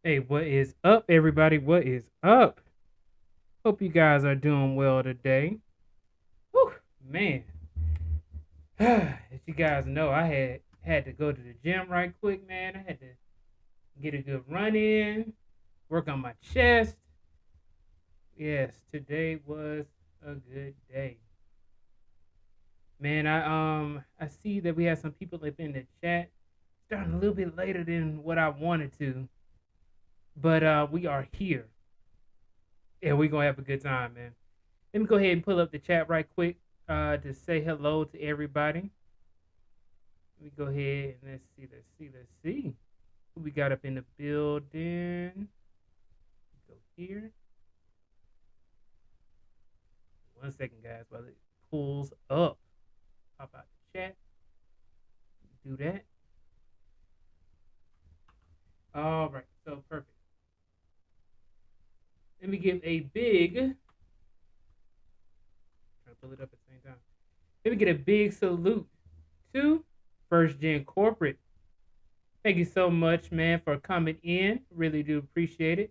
Hey, what is up, everybody? What is up? Hope you guys are doing well today. Whew, man. As you guys know, I had to go to the gym right quick, man. I had to get a good run in, work on my chest. Yes, today was a good day. Man, I see that we have some people up in the chat. Starting a little bit later than what I wanted to, but we are here and we're gonna have a good time, man. Let me go ahead and pull up the chat right quick to say hello to everybody. Let me go ahead and let's see who we got up in the building. Go here. 1 second, guys, while it pulls up. Pop out the chat. Do that. All right, so perfect. Let me give a big. Trying to pull it up at the same time. Let me get a big salute to First Gen Corporate. Thank you so much, man, for coming in. Really do appreciate it.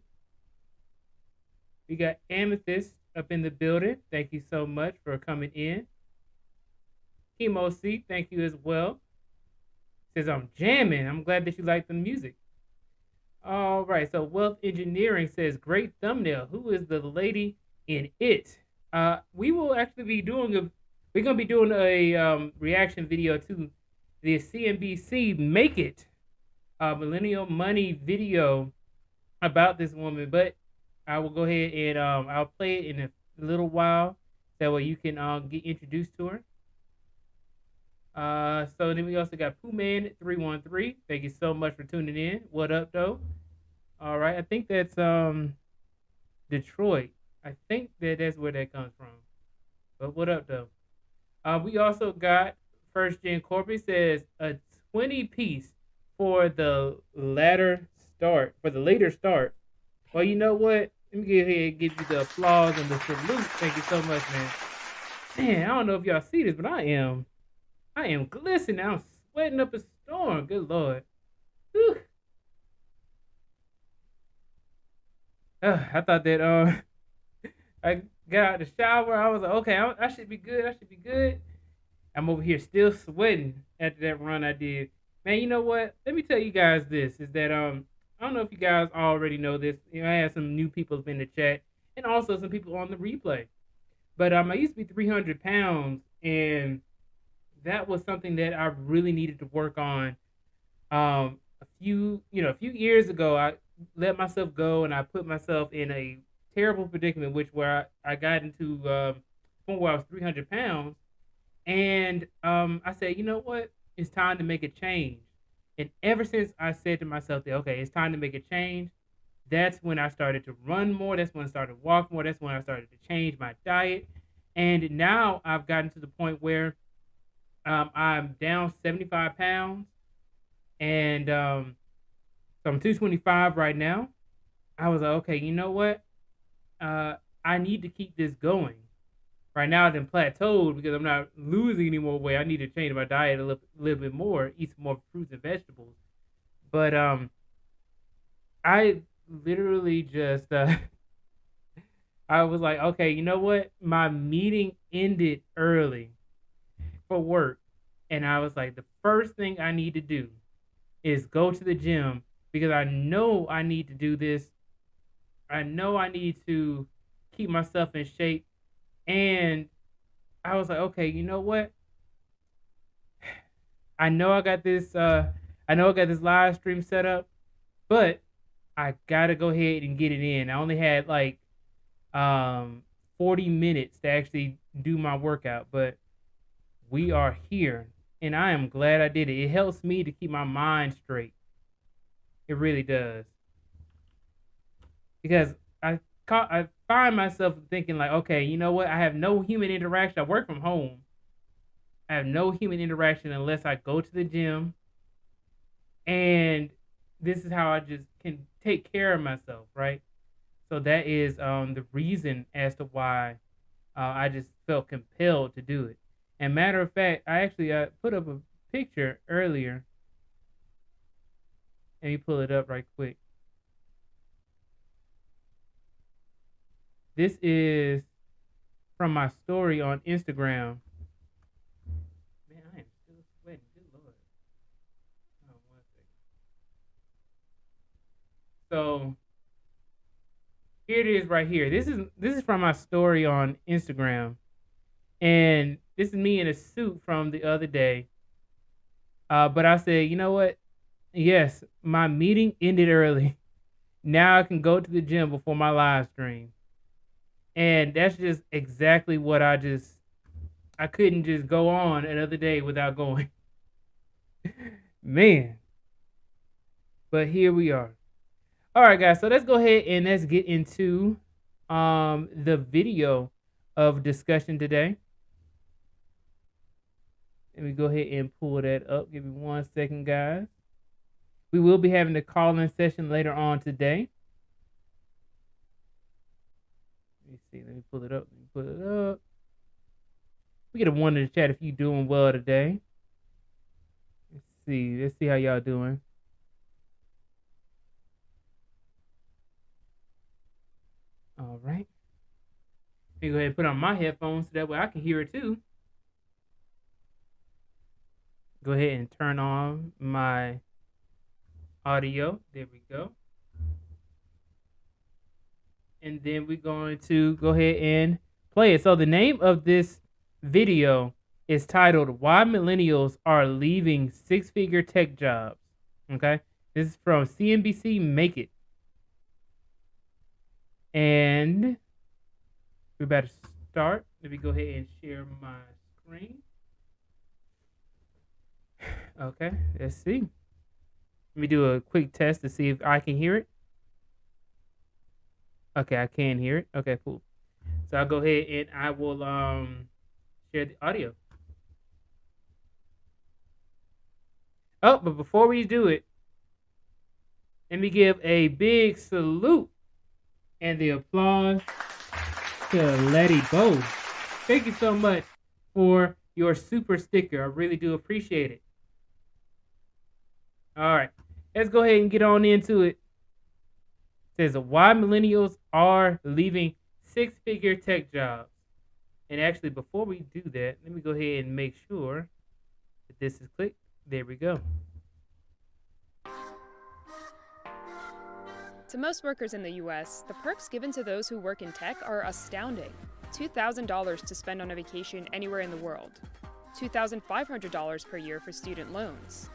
We got Amethyst up in the building. Thank you so much for coming in. Chemo C, thank you as well. Says I'm jamming. I'm glad that you like the music. All right. So Wealth Engineering says great thumbnail. Who is the lady in it? We will actually be doing a. We're gonna be doing a reaction video to the CNBC Make It Millennial Money video about this woman, but I will go ahead and I'll play it in a little while. That way you can get introduced to her. So then we also got Pooh Man 313. Thank you so much for tuning in. What up, though? All right, I think that's Detroit. I think that's where that comes from. But what up, though? We also got First Gen Corporate says a 20 piece for the later start. Well, you know what? Let me go ahead and give you the applause and the salute. Thank you so much, man. Man, I don't know if y'all see this, but I am glistening. I'm sweating up a storm. Good lord. Whew. I thought that I got out of the shower. I was like, okay, I should be good. I should be good. I'm over here still sweating after that run I did. Man, you know what? Let me tell you guys this is that I don't know if you guys already know this. You know, I had some new people in the chat and also some people on the replay. But I used to be 300 pounds, and that was something that I really needed to work on. A few years ago, I let myself go, and I put myself in a terrible predicament, which where I got into point where I was 300 pounds, and I said, you know what, it's time to make a change. And ever since I said to myself that, okay, it's time to make a change, that's when I started to run more. That's when I started to walk more. That's when I started to change my diet. And now I've gotten to the point where I'm down 75 pounds, and so I'm 225 right now. I was like, okay, you know what? I need to keep this going. Right now, I've been plateaued because I'm not losing any more weight. I need to change my diet a little bit more, eat some more fruits and vegetables. But I literally just I was like, okay, you know what? My meeting ended early for work, and I was like, the first thing I need to do is go to the gym because I know I need to do this. I know I need to keep myself in shape. And I was like, okay, you know what? I know I got this live stream set up, but I gotta go ahead and get it in. I only had like um 40 minutes to actually do my workout, but we are here and I am glad I did it. It helps me to keep my mind straight. It really does. Because I find myself thinking like, okay, you know what? I have no human interaction. I work from home. I have no human interaction unless I go to the gym, and this is how I just can take care of myself, right? So that is the reason as to why I just felt compelled to do it. And matter of fact, I actually put up a picture earlier. Let me pull it up right quick. This is from my story on Instagram. Man, I am still sweating. Good Lord. Oh, 1 second. So here it is right here. This is from my story on Instagram. And this is me in a suit from the other day. But I said, you know what? Yes, my meeting ended early. Now I can go to the gym before my live stream. And that's just exactly what I couldn't just go on another day without going. Man. But here we are. All right, guys. So let's go ahead and let's get into the video of discussion today. Let me go ahead and pull that up. Give me 1 second, guys. We will be having a call-in session later on today. Let me see. Let me pull it up. We get a 1 in the chat if you're doing well today. Let's see. Let's see how y'all doing. All right. Let me go ahead and put on my headphones so that way I can hear it too. Go ahead and turn on my audio. There we go. And then we're going to go ahead and play it. So the name of this video is titled "Why Millennials Are Leaving Six-Figure Tech Jobs." Okay, this is from CNBC Make It. And we're about to start. Let me go ahead and share my screen. Okay, let's see. Let me do a quick test to see if I can hear it. Okay, I can hear it. Okay, cool. So I'll go ahead and I will share the audio. Oh, but before we do it, let me give a big salute and the applause to Letty Bo. Thank you so much for your super sticker. I really do appreciate it. All right, let's go ahead and get on into it. It says why millennials are leaving six-figure tech jobs. And actually, before we do that, let me go ahead and make sure that this is clicked. There we go. To most workers in the U.S., the perks given to those who work in tech are astounding. $2,000 to spend on a vacation anywhere in the world. $2,500 per year for student loans.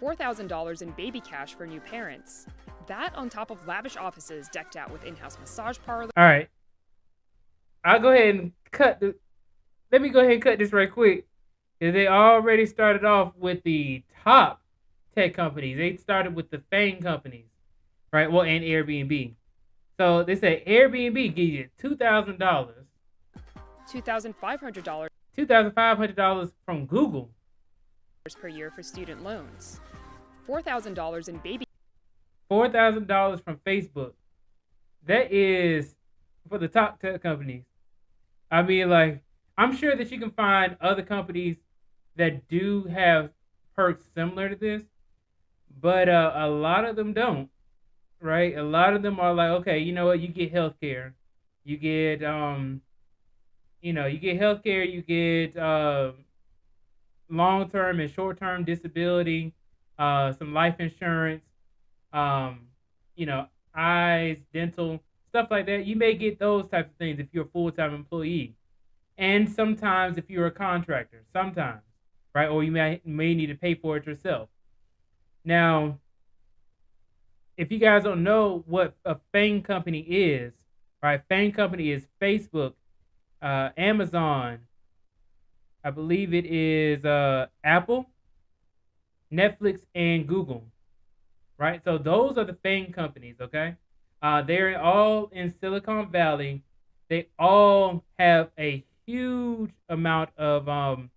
$4,000 in baby cash for new parents. That on top of lavish offices decked out with in-house massage parlors. All right. I'll go ahead and let me go ahead and cut this right quick. They already started off with the top tech companies. They started with the FANG companies, right? Well, and Airbnb. So they say Airbnb gives you $2,000. $2,500. $2,500 from Google Per year for student loans. $4,000 in baby. $4,000 from Facebook. That is for the top tech companies. I mean, like, I'm sure that you can find other companies that do have perks similar to this, but a lot of them don't, right? A lot of them are like, okay, you know what? You get healthcare, you get you get healthcare, you get long-term and short-term disability, some life insurance, eyes, dental, stuff like that. You may get those types of things if you're a full-time employee. And sometimes if you're a contractor, sometimes, right? Or you may need to pay for it yourself. Now, if you guys don't know what a FANG company is, right? FANG company is Facebook, Amazon, I believe it is Apple, Netflix, and Google, right? So those are the FANG companies, okay? They're all in Silicon Valley. They all have a huge amount of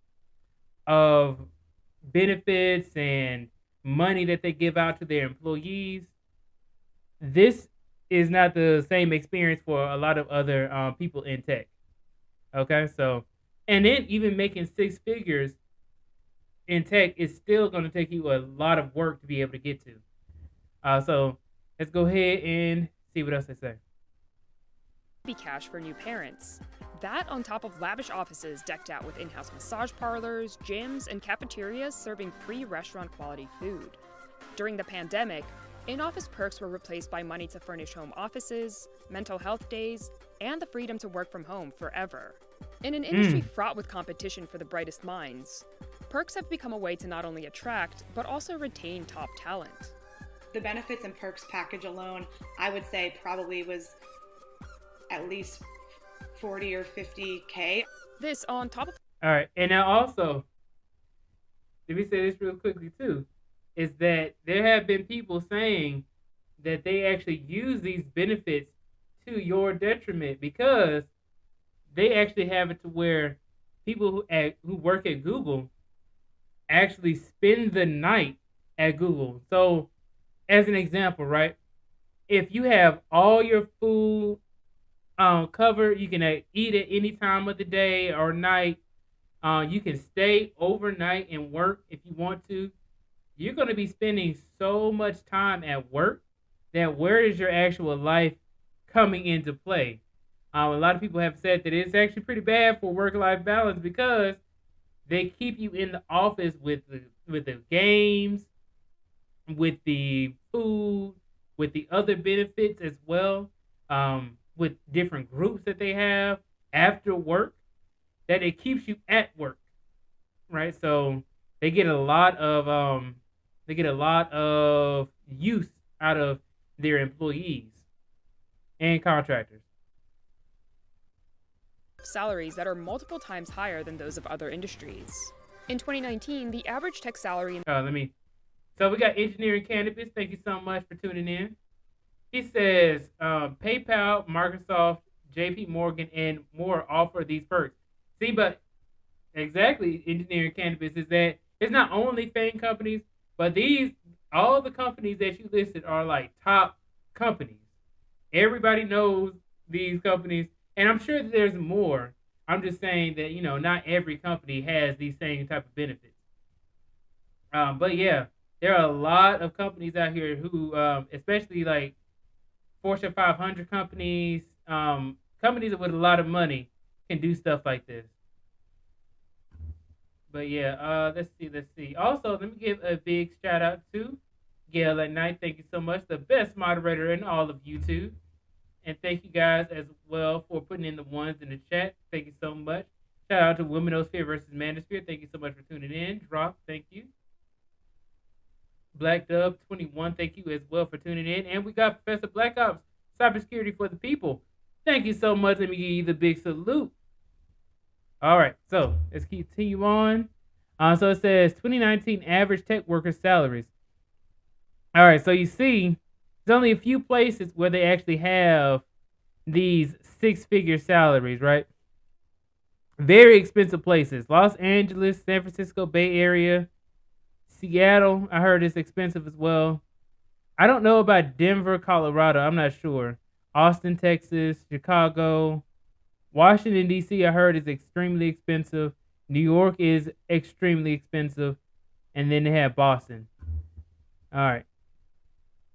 benefits and money that they give out to their employees. This is not the same experience for a lot of other people in tech. Okay, so and then even making six figures in tech is still going to take you a lot of work to be able to get to. So let's go ahead and see what else they say. baby cash for new parents. That on top of lavish offices decked out with in-house massage parlors, gyms, and cafeterias serving free restaurant-quality food. During the pandemic, in-office perks were replaced by money to furnish home offices, mental health days, and the freedom to work from home forever. In an industry fraught with competition for the brightest minds, perks have become a way to not only attract, but also retain top talent. The benefits and perks package alone, I would say probably was at least 40 or 50K. This on top of... All right. And now also, let me say this real quickly too, is that there have been people saying that they actually use these benefits to your detriment because they actually have it to where people who work at Google actually spend the night at Google. So, as an example, right? If you have all your food covered, you can eat at any time of the day or night. You can stay overnight and work if you want to. You're going to be spending so much time at work that where is your actual life coming into play? A lot of people have said that it's actually pretty bad for work-life balance because they keep you in the office with the games, with the food, with the other benefits as well, with different groups that they have after work, that it keeps you at work, right? So they get a lot of use out of their employees and contractors. Salaries that are multiple times higher than those of other industries. In 2019, the average tech salary in So we got Engineering Cannabis. Thank you so much for tuning in. He says PayPal, Microsoft, JP Morgan, and more offer these perks. See, but exactly, Engineering Cannabis is that it's not only FANG companies, but all the companies that you listed are like top companies. Everybody knows these companies, and I'm sure that there's more. I'm just saying that, not every company has these same type of benefits. But yeah, there are a lot of companies out here who, especially like Fortune 500 companies, companies with a lot of money can do stuff like this. But yeah, let's see. Also, let me give a big shout out to Gail at Night. Thank you so much, the best moderator in all of YouTube. And thank you guys as well for putting in the ones in the chat. Thank you so much. Shout out to Womanosphere versus Manosphere. Thank you so much for tuning in. Drop, thank you. Black Dub 21, thank you as well for tuning in. And we got Professor Black Ops, Cybersecurity for the People. Thank you so much. Let me give you the big salute. All right, so let's continue on. So it says 2019 average tech worker salaries. All right, so you see, there's only a few places where they actually have these six-figure salaries, right? Very expensive places. Los Angeles, San Francisco Bay Area, Seattle, I heard it's expensive as well. I don't know about Denver, Colorado. I'm not sure. Austin, Texas, Chicago, Washington, D.C., I heard is extremely expensive. New York is extremely expensive. And then they have Boston. All right.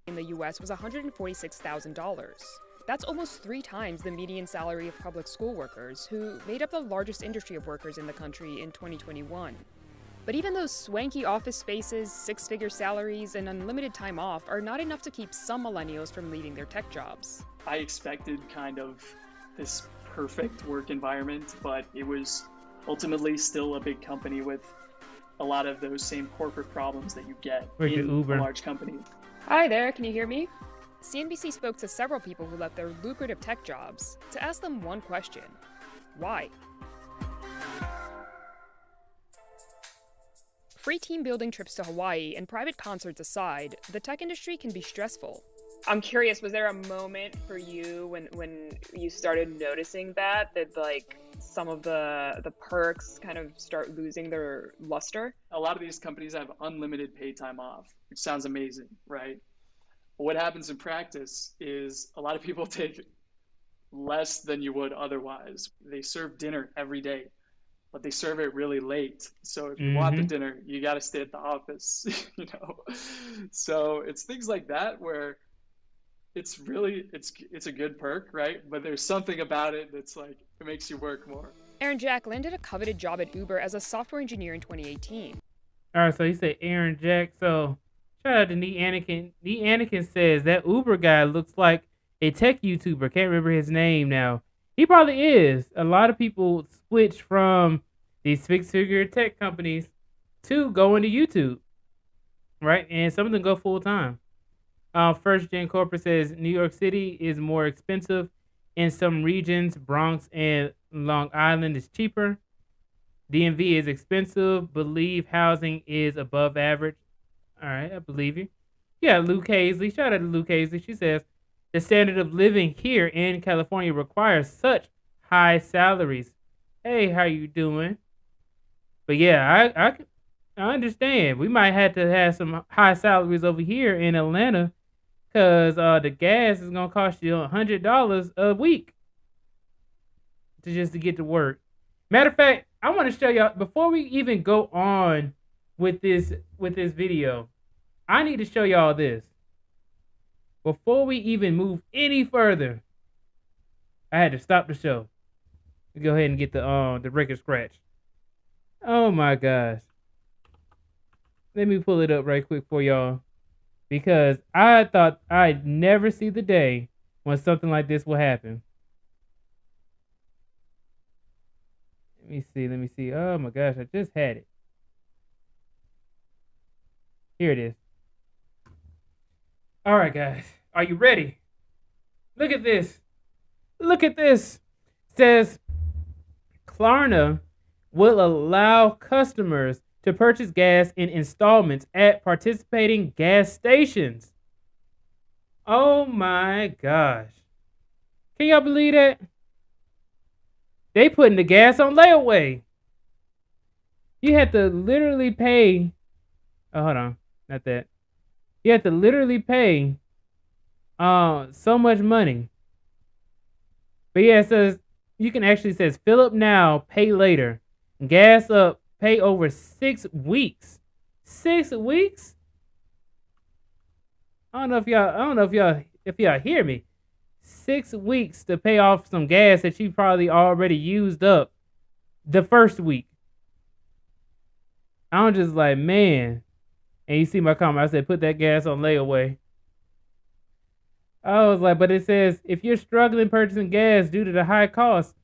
in the U.S. was $146,000. That's almost 3 times the median salary of public school workers, who made up the largest industry of workers in the country in 2021. But even those swanky office spaces, 6-figure salaries, and unlimited time off are not enough to keep some millennials from leaving their tech jobs. I expected kind of this perfect work environment, but it was ultimately still a big company with a lot of those same corporate problems that you get in a large company. Hi there, can you hear me? CNBC spoke to several people who left their lucrative tech jobs to ask them one question: why? Free team building trips to Hawaii and private concerts aside, the tech industry can be stressful. I'm curious, was there a moment for you when you started noticing that like some of the perks kind of start losing their luster? A lot of these companies have unlimited paid time off, which sounds amazing, right? But what happens in practice is a lot of people take less than you would otherwise. They serve dinner every day, but they serve it really late. So if you want the dinner, you got to stay at the office, you know? So it's things like that where it's a good perk, right? But there's something about it that's like it makes you work more. Aaron Jack landed a coveted job at Uber as a software engineer in 2018. All right, so he said Aaron Jack. So shout out to Neat Anakin. Neat Anakin says that Uber guy looks like a tech YouTuber. Can't remember his name now. He probably is. A lot of people switch from these six-figure tech companies to going to YouTube, right? And some of them go full time. First Gen Corporate says New York City is more expensive. In some regions, Bronx and Long Island is cheaper. DMV is expensive. Believe housing is above average. All right, I believe you. Yeah, Luke Hazley. Shout out to Luke Hazley. She says the standard of living here in California requires such high salaries. Hey, how you doing? But yeah, I understand. We might have to have some high salaries over here in Atlanta because the gas is gonna cost you $100 a week to get to work. Matter of fact, I want to show y'all before we even go on with this video. I need to show y'all this before we even move any further. I had to stop the show. Go ahead and get the record scratch. Oh my gosh. Let me pull it up right quick for y'all because I thought I'd never see the day when something like this will happen. Let me see. Oh my gosh, I just had it. Here it is. All right, guys. Are you ready? Look at this. Look at this. It says Klarna will allow customers to purchase gas in installments at participating gas stations. Oh my gosh. Can y'all believe that? They putting the gas on layaway. You have to literally pay. Oh, hold on. Not that. You have to literally pay so much money. But yeah, it says you can actually says fill up now, pay later. Gas up, pay over 6 weeks. 6 weeks? I don't know if y'all hear me. 6 weeks to pay off some gas that you probably already used up the first week. I'm just like, man. And you see my comment, I said, put that gas on layaway. I was like, but it says, if you're struggling purchasing gas due to the high cost,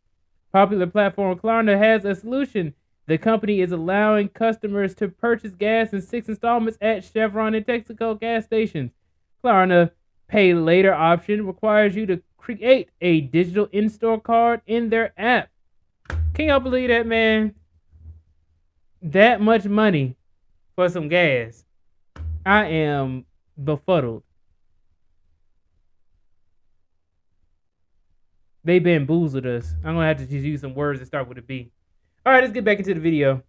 popular platform Klarna has a solution. The company is allowing customers to purchase gas in 6 installments at Chevron and Texaco gas stations. Klarna pay later option requires you to create a digital in-store card in their app. Can y'all believe that, man? That much money for some gas. I am befuddled. They bamboozled us. I'm gonna have to just use some words that start with a B. All right, let's get back into the video.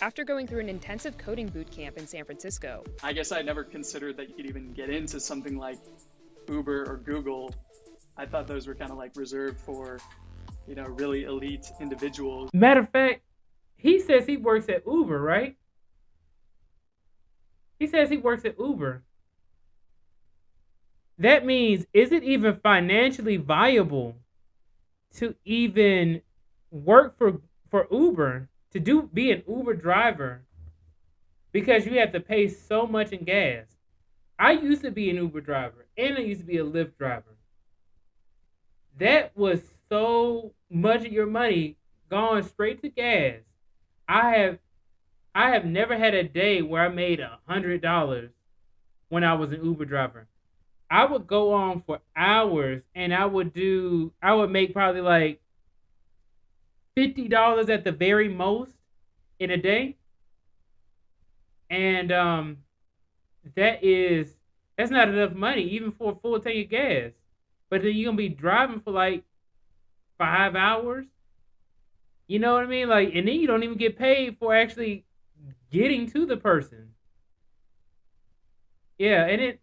After going through an intensive coding boot camp in San Francisco, I guess I never considered that you could even get into something like Uber or Google. I thought those were kind of like reserved for, really elite individuals. Matter of fact, he says he works at Uber, right? He says he works at Uber. That means, is it even financially viable to even work for Uber, to be an Uber driver, because you have to pay so much in gas? I used to be an Uber driver, and I used to be a Lyft driver. That was so much of your money going straight to gas. I have never had a day where I made $100 when I was an Uber driver. I would go on for hours, and I would make probably like $50 at the very most in a day. And that's not enough money even for a full tank of gas. But then you're gonna be driving for like 5 hours. You know what I mean? Like, and then you don't even get paid for actually getting to the person. Yeah, and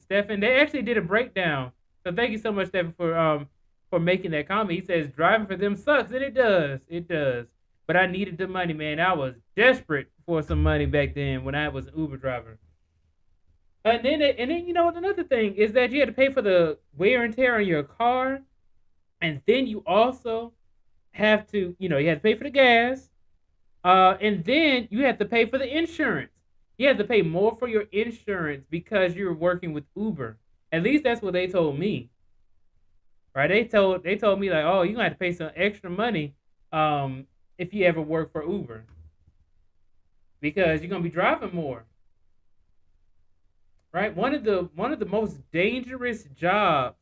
Stefan, they actually did a breakdown. So thank you so much, Stefan, for making that comment. He says driving for them sucks, and it does. But I needed the money, man. I was desperate for some money back then when I was an Uber driver. And then you know what? Another thing is that you had to pay for the wear and tear on your car, and then you also have to, you have to pay for the gas, and then you have to pay for the insurance. You have to pay more for your insurance because you're working with Uber. At least that's what they told me. Right? They told me like, oh, you're gonna have to pay some extra money, if you ever work for Uber because you're gonna be driving more. Right? One of the most dangerous jobs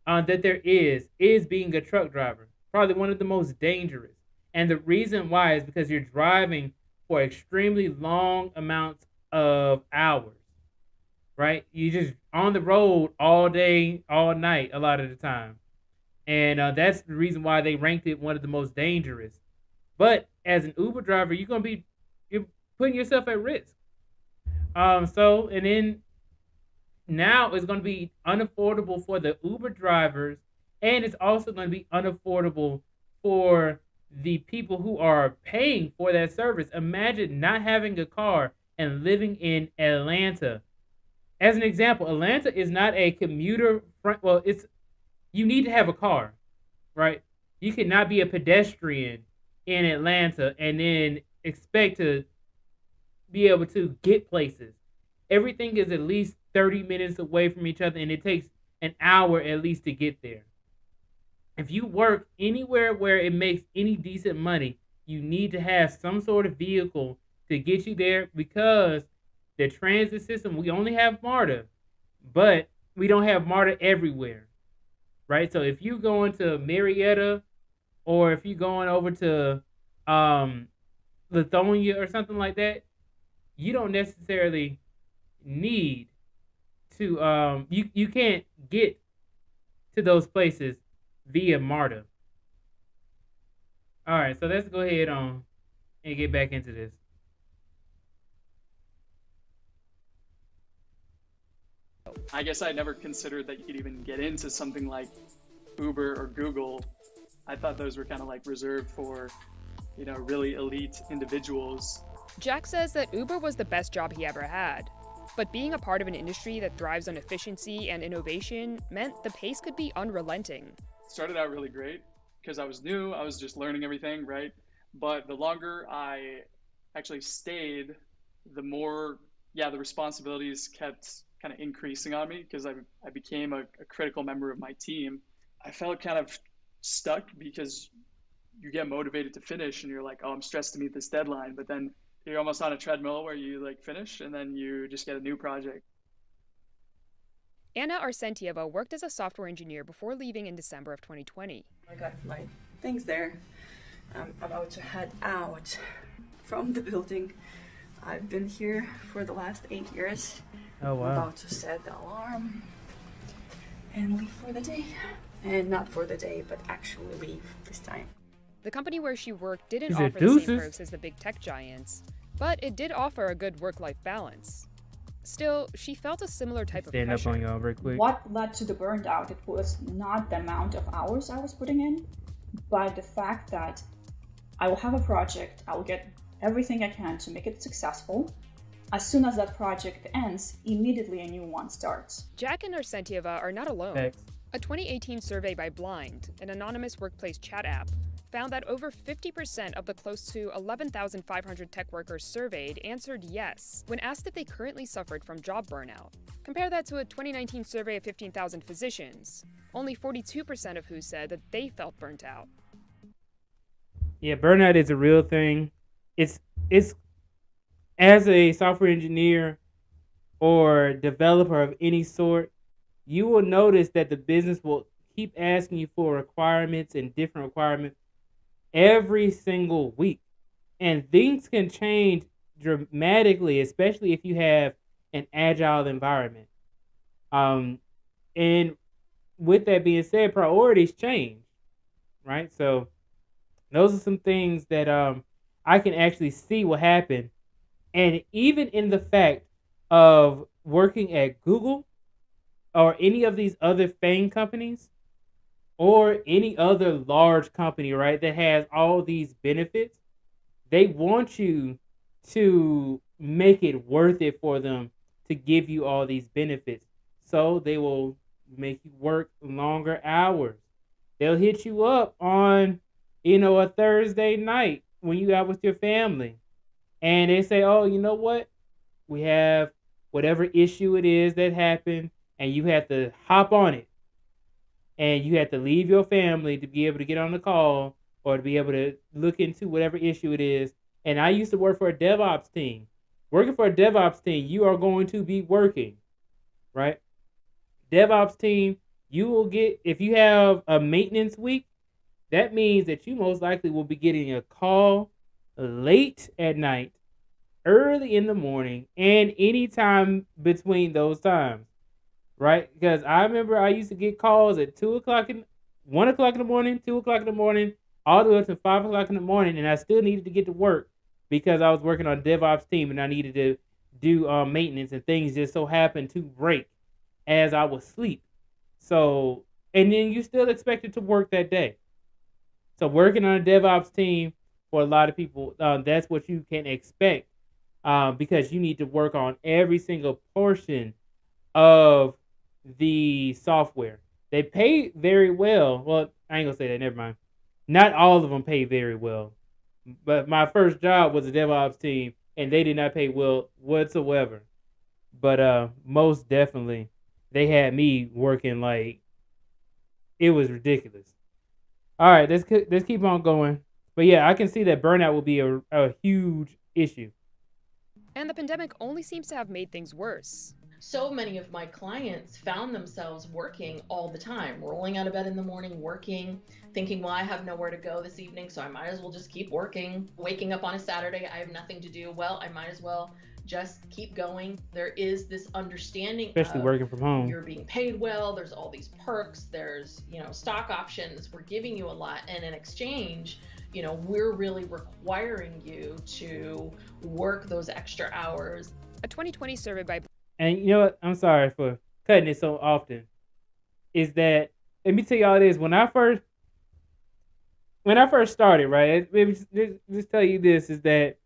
that there is being a truck driver. Probably one of the most dangerous. And the reason why is because you're driving for extremely long amounts of hours, right? You just on the road all day, all night, a lot of the time. And that's the reason why they ranked it one of the most dangerous. But as an Uber driver, you're putting yourself at risk. So and then now it's going to be unaffordable for the Uber drivers, and it's also going to be unaffordable for the people who are paying for that service. Imagine not having a car and living in Atlanta. As an example, Atlanta is not a commuter front. Well, it's you need to have a car, right? You cannot be a pedestrian in Atlanta and then expect to be able to get places. Everything is at least 30 minutes away from each other, and it takes an hour at least to get there. If you work anywhere where it makes any decent money, you need to have some sort of vehicle to get you there because the transit system, we only have MARTA, but we don't have MARTA everywhere, right? So if you're going to Marietta or if you're going over to um, Lithonia or something like that, you don't necessarily need to you can't get to those places via MARTA. All right, so let's go ahead on and get back into this. I guess I never considered that you could even get into something like Uber or Google. I thought those were kind of like reserved for, really elite individuals. Jack says that Uber was the best job he ever had. But being a part of an industry that thrives on efficiency and innovation meant the pace could be unrelenting. Started out really great because I was new, I was just learning everything, right? But the longer I actually stayed, the more, the responsibilities kept kind of increasing on me because I became a critical member of my team. I felt kind of stuck because you get motivated to finish and you're like, oh, I'm stressed to meet this deadline. But then you're almost on a treadmill where you like finish and then you just get a new project. Anna Arsentieva worked as a software engineer before leaving in December of 2020. I got my things there. I'm about to head out from the building. I've been here for the last 8 years. Oh, wow. I'm about to set the alarm and leave for the day. And not for the day, but actually leave this time. The company where she worked didn't Is it offer the same deuces? perks as the big tech giants, but it did offer a good work-life balance. Still, she felt a similar type of Stand up pressure. on y'all real quick. What led to the burnout? It was not the amount of hours I was putting in, but the fact that I will have a project, I will get everything I can to make it successful. As soon as that project ends, immediately a new one starts. Jack and Arsentieva are not alone. Thanks. A 2018 survey by Blind, an anonymous workplace chat app, found that over 50% of the close to 11,500 tech workers surveyed answered yes when asked if they currently suffered from job burnout. Compare that to a 2019 survey of 15,000 physicians, only 42% of who said that they felt burnt out. Yeah, burnout is a real thing. It's as a software engineer or developer of any sort, you will notice that the business will keep asking you for requirements and different requirements every single week. And things can change dramatically, especially if you have an agile environment. And with that being said, priorities change, right? So those are some things that I can actually see what happened. And even in the fact of working at Google or any of these other FANG companies or any other large company, right, that has all these benefits, they want you to make it worth it for them to give you all these benefits. So they will make you work longer hours. They'll hit you up on, a Thursday night when you out with your family. And they say, oh, you know what? We have whatever issue it is that happened, and you have to hop on it. And you have to leave your family to be able to get on the call or to be able to look into whatever issue it is. And I used to work for a DevOps team. Working for a DevOps team, you are going to be working, right? DevOps team, you will get, if you have a maintenance week, that means that you most likely will be getting a call late at night, early in the morning, and any time between those times, right? Because I remember I used to get calls at 1 o'clock in the morning, 2 o'clock in the morning, all the way up to 5 o'clock in the morning, and I still needed to get to work because I was working on a DevOps team and I needed to do maintenance, and things just so happened to break as I was asleep. So, and then you still expected to work that day. So working on a DevOps team for a lot of people, that's what you can expect because you need to work on every single portion of the software. They pay very well. Well, I ain't gonna say that. Never mind. Not all of them pay very well. But my first job was a DevOps team, and they did not pay well whatsoever. But most definitely, they had me working like it was ridiculous. All right, let's keep on going. But yeah, I can see that burnout will be a huge issue. And the pandemic only seems to have made things worse. So many of my clients found themselves working all the time, rolling out of bed in the morning, working, thinking, well, I have nowhere to go this evening, so I might as well just keep working. Waking up on a Saturday, I have nothing to do. Well, I might as well just keep going. There is this understanding, especially working from home. You're being paid well. There's all these perks. There's, stock options. We're giving you a lot. And in exchange, we're really requiring you to work those extra hours. A 2020 survey by... And you know what? I'm sorry for cutting it so often. Is that, let me tell y'all this. When I first started, right? Maybe just tell you this, is that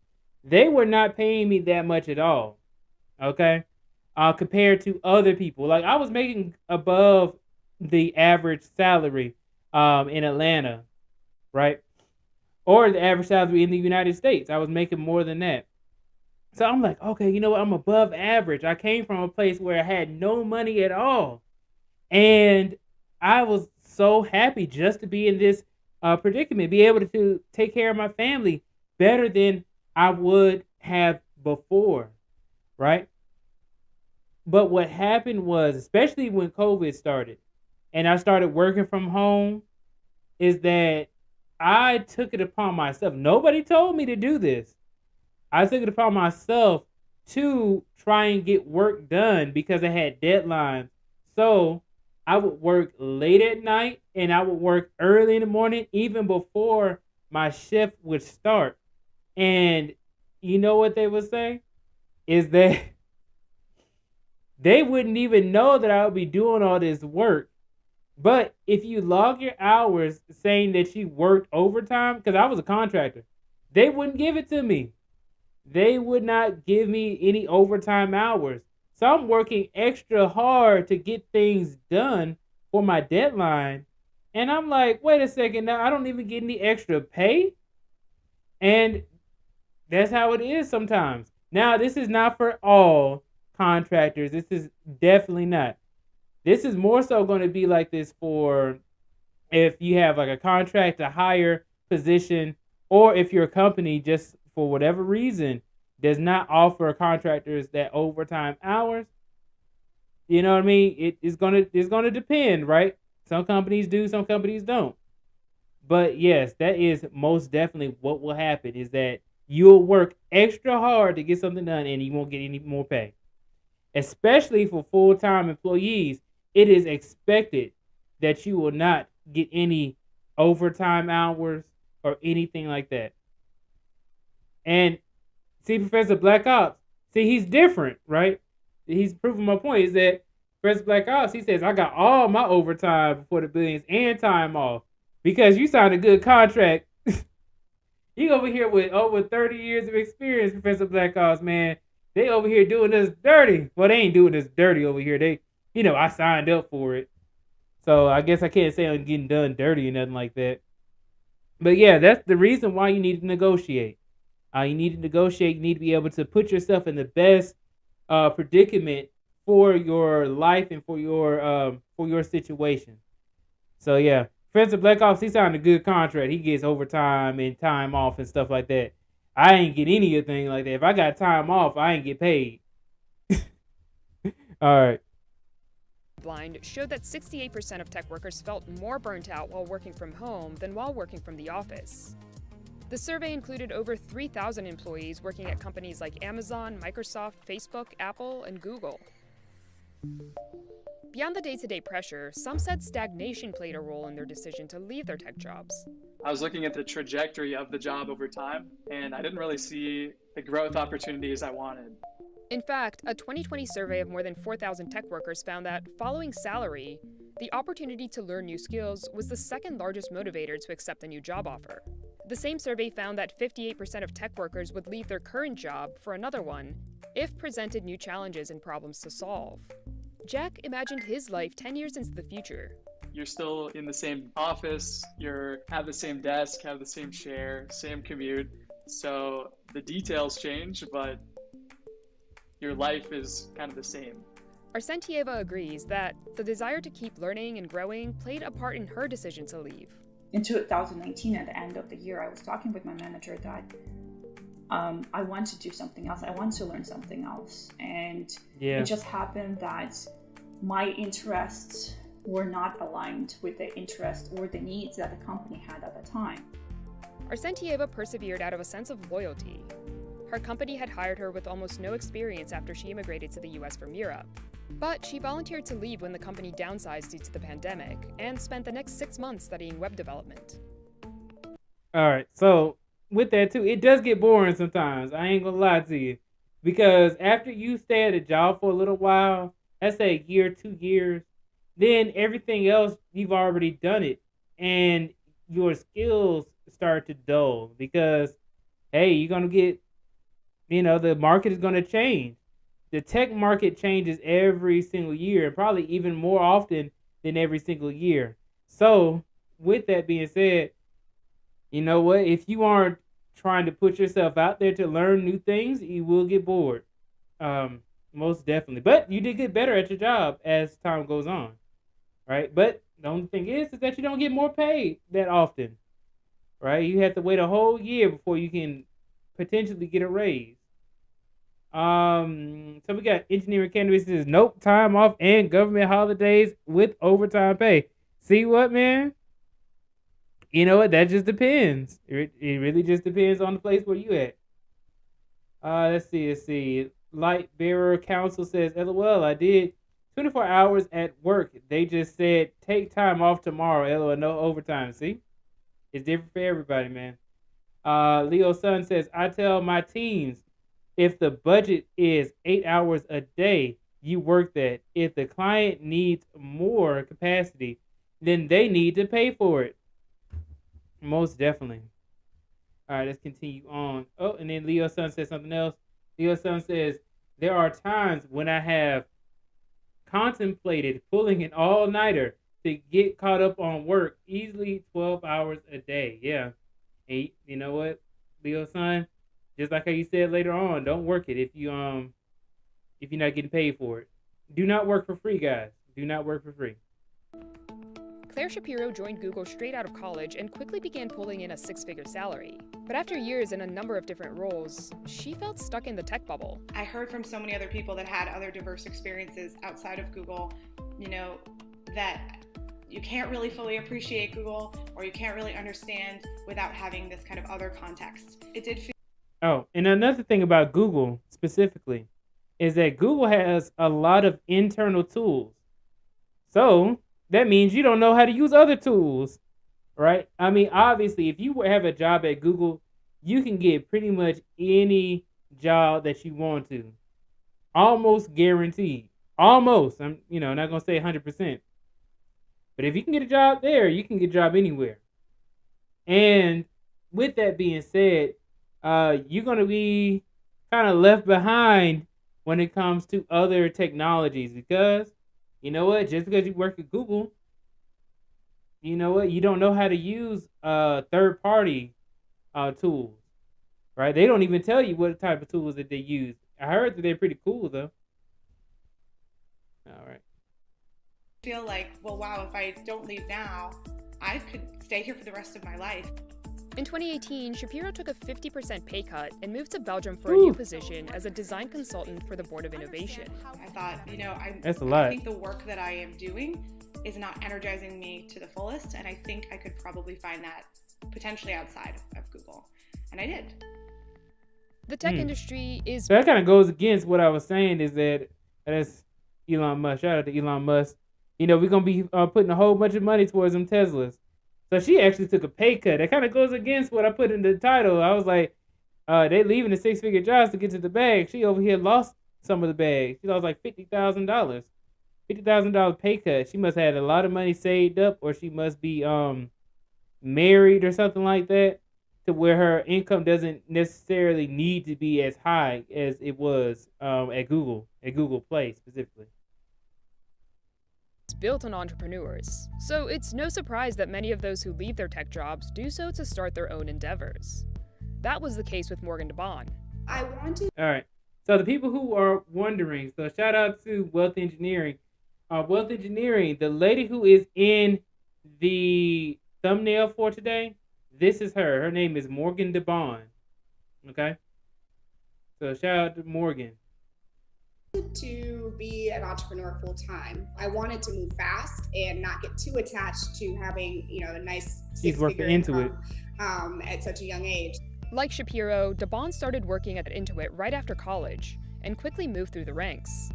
they were not paying me that much at all, okay? Compared to other people. Like, I was making above the average salary in Atlanta, right? Or the average salary in the United States. I was making more than that. So I'm like, okay, you know what? I'm above average. I came from a place where I had no money at all. And I was so happy just to be in this predicament, be able to take care of my family better than I would have before, right? But what happened was, especially when COVID started and I started working from home, is that I took it upon myself. Nobody told me to do this. I took it upon myself to try and get work done because I had deadlines. So I would work late at night and I would work early in the morning, even before my shift would start. And you know what they would say? Is that they wouldn't even know that I would be doing all this work. But if you log your hours saying that you worked overtime, because I was a contractor, they wouldn't give it to me. They would not give me any overtime hours. So I'm working extra hard to get things done for my deadline. And I'm like, wait a second, now I don't even get any extra pay? And that's how it is sometimes. Now, this is not for all contractors. This is definitely not. This is more so going to be like this for if you have like a contract, a higher position, or if your company just for whatever reason does not offer contractors that overtime hours. You know what I mean? It's gonna depend, right? Some companies do, some companies don't. But yes, that is most definitely what will happen, is that you'll work extra hard to get something done and you won't get any more pay. Especially for full-time employees, it is expected that you will not get any overtime hours or anything like that. And see, Professor Black Ops, he's different, right? He's proving my point, is that Professor Black Ops, he says, I got all my overtime before the billions and time off because you signed a good contract. You over here with over 30 years of experience, Professor Black Ops, man. They over here doing us dirty. Well, they ain't doing us dirty over here. They, I signed up for it. So I guess I can't say I'm getting done dirty or nothing like that. But yeah, that's the reason why you need to negotiate. You need to negotiate. You need to be able to put yourself in the best predicament for your life and for your situation. So yeah, Professor Black Ops, he signed a good contract. He gets overtime and time off and stuff like that. I ain't get anything like that. If I got time off, I ain't get paid. All right. Blind showed that 68% of tech workers felt more burnt out while working from home than while working from the office. The survey included over 3,000 employees working at companies like Amazon, Microsoft, Facebook, Apple, and Google. Beyond the day-to-day pressure, some said stagnation played a role in their decision to leave their tech jobs. I was looking at the trajectory of the job over time, and I didn't really see the growth opportunities I wanted. In fact, a 2020 survey of more than 4,000 tech workers found that, following salary, the opportunity to learn new skills was the second largest motivator to accept a new job offer. The same survey found that 58% of tech workers would leave their current job for another one if presented new challenges and problems to solve. Jack imagined his life 10 years into the future. You're still in the same office, have the same desk, have the same chair, same commute. So the details change, but your life is kind of the same. Arsentieva agrees that the desire to keep learning and growing played a part in her decision to leave. In 2019, at the end of the year, I was talking with my manager that I want to do something else. I want to learn something else. And It just happened that my interests were not aligned with the interests or the needs that the company had at the time. Arsentieva persevered out of a sense of loyalty. Her company had hired her with almost no experience after she immigrated to the US from Europe. But she volunteered to leave when the company downsized due to the pandemic and spent the next 6 months studying web development. All right, so with that too, it does get boring sometimes. I ain't gonna lie to you. Because after you stay at a job for a little while, let's say a year, 2 years, then everything else, you've already done it. And your skills start to dull because, hey, you're going to get, the market is going to change. The tech market changes every single year, probably even more often than every single year. So with that being said, you know what? If you aren't trying to put yourself out there to learn new things, you will get bored. Most definitely. But you did get better at your job as time goes on, right? But the only thing is that you don't get more paid that often, right? You have to wait a whole year before you can potentially get a raise. So we got engineering candidates that says nope, time off and government holidays with overtime pay. See what, man? You know what? That just depends. It really just depends on the place where you at. Let's see. Light Bearer Council says, LOL, I did 24 hours at work. They just said, take time off tomorrow. LOL, no overtime. See? It's different for everybody, man. Leo Sun says, I tell my teams, if the budget is 8 hours a day, you work that. If the client needs more capacity, then they need to pay for it. Most definitely. All right, let's continue on. Oh, and then Leo Sun says something else. Leo Sun says, there are times when I have contemplated pulling an all-nighter to get caught up on work, easily 12 hours a day. Yeah. And you know what, Leo Sun? Just like how you said later on, don't work it if you're not getting paid for it. Do not work for free, guys. Do not work for free. Claire Shapiro joined Google straight out of college and quickly began pulling in a 6-figure salary. But after years in a number of different roles, she felt stuck in the tech bubble. I heard from so many other people that had other diverse experiences outside of Google, that you can't really fully appreciate Google or you can't really understand without having this kind of other context. It did feel. Oh, and another thing about Google specifically is that Google has a lot of internal tools. So that means you don't know how to use other tools, right? I mean, obviously, if you have a job at Google, you can get pretty much any job that you want to. Almost guaranteed. Almost. I'm, not going to say 100%. But if you can get a job there, you can get a job anywhere. And with that being said, you're going to be kind of left behind when it comes to other technologies, because you know what? Just because you work at Google, you know what? You don't know how to use third party tools, right? They don't even tell you what type of tools that they use. I heard that they're pretty cool though. All right. Feel like, well, wow, if I don't leave now, I could stay here for the rest of my life. In 2018, Shapiro took a 50% pay cut and moved to Belgium for a new position as a design consultant for the Board of Innovation. I thought, That's a lot. I think the work that I am doing is not energizing me to the fullest, and I think I could probably find that potentially outside of Google, and I did. The tech industry is... So that kind of goes against what I was saying, is that's Elon Musk. Shout out to Elon Musk. We're going to be putting a whole bunch of money towards them Teslas. So she actually took a pay cut. That kind of goes against what I put in the title. I was like, they leaving the 6-figure jobs to get to the bag. She over here lost some of the bag. She lost like $50,000. $50,000 pay cut. She must have had a lot of money saved up, or she must be married or something like that, to where her income doesn't necessarily need to be as high as it was at Google Play specifically. Built on entrepreneurs, so it's no surprise that many of those who leave their tech jobs do so to start their own endeavors. That was the case with Morgan DeBon. All right, so the people who are wondering, so shout out to Wealth Engineering. Wealth Engineering, the lady who is in the thumbnail for today, this is her. Her name is Morgan DeBon. Okay, so shout out to Morgan. To be an entrepreneur full time. I wanted to move fast and not get too attached to having, a nice six-figure income at such a young age. Like Shapiro, DeBon started working at Intuit right after college and quickly moved through the ranks.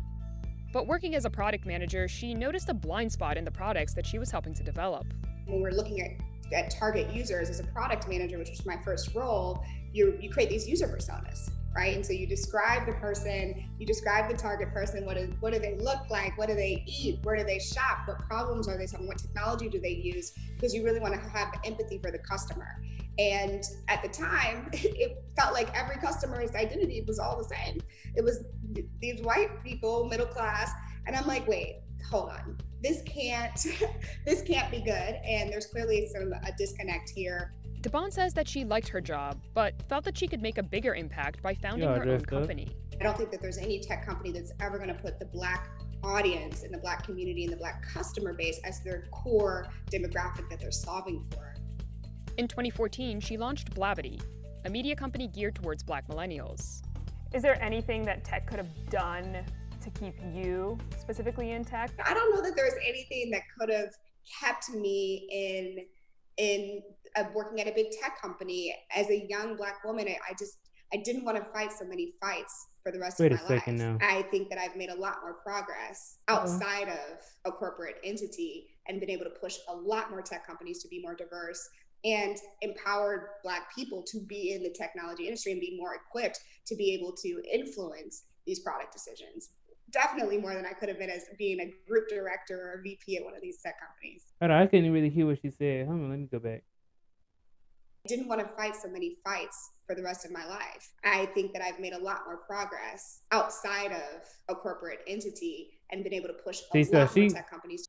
But working as a product manager, she noticed a blind spot in the products that she was helping to develop. When we're looking at target users as a product manager, which was my first role, you create these user personas, right? And so you describe the person, you describe the target person, what do they look like, what do they eat, where do they shop, what problems are they solving, what technology do they use, because you really want to have empathy for the customer. And at the time, it felt like every customer's identity was all the same. It was these white people, middle class, and I'm like, wait, hold on, this can't be good, and there's clearly a disconnect here. DeBon says that she liked her job, but felt that she could make a bigger impact by founding her own company. I don't think that there's any tech company that's ever going to put the Black audience and the Black community and the Black customer base as their core demographic that they're solving for. In 2014, she launched Blavity, a media company geared towards Black millennials. Is there anything that tech could have done to keep you specifically in tech? I don't know that there's anything that could have kept me in working at a big tech company. As a young Black woman, I didn't want to fight so many fights for the rest of my life. Now. I think that I've made a lot more progress outside of a corporate entity and been able to push a lot more tech companies to be more diverse and empowered Black people to be in the technology industry and be more equipped to be able to influence these product decisions. Definitely more than I could have been as being a group director or a VP at one of these tech companies. I couldn't really hear what she said. Hold on, let me go back. I didn't want to fight so many fights for the rest of my life. I think that I've made a lot more progress outside of a corporate entity and been able to push a lot more tech companies.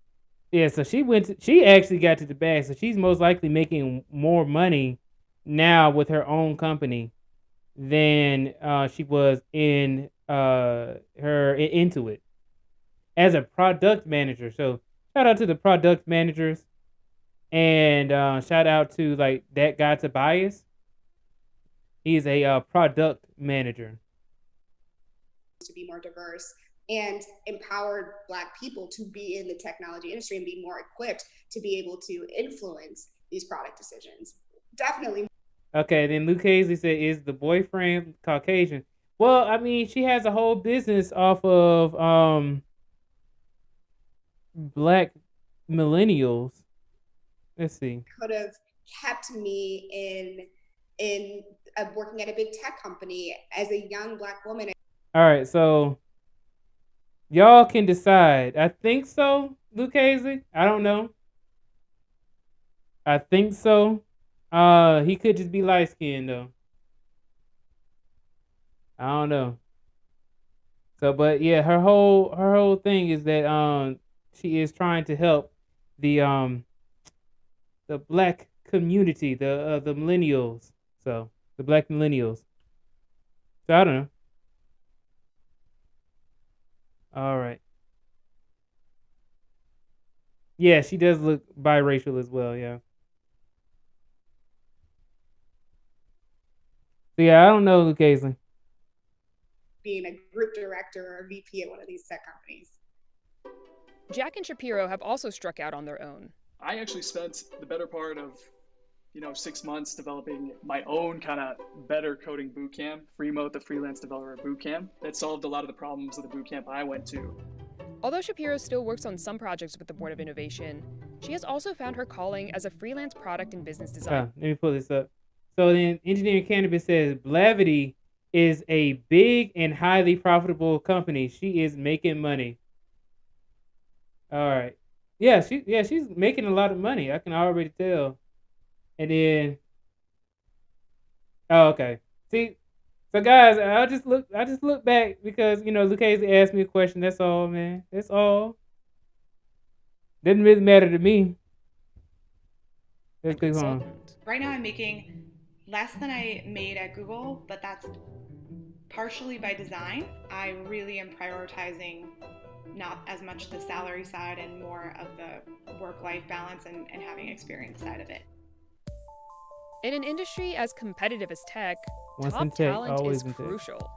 Yeah, so she actually got to the bag. So she's most likely making more money now with her own company than she was in Intuit as a product manager. So shout out to the product managers, and shout out to like that guy Tobias. He's a product manager. To be more diverse and empowered Black people to be in the technology industry and be more equipped to be able to influence these product decisions. Definitely. Okay, then Luke Hazley said, is the boyfriend Caucasian? Well, I mean, she has a whole business off of Black millennials. Let's see. Could have kept me in working at a big tech company as a young Black woman. All right, so y'all can decide. I think so, Luke Hazley. I don't know. I think so. He could just be light skinned though. I don't know. So, but yeah, her whole thing is that she is trying to help the black community, the millennials. So the black millennials. So I don't know. All right. Yeah, she does look biracial as well. Yeah. So yeah, I don't know, Luke Hazley. Being a group director or a VP at one of these tech companies. Jack and Shapiro have also struck out on their own. I actually spent the better part of 6 months developing my own kind of better coding bootcamp, Freemote, the freelance developer bootcamp, that solved a lot of the problems of the bootcamp I went to. Although Shapiro still works on some projects with the Board of Innovation, she has also found her calling as a freelance product and business designer. Let me pull this up. So then Engineering Cannabis says Blavity is a big and highly profitable company. She is making money. All right. Yeah, she's making a lot of money. I can already tell. And then okay. See, so guys, I just look back because Luke Hazley asked me a question. That's all, man. That's all. Doesn't really matter to me. Let's go on. Right now I'm making less than I made at Google, but that's partially by design. I really am prioritizing not as much the salary side and more of the work-life balance and having experience side of it. In an industry as competitive as tech, Once in top tech, talent always is in tech. crucial.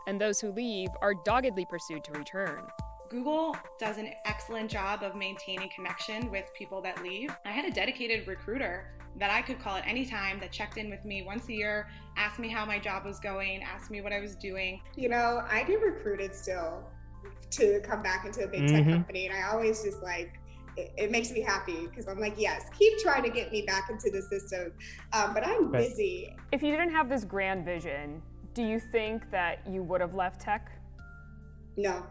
And those who leave are doggedly pursued to return. Google does an excellent job of maintaining connection with people that leave. I had a dedicated recruiter that I could call at any time that checked in with me once a year, asked me how my job was going, asked me what I was doing. I get recruited still to come back into a big tech company, and I always just it makes me happy because I'm like, yes, keep trying to get me back into the system, but I'm busy. If you didn't have this grand vision, do you think that you would have left tech? No.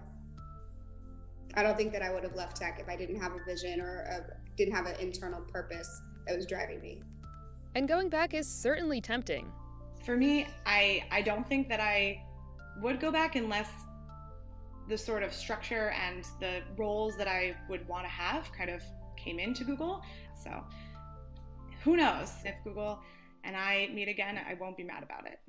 I don't think that I would have left tech if I didn't have a vision or didn't have an internal purpose that was driving me. And going back is certainly tempting. For me, I don't think that I would go back unless the sort of structure and the roles that I would want to have kind of came into Google. So who knows? If Google and I meet again, I won't be mad about it.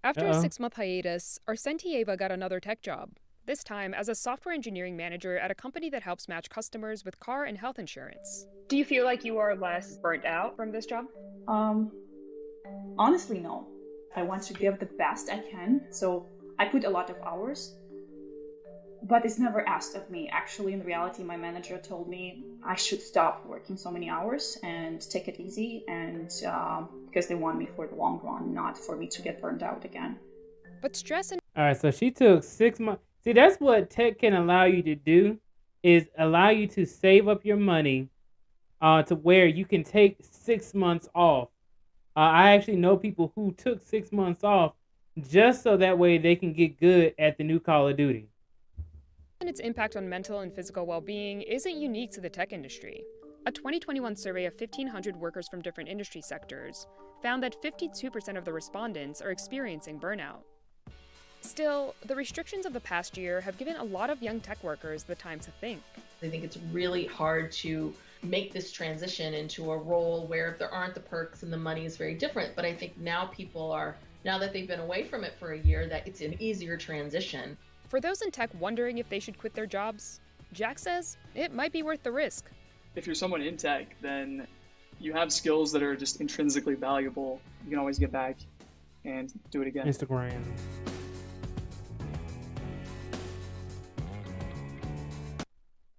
After a 6-month hiatus, Arsentieva got another tech job, this time as a software engineering manager at a company that helps match customers with car and health insurance. Do you feel like you are less burnt out from this job? Honestly, no. I want to give the best I can, so I put a lot of hours. But it's never asked of me. Actually, in reality, my manager told me I should stop working so many hours and take it easy, and because they want me for the long run, not for me to get burned out again. But stress and... All right, so she took 6 months. See, that's what tech can allow you to do, is allow you to save up your money to where you can take 6 months off. I actually know people who took 6 months off just so that way they can get good at the new Call of Duty. And its impact on mental and physical well-being isn't unique to the tech industry. A 2021 survey of 1,500 workers from different industry sectors found that 52% of the respondents are experiencing burnout. Still, the restrictions of the past year have given a lot of young tech workers the time to think. I think it's really hard to make this transition into a role where if there aren't the perks and the money is very different. But I think now people are, now that they've been away from it for a year, that it's an easier transition. For those in tech wondering if they should quit their jobs, Jack says it might be worth the risk. If you're someone in tech, then you have skills that are just intrinsically valuable. You can always get back and do it again. Instagram.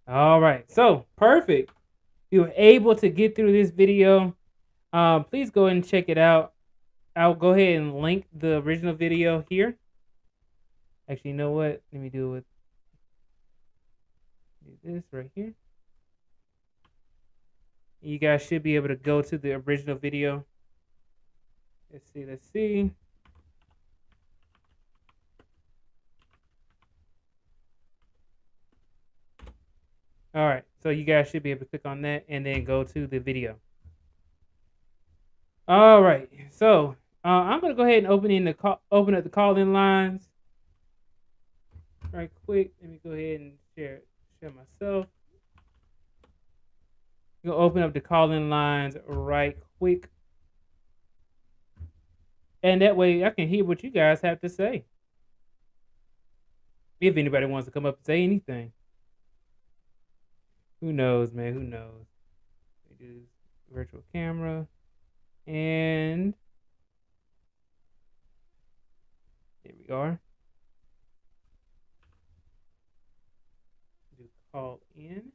All right, so perfect. You were able to get through this video. Please go ahead and check it out. I'll go ahead and link the original video here. Actually, you know what? Let me do this right here. You guys should be able to go to the original video. Let's see. All right, so you guys should be able to click on that and then go to the video. All right, so I'm gonna go ahead and open up the call-in lines. right quick. Let me go ahead and share myself. You'll open up the call-in lines right quick. And that way I can hear what you guys have to say. If anybody wants to come up and say anything. Who knows, man? Who knows? We do virtual camera. And there we are. Do call in.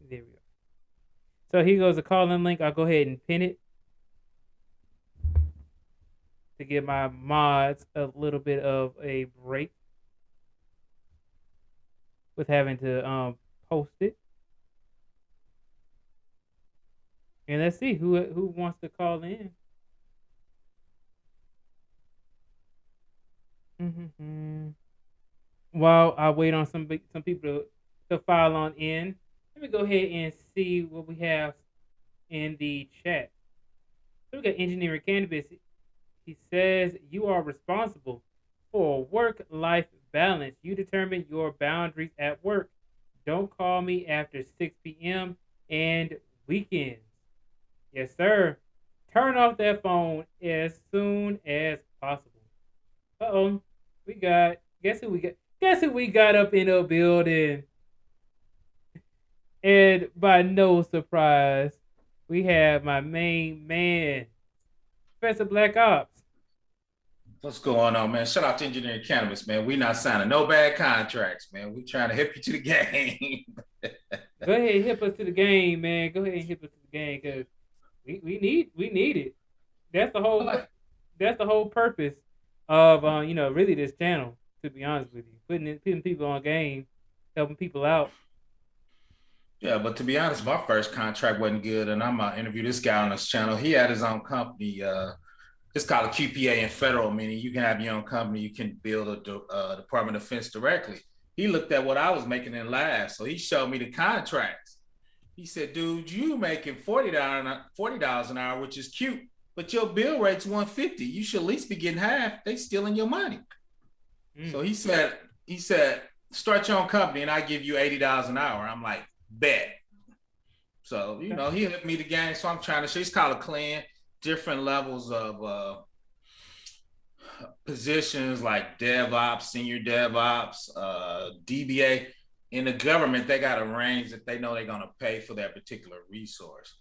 There we go. So here goes the call-in link. I'll go ahead and pin it to give my mods a little bit of a break with having to post it. And let's see who wants to call in. While I wait on some people to file on in, let me go ahead and see what we have in the chat. So we got Engineering Cannabis. He says, you are responsible for work-life balance. You determine your boundaries at work. Don't call me after 6 p.m. and weekends. Yes, sir. Turn off that phone as soon as possible. Uh-oh. Guess who we got up in the building? And by no surprise, we have my main man, Professor Black Ops. What's going on, man? Shout out to Engineering Cannabis, man. We not signing no bad contracts, man. We trying to hip you to the game. Go ahead and hip us to the game, man. Go ahead and hip us to the game, because we need it. That's the whole purpose of really this channel, to be honest with you. Putting people on game, helping people out. Yeah, but to be honest, my first contract wasn't good, and I'm gonna interview this guy on this channel. He had his own company. It's called a QPA in federal, meaning you can have your own company. You can build a Department of Defense directly. He looked at what I was making in labs, so he showed me the contracts. He said, "Dude, you making $40 an hour, which is cute, but your bill rate's $150. You should at least be getting half. They stealing your money." So he said, "Start your own company, and I give you $80 an hour." I'm like, bet. So he hit me the game. So I'm trying to show. It's called a clan. Different levels of positions like DevOps, senior DevOps, DBA. In the government, they got a range that they know they're going to pay for that particular resource.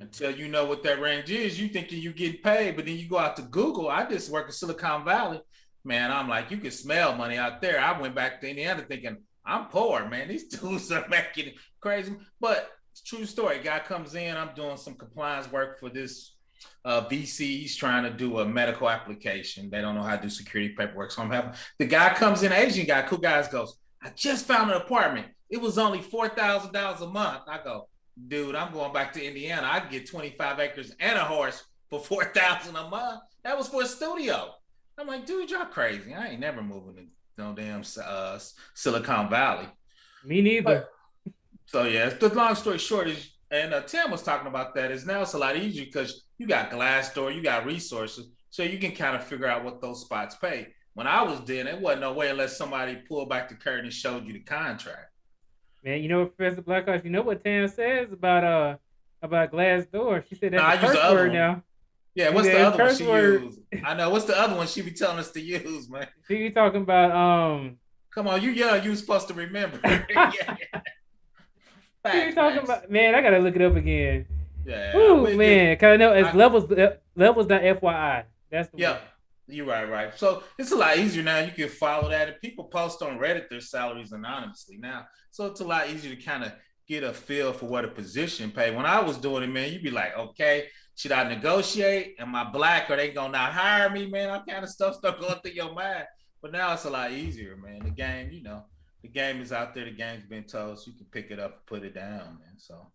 Until you know what that range is, you thinking you get paid, but then you go out to Google. I just work in Silicon Valley. Man, I'm like, you can smell money out there. I went back to Indiana thinking, I'm poor, man. These dudes are making it crazy. But it's a true story. Guy comes in, I'm doing some compliance work for this VC. He's trying to do a medical application. They don't know how to do security paperwork. So I'm having the guy comes in, Asian guy, cool guys, goes, I just found an apartment. It was only $4,000 a month. I go, dude, I'm going back to Indiana. I can get 25 acres and a horse for $4,000 a month. That was for a studio. I'm like, dude, y'all crazy. I ain't never moving to no damn Silicon Valley. Me neither. So yeah, the long story short is, and Tim was talking about that, is now it's a lot easier because you got Glassdoor, you got resources, so you can kind of figure out what those spots pay. When I was doing it, wasn't no way unless somebody pulled back the curtain and showed you the contract. Man, Professor Blackhawk, you know what Tam says about Glassdoor? She said that's a curse word now. Yeah, what's the other one she used? I know. What's the other one she be telling us to use, man? She be talking about Come on, you young, you supposed to remember. She be talking about, man, I gotta look it up again. Yeah. Ooh, man, cause I know it's levels.fyi. That's the one. You're right. So it's a lot easier now. You can follow that, and people post on Reddit their salaries anonymously now. So it's a lot easier to kind of get a feel for what a position pay. When I was doing it, man, you'd be like, okay, should I negotiate? Am I black? Are they gonna not hire me, man? That kind of stuff start going through your mind. But now it's a lot easier, man. The game, the game is out there. The game's been told, so you can pick it up and put it down, man. So.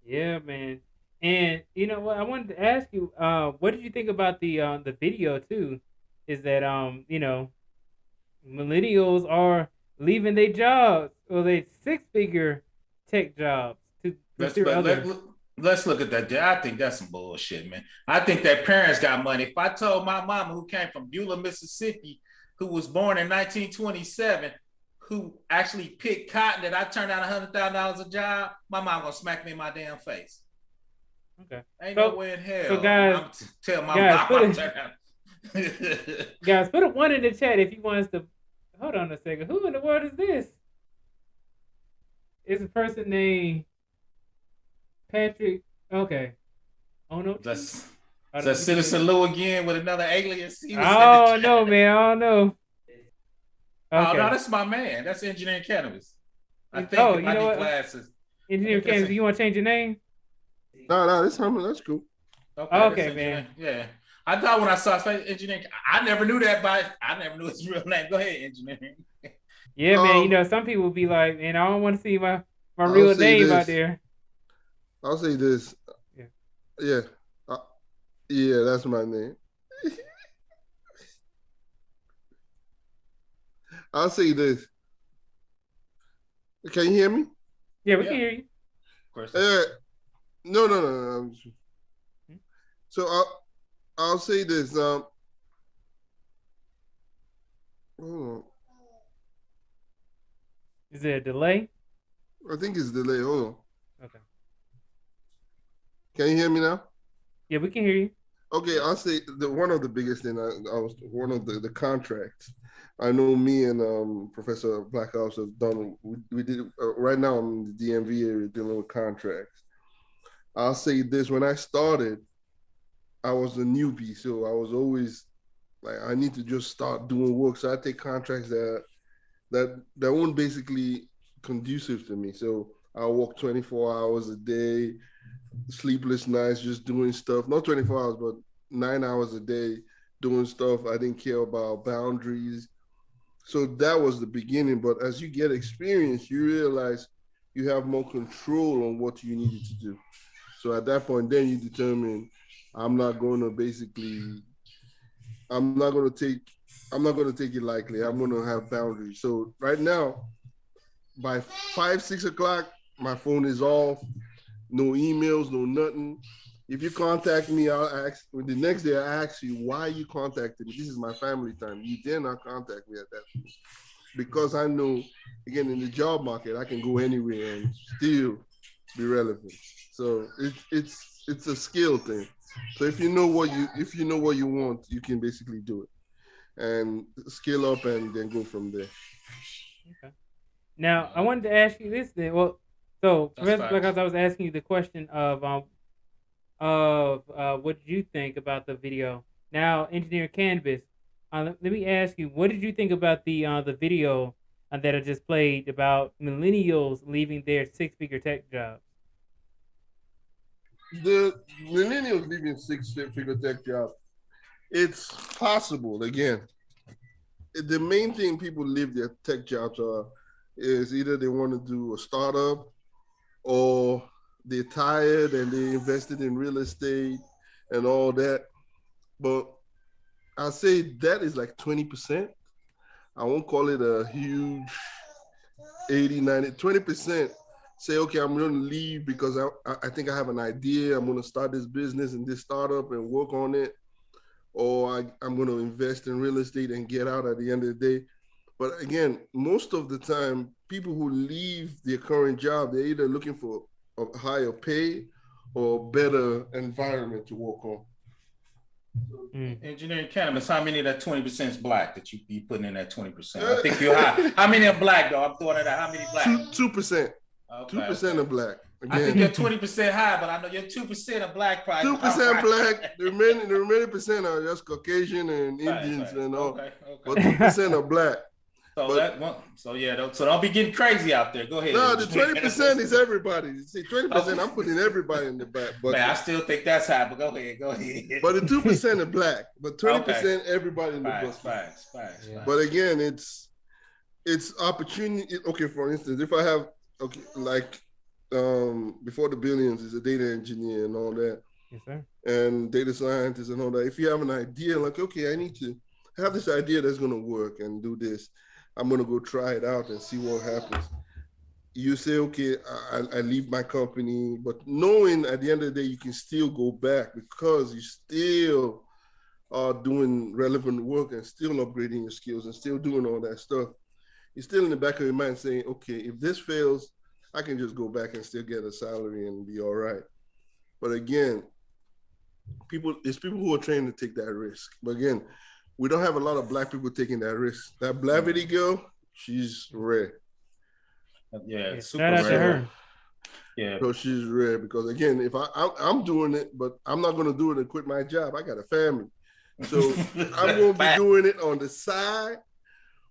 Yeah, man. And you know what? I wanted to ask you, what did you think about the video too? Is that millennials are leaving their jobs or their six-figure tech jobs to pursue other. let's look at that. I think that's some bullshit, man. I think that parents got money. If I told my mama, who came from Beulah, Mississippi, who was born in 1927, who actually picked cotton, that I turned out $100,000 a job, my mom gonna smack me in my damn face. Okay. Ain't no way in hell. So guys, tell my mom. Guys, put a 1 in the chat if you want us to. Hold on a second. Who in the world is this? It's a person named Patrick. Okay. Oh no. That's Citizen Lou again with another alias. Oh no, man. I don't know. Okay. Oh no, that's my man. That's Engineering Cannabis. I think you know what? Glasses. Engineering Cannabis. You want to change your name? No, that's cool. Okay, man. Yeah. I thought when I saw Engineering, I never knew that, but I never knew his real name. Go ahead, Engineering. Yeah, man. You know, some people be like, man, I don't want to see my real name out there. I'll say this. Yeah. Yeah, that's my name. I'll say this. Can you hear me? Yeah, we can hear you. Of course. No. So I'll say this. Hold on. Is there a delay? I think it's delay. Hold on. Okay. Can you hear me now? Yeah, we can hear you. Okay, I'll say one of the biggest thing I was one of the contracts. I know me and Professor Blackhouse have done. We did right now. I'm in the DMV area dealing with contracts. I'll say this: when I started, I was a newbie, so I was always like, I need to just start doing work. So I take contracts that weren't basically conducive to me. So I work 24 hours a day, sleepless nights, just doing stuff. Not 24 hours, but 9 hours a day doing stuff. I didn't care about boundaries. So that was the beginning. But as you get experience, you realize you have more control on what you needed to do. So at that point, then you determine, I'm not going to take it lightly. I'm going to have boundaries. So right now, by 5, 6 o'clock, my phone is off. No emails, no nothing. If you contact me, I'll ask. The next day, I ask you, why you contacted me? This is my family time. You dare not contact me at that point. Because I know, again, in the job market, I can go anywhere and still be relevant. So it's a skill thing. So if you know what you want, you can basically do it and scale up and then go from there. Okay. Now I wanted to ask you this then. Well, so Professor Blackhouse, I was asking you the question of what did you think about the video? Now, Engineering Canvas, let me ask you, what did you think about the video that I just played about millennials leaving their 6-figure tech jobs? The millennials leaving 6-figure tech jobs, it's possible. Again, the main thing people leave their tech jobs is either they want to do a startup or they're tired and they invested in real estate and all that. But I'll say that is like 20%. I won't call it a huge 80, 90, 20%. Say, okay, I'm going to leave because I think I have an idea. I'm going to start this business and this startup and work on it. Or I'm going to invest in real estate and get out at the end of the day. But again, most of the time, people who leave their current job, they're either looking for a higher pay or better environment to work on. Engineering Cannabis, how many of that 20% is black that you be putting in that 20%? I think you're high. How many are black, though? I'm throwing it out. How many black? 2%. Okay, 2% are black. Again, I think you're 20% high, but I know you're 2% of black. 2% black. The remaining percent are just Caucasian and Indians and all. Okay. But 2% are black. So don't be getting crazy out there. Go ahead. No, the 20% is everybody. See, 20%, I'm putting everybody in the back. But man, I still think that's high, but go ahead. But the 2% are black, but 20% everybody in the book. Facts. Yeah. But again, it's opportunity. Okay, for instance, if I have Beforethebillions is a data engineer and all that. Yes, sir. And data scientist and all that. If you have an idea, like, okay, I need to have this idea that's going to work and do this. I'm going to go try it out and see what happens. you say, okay, I leave my company, but knowing at the end of the day, you can still go back because you still are doing relevant work and still upgrading your skills and still doing all that stuff. You're still in the back of your mind saying, okay, if this fails, I can just go back and still get a salary and be all right. But again, it's people who are trained to take that risk. But again, we don't have a lot of Black people taking that risk. That Blavity girl, she's rare. Yeah, super shout out to rare. her. Yeah. So she's rare because again, if I'm doing it, but I'm not gonna do it and quit my job. I got a family, so I'm gonna be doing it on the side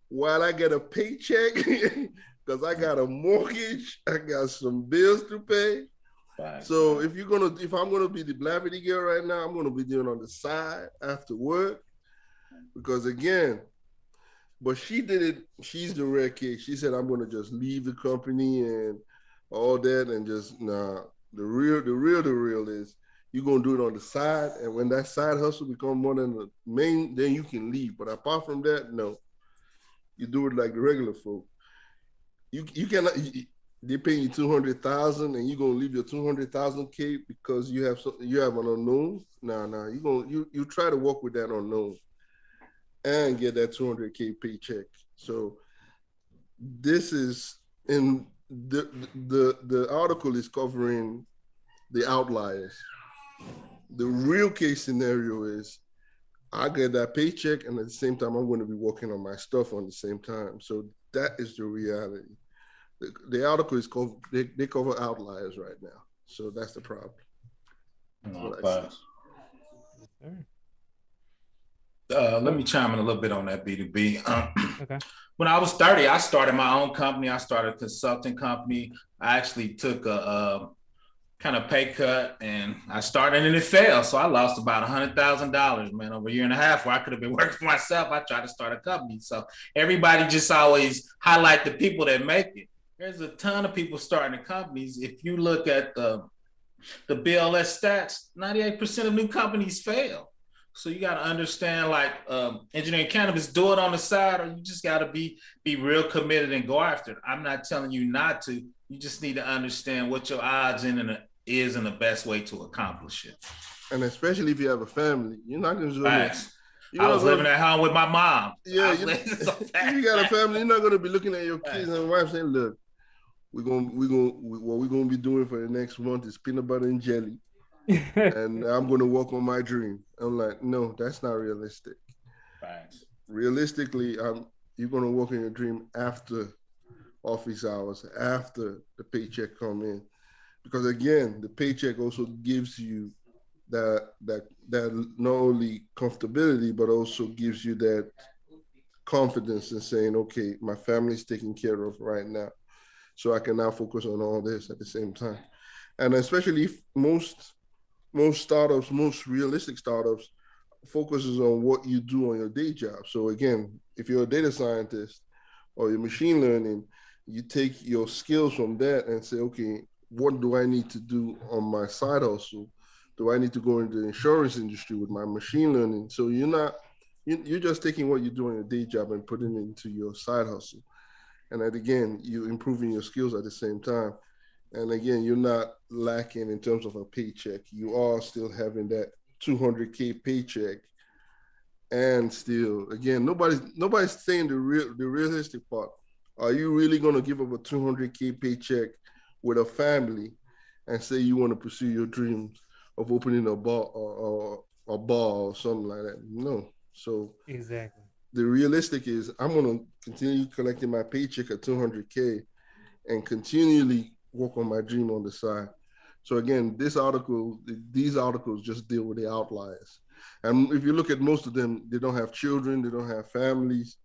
while I get a paycheck because I got a mortgage, I got some bills to pay. So if I'm gonna be the Blavity girl right now, I'm gonna be doing on the side after work because again. But she did it. She's the rare case. She said, "I'm gonna just leave the company and all that, and just nah." The real is you're gonna do it on the side, and when that side hustle become more than the main, then you can leave. But apart from that, no. You do it like the regular folk. You cannot. They pay you $200,000, and you're gonna leave your $200,000 because you have an unknown. Nah. You try to work with that unknown. And get that $200,000 paycheck. So this is in the article is covering the outliers. The real case scenario is I get that paycheck and at the same time I'm going to be working on my stuff on the same time. So that is the reality. The article is called they cover outliers right now. So that's the problem. Let me chime in a little bit on that B2B. Okay. When I was 30, I started my own company. I started a consulting company. I actually took a kind of pay cut and I started and it failed. So I lost about $100,000, man, over a year and a half where I could have been working for myself. I tried to start a company. So everybody just always highlight the people that make it. There's a ton of people starting companies. If you look at the BLS stats, 98% of new companies fail. So you got to understand, like engineering cannabis, do it on the side, or you just got to be real committed and go after it. I'm not telling you not to. You just need to understand what your odds is and the best way to accomplish it. And especially if you have a family, you're not going to. I was living at home with my mom. Yeah, you got a family. You're not going to be looking at your kids and wife saying, "Look, what we're gonna be doing for the next month is peanut butter and jelly." And I'm going to work on my dream. I'm like, no, that's not realistic. Right. Realistically, you're going to work on your dream after office hours, after the paycheck come in. Because again, the paycheck also gives you that not only comfortability, but also gives you that confidence in saying, okay, my family's taken care of right now. So I can now focus on all this at the same time. And especially if most startups, most realistic startups, focuses on what you do on your day job. So again, if you're a data scientist or you're machine learning, you take your skills from that and say, okay, what do I need to do on my side hustle? Do I need to go into the insurance industry with my machine learning? So you're just taking what you do on your day job and putting it into your side hustle. And then again, you're improving your skills at the same time. And again, you're not lacking in terms of a paycheck. You are still having that $200,000 paycheck, and still, again, nobody's saying the realistic part. Are you really going to give up a $200,000 paycheck with a family and say you want to pursue your dreams of opening a bar or something like that? No. So exactly. The realistic is I'm going to continue collecting my paycheck at $200,000 and continually work on my dream on the side. So again, these articles just deal with the outliers. And if you look at most of them, they don't have children, they don't have families.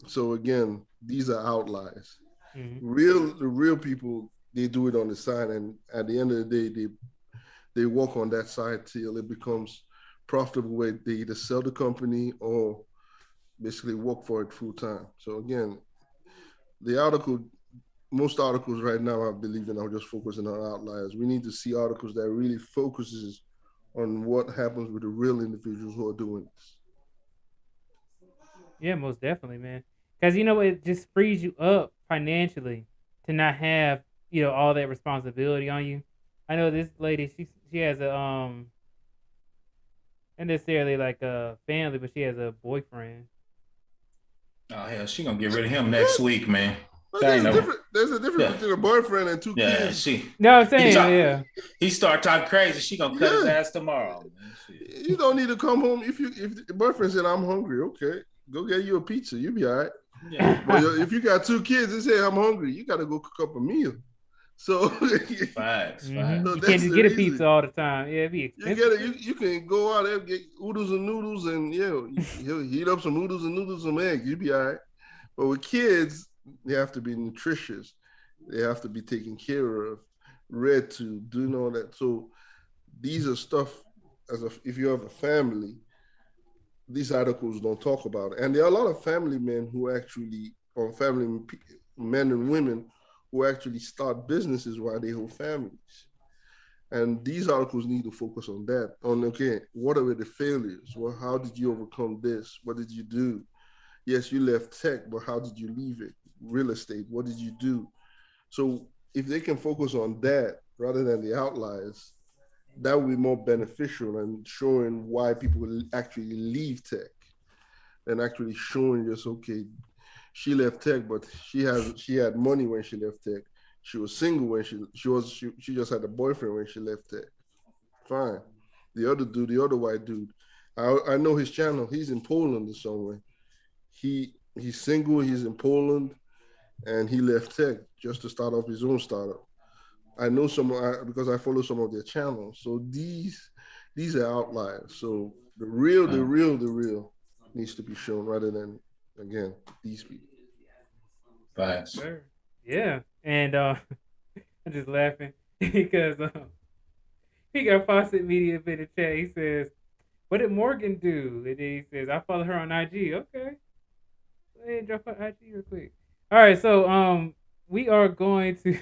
So again, these are outliers. Mm-hmm. The real people, they do it on the side, and at the end of the day, they work on that side till it becomes profitable where they either sell the company or basically work for it full time. So again, most articles right now, I believe in, are just focusing on outliers. We need to see articles that really focuses on what happens with the real individuals who are doing this. Yeah, most definitely, man. Because, it just frees you up financially to not have, all that responsibility on you. I know this lady, she has a not necessarily like a family, but she has a boyfriend. Oh hell, she gonna get rid of him next week, man. But there's a difference between a boyfriend and two kids. No, I'm saying, he start talking crazy. She gonna cut his ass tomorrow. Man. You don't need to come home if the boyfriend said I'm hungry. Okay, go get you a pizza. You'll be all right. Yeah. But if you got two kids and say I'm hungry, you got to go cook up a meal. So facts. So you can't just get a pizza all the time. Yeah, it'd be expensive. You can go out there and get oodles and noodles, and he'll heat up some oodles and noodles, some eggs. You'll be all right. But with kids, they have to be nutritious. They have to be taken care of, read to, doing all that. So these are stuff if you have a family, these articles don't talk about it. And there are a lot of family men who actually, or family men and women who actually start businesses while they hold families. And these articles need to focus on that. Okay, what are the failures? Well, how did you overcome this? What did you do? Yes, you left tech, but how did you leave it? Real estate, what did you do? So if they can focus on that rather than the outliers, that would be more beneficial and showing why people will actually leave tech and actually showing just, okay, she left tech, but she had money when she left tech. She was single when she just had a boyfriend when she left tech. Fine. The other white dude, I know his channel. He's in Poland or somewhere. He's single. He's in Poland, and he left tech just to start up his own startup. I know because I follow some of their channels. So these are outliers. So the real needs to be shown rather than, again, these people. Facts. Sure. Yeah. And I'm just laughing because he got Fawcett Media in the chat. He says, what did Morgan do? And then he says, I follow her on IG. Okay. Go ahead and drop her IG real quick. All right. So we are going to,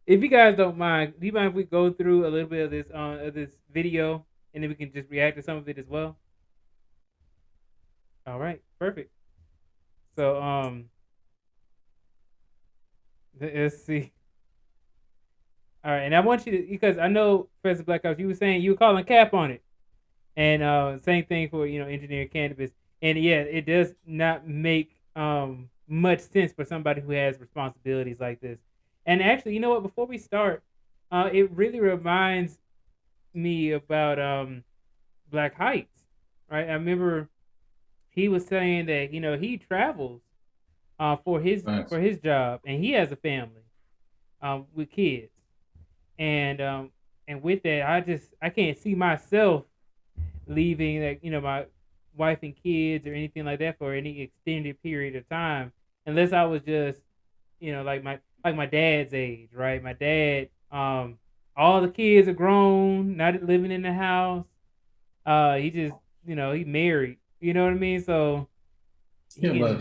if you guys don't mind, do you mind if we go through a little bit of this video and then we can just react to some of it as well? All right. Perfect. So let's see. All right, and I want you to, because I know Professor Blackhouse, you were saying you were calling cap on it, and same thing for engineering cannabis, and yeah, it does not make much sense for somebody who has responsibilities like this. And actually, you know what? Before we start, it really reminds me about Black Heights, right? I remember he was saying that he travels for his job, and he has a family with kids, and with that, I can't see myself leaving my wife and kids or anything like that for any extended period of time, unless I was just like my dad's age, right? My dad, all the kids are grown, not living in the house. He just he married, you know what I mean? So yeah,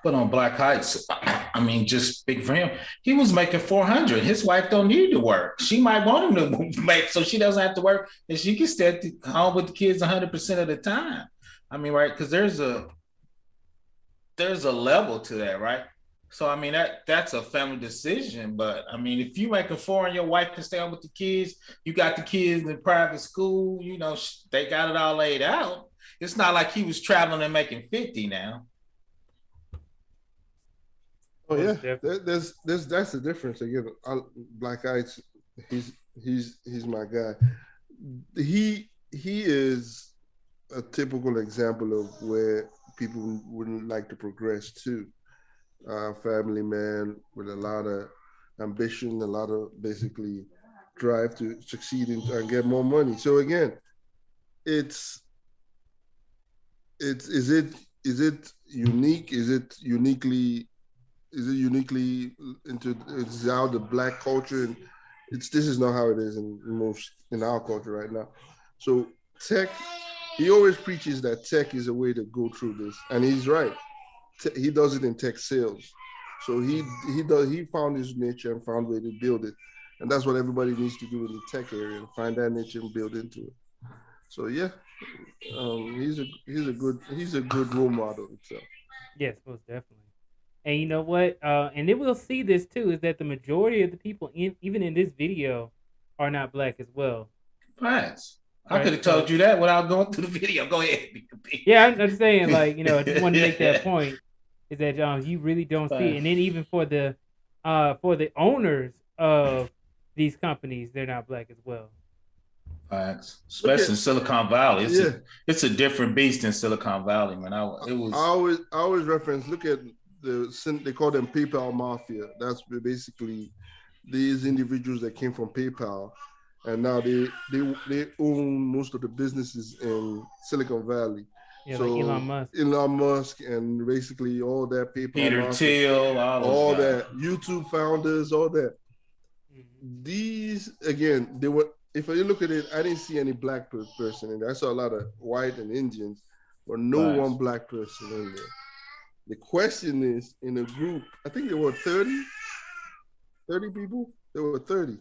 but on Black Heights, I mean, just speaking for him, he was making $400. His wife don't need to work. She might want him to make so she doesn't have to work and she can stay at home with the kids 100% of the time. I mean, right? Because there's a level to that, right? So I mean that's a family decision. But I mean, if you making $4 and your wife can stay home with the kids, you got the kids in private school. They got it all laid out. It's not like he was traveling and making 50 now. Oh yeah, that's the difference. Again, Black Eyes, he's my guy. He is a typical example of where people wouldn't like to progress to. Family man with a lot of ambition, a lot of basically drive to succeed and get more money. So again, is it unique? Is it uniquely into it's how the Black culture, and this is not how it is in our culture right now. So tech, he always preaches that tech is a way to go through this, and he's right. He does it in tech sales. So he found his niche and found a way to build it, and that's what everybody needs to do in the tech area: find that niche and build into it. So yeah, he's a good role model himself. Yes, most definitely. And you know what? And then we'll see this too, is that the majority of the people even in this video are not black as well. Facts. I Right. could have told you that without going through the video. Go ahead. Yeah, I'm just saying, like, you know, I just wanted to make that point, is that you really don't see it. And then even for the owners of these companies, they're not black as well. Facts. Especially in Silicon Valley. It's a different beast in Silicon Valley, man. I always reference, look at they call them PayPal Mafia. That's basically these individuals that came from PayPal, and now they own most of the businesses in Silicon Valley. Yeah, so like Elon Musk, and basically all that PayPal Peter Mafia, Thiel, all that YouTube founders, all that. Mm-hmm. These again, they were. If you look at it, I didn't see any black person in there. I saw a lot of white and Indians, but no one black person in there. The question is, in a group, I think there were 30 people. There were 30.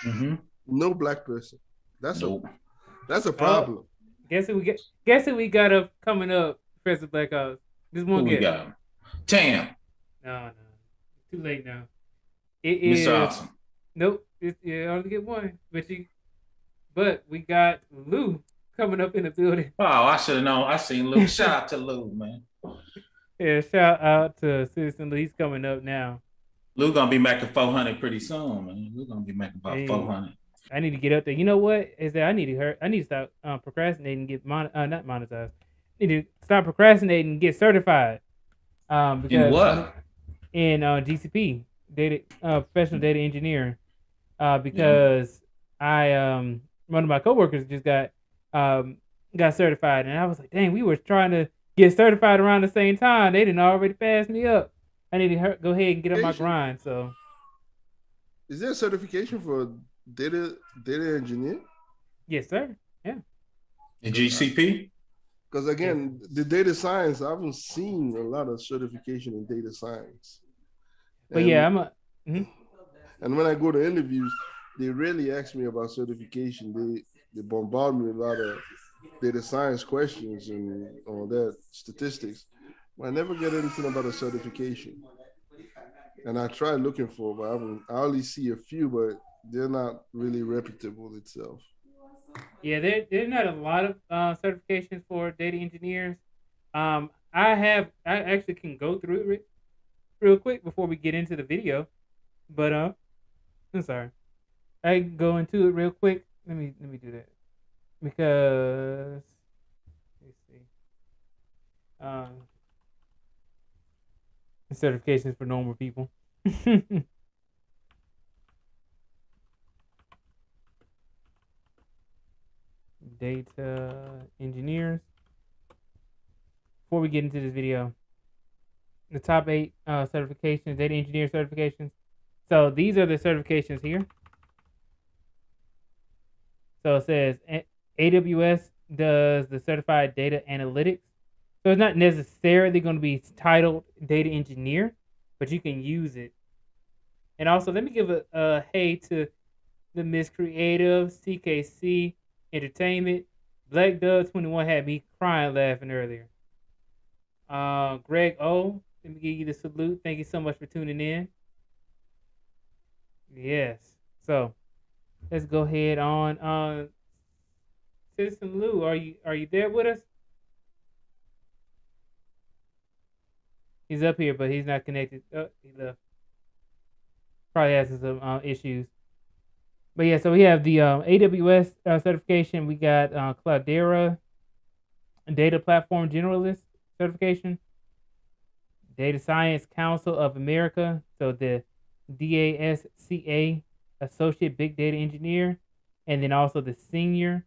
Mm-hmm. No black person. That's a problem. Guess who we got up coming up, Professor Blackhouse? This one we got? Tam. No. Too late now. It is Mr. Awesome. Nope. You only get one. But we got Lou coming up in the building. Oh, I should have known. I seen Lou. Shout out to Lou, man. Yeah, shout out to Citizen Lou. He's coming up now. Lou gonna be making 400 pretty soon, man. Lou gonna be making about 400. I need to get up there. You know what? Is that I need to stop procrastinating and get not monetized. I need to stop procrastinating and get certified. Because in what? In GCP, professional data engineer. Because I one of my coworkers just got certified, and I was like, dang, we were trying to get certified around the same time. They didn't already pass me up. I need to go ahead and get on my grind. So, is there a certification for data engineer? Yes, sir. Yeah. In GCP? Because again, the data science, I haven't seen a lot of certification in data science. But and when I go to interviews, they rarely ask me about certification. They bombard me with a lot of data science questions and all that statistics. But I never get anything about a certification. And I try looking for, but I only see a few, but they're not really reputable itself. Yeah, there's not a lot of certifications for data engineers. I actually can go through it real quick before we get into the video. But I'm sorry. I can go into it real quick. Let me do that. Because let's see. Certifications for normal people. Data engineers. Before we get into this video, the top 8 certifications, data engineer certifications. So these are the certifications here. So it says AWS does the certified data analytics. So it's not necessarily going to be titled data engineer, but you can use it. And also, let me give a hey to the Miss Creative, CKC Entertainment. Black Dove 21 had me crying laughing earlier. Greg O, let me give you the salute. Thank you so much for tuning in. Yes. So let's go ahead on. Citizen Lou, are you there with us? He's up here, but he's not connected. Oh, he left. Probably has some issues. But yeah, so we have the AWS certification. We got Cloudera, Data Platform Generalist certification. Data Science Council of America. So the DASCA Associate Big Data Engineer. And then also the Senior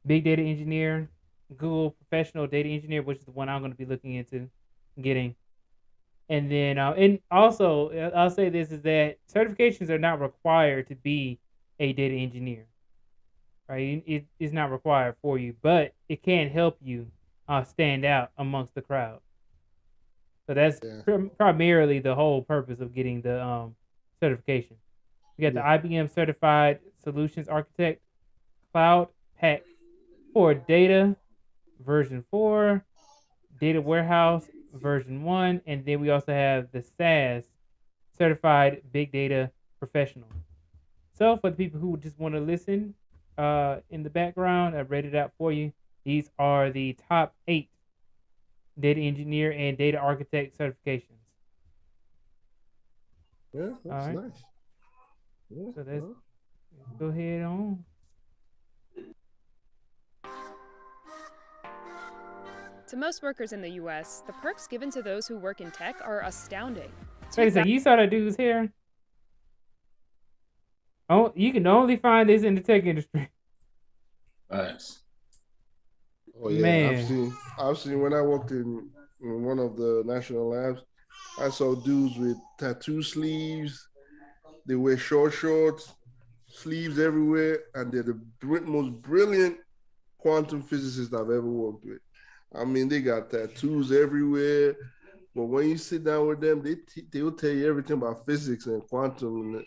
Big Data Engineer. Google Professional Data Engineer, which is the one I'm going to be looking into getting. And then, and also, I'll say this, is that certifications are not required to be a data engineer, right? It is not required for you, but it can help you stand out amongst the crowd. So that's primarily the whole purpose of getting the certification. You got the IBM Certified Solutions Architect, Cloud Pack for Data, version 4, Data Warehouse version 1, and then we also have the SAS, Certified Big Data Professional. So for the people who just want to listen in the background, I've read it out for you. These are the top 8 data engineer and data architect certifications. Yeah, that's nice. Yeah, so let's go ahead on. To most workers in the US, the perks given to those who work in tech are astounding. Wait a second, you saw that dude's hair? Oh, you can only find this in the tech industry. Nice. Oh yeah, man. I've seen when I worked in one of the national labs, I saw dudes with tattoo sleeves. They wear short shorts, sleeves everywhere, and they're the most brilliant quantum physicists I've ever worked with. I mean, they got tattoos everywhere, but when you sit down with them, they will tell you everything about physics and quantum, and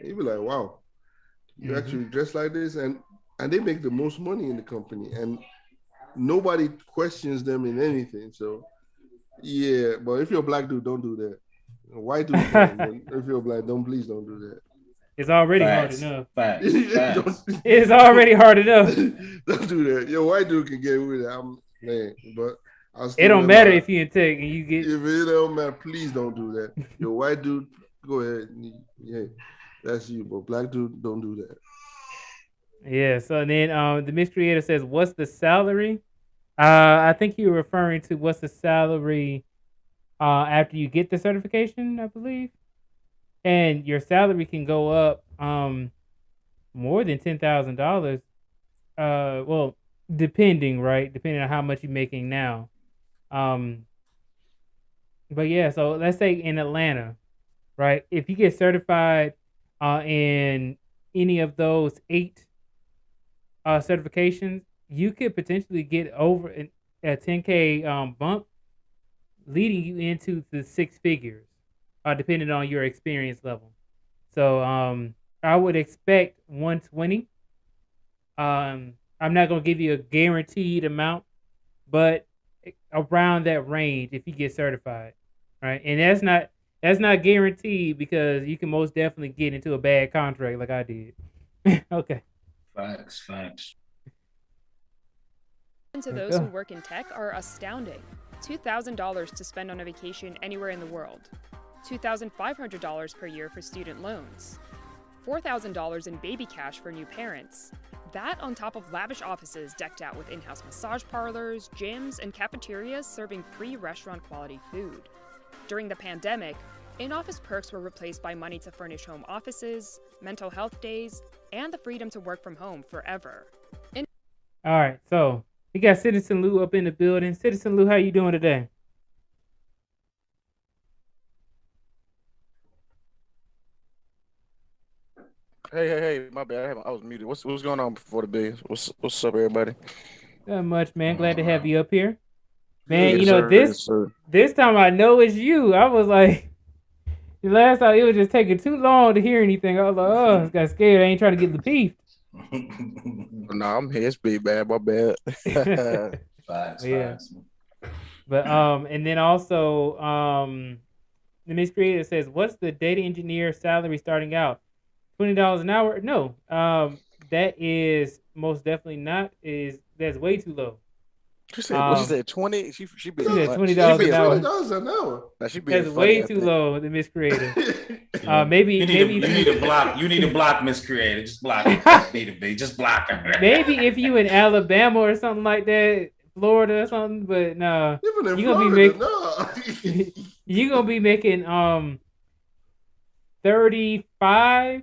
you'll be like, wow, you actually dress like this, and they make the most money in the company, and nobody questions them in anything. So yeah, but if you're a black dude, don't do that. White dude, if you're black, please don't do that. It's already hard enough. Facts. It's already hard enough. Don't do that. Your white dude can get with it. Man, but it don't matter if you in tech and you get. If it don't matter, please don't do that. Your white dude, go ahead. Yeah, that's you. But black dude, don't do that. Yeah. So then, the Mixed Creator says, "What's the salary?" I think you're referring to what's the salary after you get the certification, I believe. And your salary can go up more than $10,000. Well, depending on how much you're making now. But yeah, so let's say in Atlanta, right? If you get certified in any of those 8 certifications, you could potentially get over a $10K bump, leading you into the 6 figures, depending on your experience level. So I would expect 120. I'm not gonna give you a guaranteed amount, but around that range if you get certified, right? And that's not guaranteed because you can most definitely get into a bad contract like I did. Okay. Facts. To those who work in tech are astounding. $2,000 to spend on a vacation anywhere in the world. $2,500 per year for student loans. $4,000 in baby cash for new parents. That on top of lavish offices decked out with in-house massage parlors, gyms, and cafeterias serving free restaurant-quality food. During the pandemic, in-office perks were replaced by money to furnish home offices, mental health days, and the freedom to work from home forever. All right, so we got Citizen Lou up in the building. Citizen Lou, how you doing today? Hey, my bad. I was muted. What's going on before the billions? What's up, everybody? Not much, man. Glad to have you up here. Man, Yes, this time I know it's you. I was like, the last time it was just taking too long to hear anything. I was like, I got scared. I ain't trying to get the beef. Nah, I'm here. It's big bad. My bad. Facts. But and then also the Miss Creator says, "What's the data engineer salary starting out? $20 an hour? No, that is most definitely not. That's way too low." She said, what she said, 20? She said $20 an hour. $20 an hour. Nah, That's way too low, the Miss Creator. maybe you need to block. You need to block Miss Creator. Just block her. Just block her. Maybe if you in Alabama or something like that, Florida or something, but no. Even in you're Florida, you're gonna be making 35.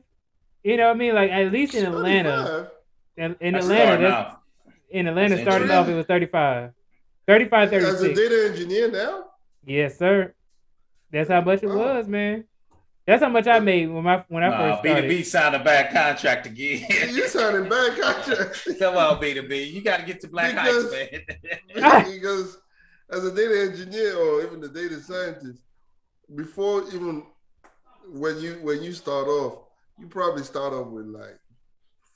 You know what I mean? Like at least in Atlanta. In Atlanta, starting off, it was 35. 35, 36. As a data engineer now? Yes, sir. That's how much it was, man. That's how much I made when I first started. B2B signed a bad contract again. You signed a bad contract. Come on, B2B. You got to get to Black Heights, man. Because as a data engineer or even a data scientist, before even when you start off, you probably start off with like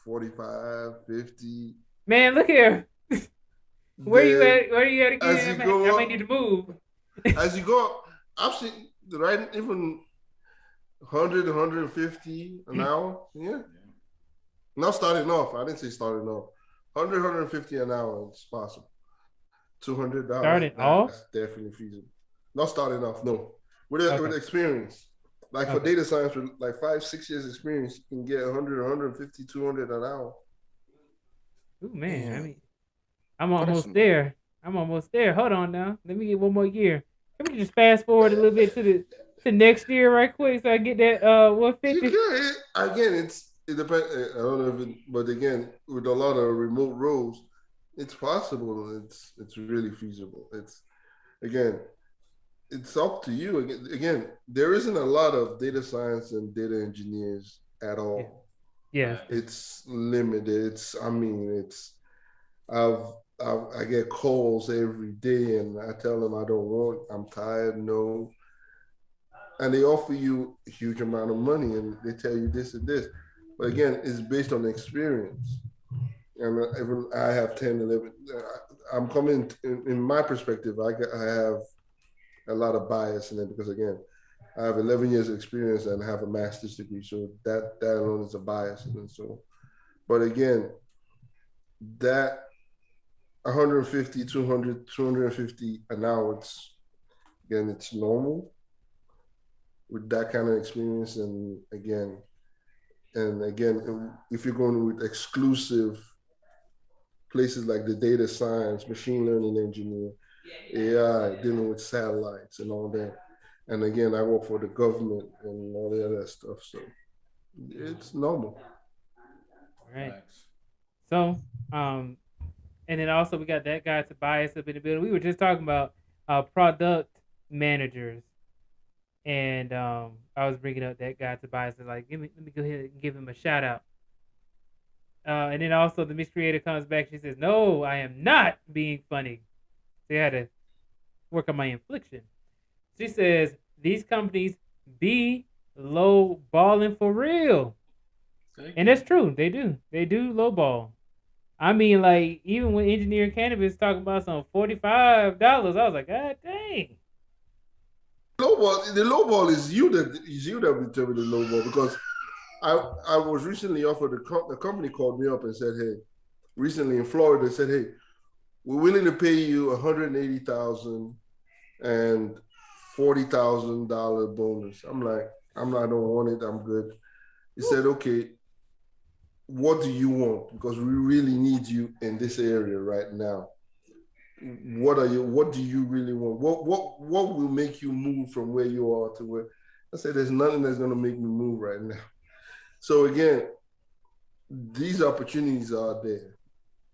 45, 50. Man, look here. Where you at again? I might need to move. as you go up, I've seen right even 100, 150 an hour. Yeah. Not starting off. I didn't say starting off. 100, 150 an hour is possible. $200. Starting off? That's definitely feasible. Not starting off, no. With experience. Like for data science, with like 5-6 years experience, you can get 100, 150, 200 an hour. Ooh, man. I mean, I'm almost there. Hold on now. Let me get one more year. Can we just fast forward a little bit to next year right quick so I get that 150? Again, it depends. I don't know if but again, with a lot of remote roles, it's possible. It's really feasible. It's up to you. Again, there isn't a lot of data science and data engineers at all. Yeah. It's limited. I get calls every day and I tell them I don't want, I'm tired, no. And they offer you a huge amount of money and they tell you this and this. But again, it's based on experience. And I have 10, 11, I'm coming, in my perspective, I have a lot of bias in it because again, I have 11 years of experience and have a master's degree. So that alone is a bias. And so, but again, that 150, 200, 250 an hour, it's normal with that kind of experience. And again, if you're going with exclusive places like the data science, machine learning engineer, AI, dealing with satellites and all that. And again, I work for the government and all the other stuff. So it's normal. All right. So, and then also we got that guy Tobias up in the building. We were just talking about product managers. And I was bringing up that guy Tobias. Like, let me go ahead and give him a shout out. And then also the mixed creator comes back. She says, "No, I am not being funny." So I had to work on my infliction. She says, "These companies be low balling for real." And that's true. They do. They do low ball. I mean, like, even when Engineering Cannabis talking about some $45, I was like, God dang. The low ball is you that determine the low ball because I was recently offered a company called me up and said, hey, recently in Florida, they said, hey, we're willing to pay you $180,000 and $40,000 bonus. I'm like, I don't want it. I'm good. He said, okay, what do you want? Because we really need you in this area right now. What do you really want? What will make you move from where you are to where? I said, there's nothing that's going to make me move right now. So again, these opportunities are there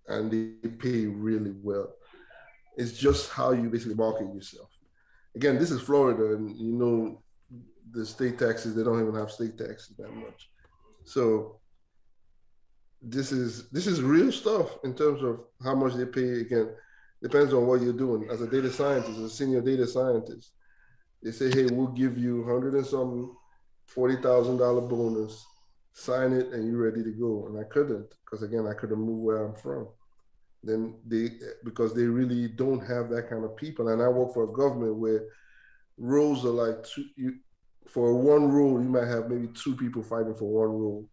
and they pay really well. It's just how you basically market yourself. Again, this is Florida and you know, the state taxes, they don't even have state taxes that much. So this is real stuff in terms of how much they pay. Again, depends on what you're doing. As a data scientist, as a senior data scientist, they say, hey, we'll give you $40,000 bonus, sign it and you're ready to go. And I couldn't, because again, I couldn't move where I'm from. Then because they really don't have that kind of people. And I work for a government where roles are like for one role, you might have maybe two people fighting for one role,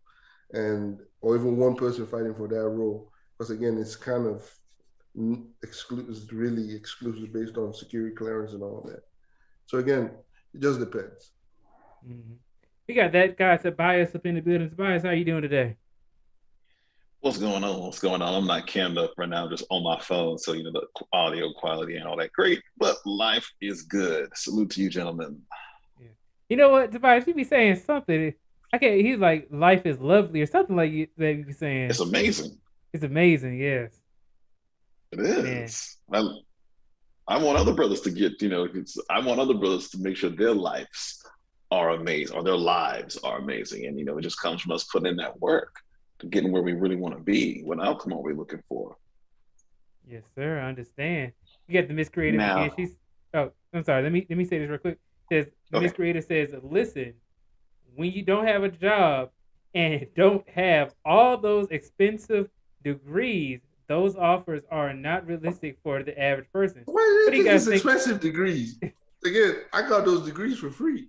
or even one person fighting for that role. Because again, it's kind of really exclusive based on security clearance and all that. So again, it just depends. Mm-hmm. We got that guy Tobias up in the building. Tobias, how you doing today? What's going on? I'm not cammed up right now. I'm just on my phone. So, the audio quality and all that great, but life is good. Salute to you, gentlemen. Yeah. You know what, Tobias, you be saying something. He's like, life is lovely or something like that you be saying. It's amazing. It's amazing, yes. It is. I want other brothers to get, I want other brothers to make sure their lives are amazing or their lives are amazing. And, it just comes from us putting in that work to getting where we really want to be. What outcome are we looking for? Yes, sir. I understand. You got the Miss Creator again. I'm sorry. Let me say this real quick. Miss Creator says, listen, when you don't have a job and don't have all those expensive degrees, those offers are not realistic for the average person. Why do you think it's expensive degrees? again, I got those degrees for free.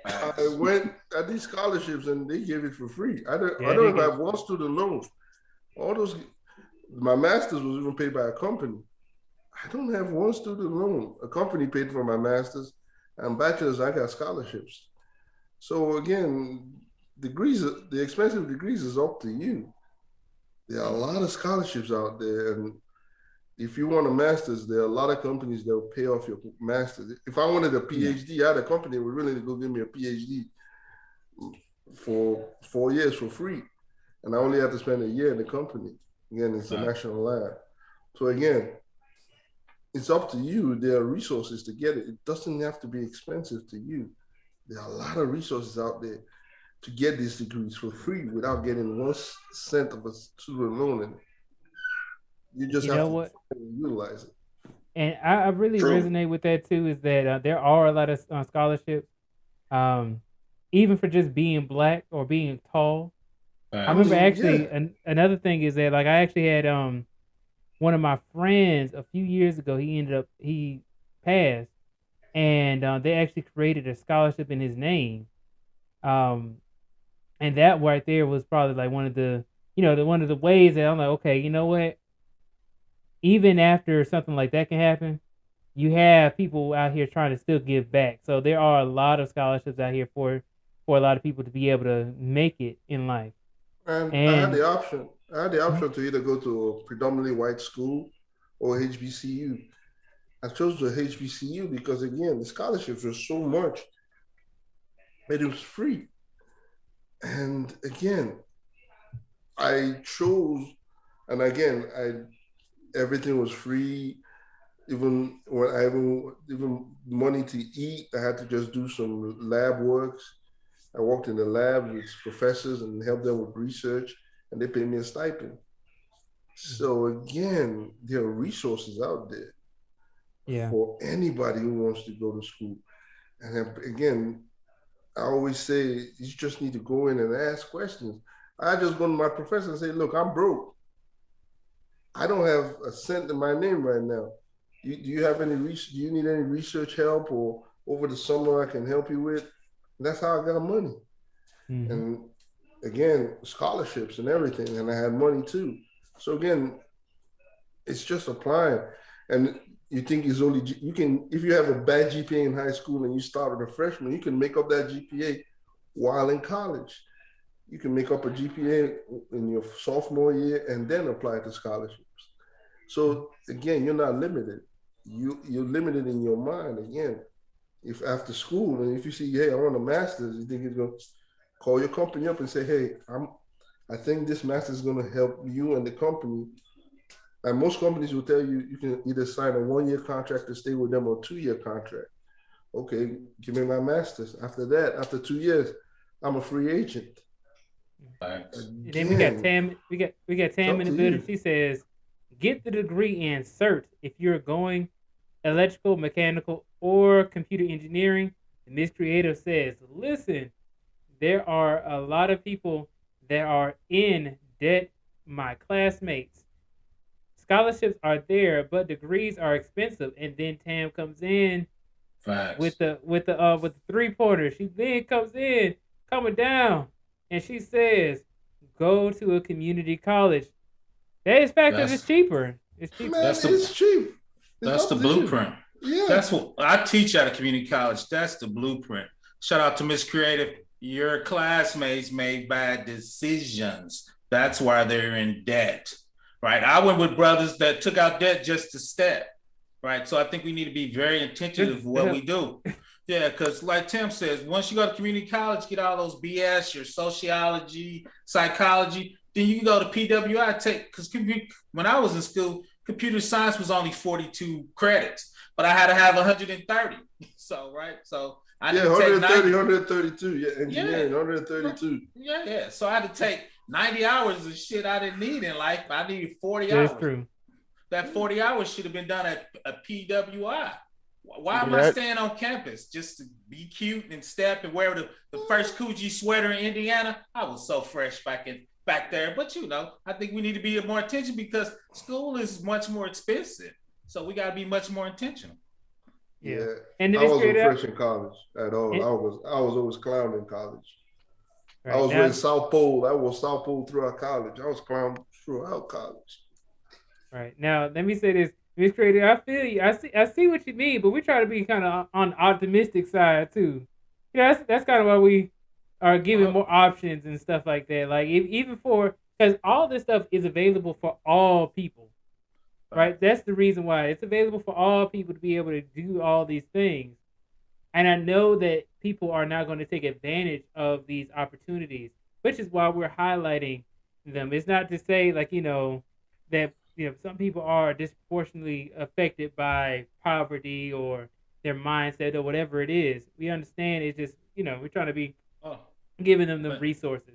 I went at these scholarships and they gave it for free. I don't even have one student loan. All those, my master's was even paid by a company. I don't have one student loan. A company paid for my master's and bachelor's. I got scholarships. So again, degrees, the expensive degrees is up to you. There are a lot of scholarships out there, and if you want a master's, there are a lot of companies that will pay off your master's. If I wanted a PhD, I had a company that was willing to go give me a PhD for 4 years for free. And I only had to spend a year in the company. Again, it's a national lab. So again, it's up to you. There are resources to get it. It doesn't have to be expensive to you. There are a lot of resources out there to get these degrees for free without getting 1 cent of a student loan in it. You just have to utilize it. And I really resonate with that too, is that there are a lot of scholarships, even for just being Black or being tall. I remember actually another thing is that, like, I actually had one of my friends a few years ago, he passed, and they actually created a scholarship in his name. And that right there was probably like one of the ways that I'm like, okay, you know what? Even after something like that can happen, you have people out here trying to still give back. So there are a lot of scholarships out here for a lot of people to be able to make it in life. And I had the option. To either go to a predominantly white school or HBCU. I chose the HBCU because, again, the scholarships were so much, but it was free. And again, I chose, and again, everything was free. Even money to eat, I had to just do some lab works. I worked in the lab with professors and helped them with research, and they paid me a stipend. So again, there are resources out there for anybody who wants to go to school. And again, I always say you just need to go in and ask questions. I just go to my professor and say, look, I'm broke. I don't have a cent in my name right now. Do you have any do you need any research help, or over the summer I can help you with? And that's how I got money. Mm-hmm. And again, scholarships and everything, and I had money too. So again, it's just applying. And you think it's only, you can, if you have a bad GPA in high school and you start as a freshman, you can make up that GPA while in college. You can make up a GPA in your sophomore year and then apply to scholarships. So again, you're not limited. You're limited in your mind. Again, if after school, and if you see, hey, I want a master's, you think you're going to call your company up and say, hey, I think this master's is going to help you and the company. And most companies will tell you, you can either sign a 1-year contract to stay with them or a 2-year contract. Okay, give me my master's. After that, after 2 years, I'm a free agent. And then we got Tam. We got Tam in the building. She says, "Get the degree in cert if you're going electrical, mechanical, or computer engineering." And Miss Creative says, "Listen, there are a lot of people that are in debt. My classmates. Scholarships are there, but degrees are expensive." And then Tam comes in with the 3-pointer. She then comes in coming down. And she says, go to a community college. That is fact that it's cheaper. It's cheaper. Man, it's cheap. That's the blueprint. Yeah. That's what I teach at a community college. That's the blueprint. Shout out to Miss Creative. Your classmates made bad decisions. That's why they're in debt. Right. I went with brothers that took out debt just to step. Right. So I think we need to be very intentional of what we do. Yeah, because like Tim says, once you go to community college, get all those BS, your sociology, psychology, then you can go to PWI, because when I was in school, computer science was only 42 credits, but I had to have 130. So, right? So I didn't 130, 132. Yeah, engineering, 132. Yeah. So I had to take 90 hours of shit I didn't need in life. I needed 40 hours. That's true. That 40 hours should have been done at a PWI. Why am I staying on campus just to be cute and step and wear the first Coogee sweater in Indiana? I was so fresh back there. But I think we need to be more attention because school is much more expensive. So we got to be much more intentional. Yeah. Yeah. And then I it's wasn't created fresh in college at all. and, I was always clowning in college. I right was now. with South Pole. I was South Pole throughout college. I was clown throughout college. Right now, let me say this, Miss Creator. I feel you. I see what you mean, but we try to be kind of on the optimistic side too. Yeah, that's kind of why we are giving more options and stuff like that. Like even for because all this stuff is available for all people, right? That's the reason why it's available for all people to be able to do all these things. And I know that people are not going to take advantage of these opportunities, which is why we're highlighting them. It's not to say like that some people are disproportionately affected by poverty or their mindset or whatever it is. We understand it's just we're trying to be giving them the resources.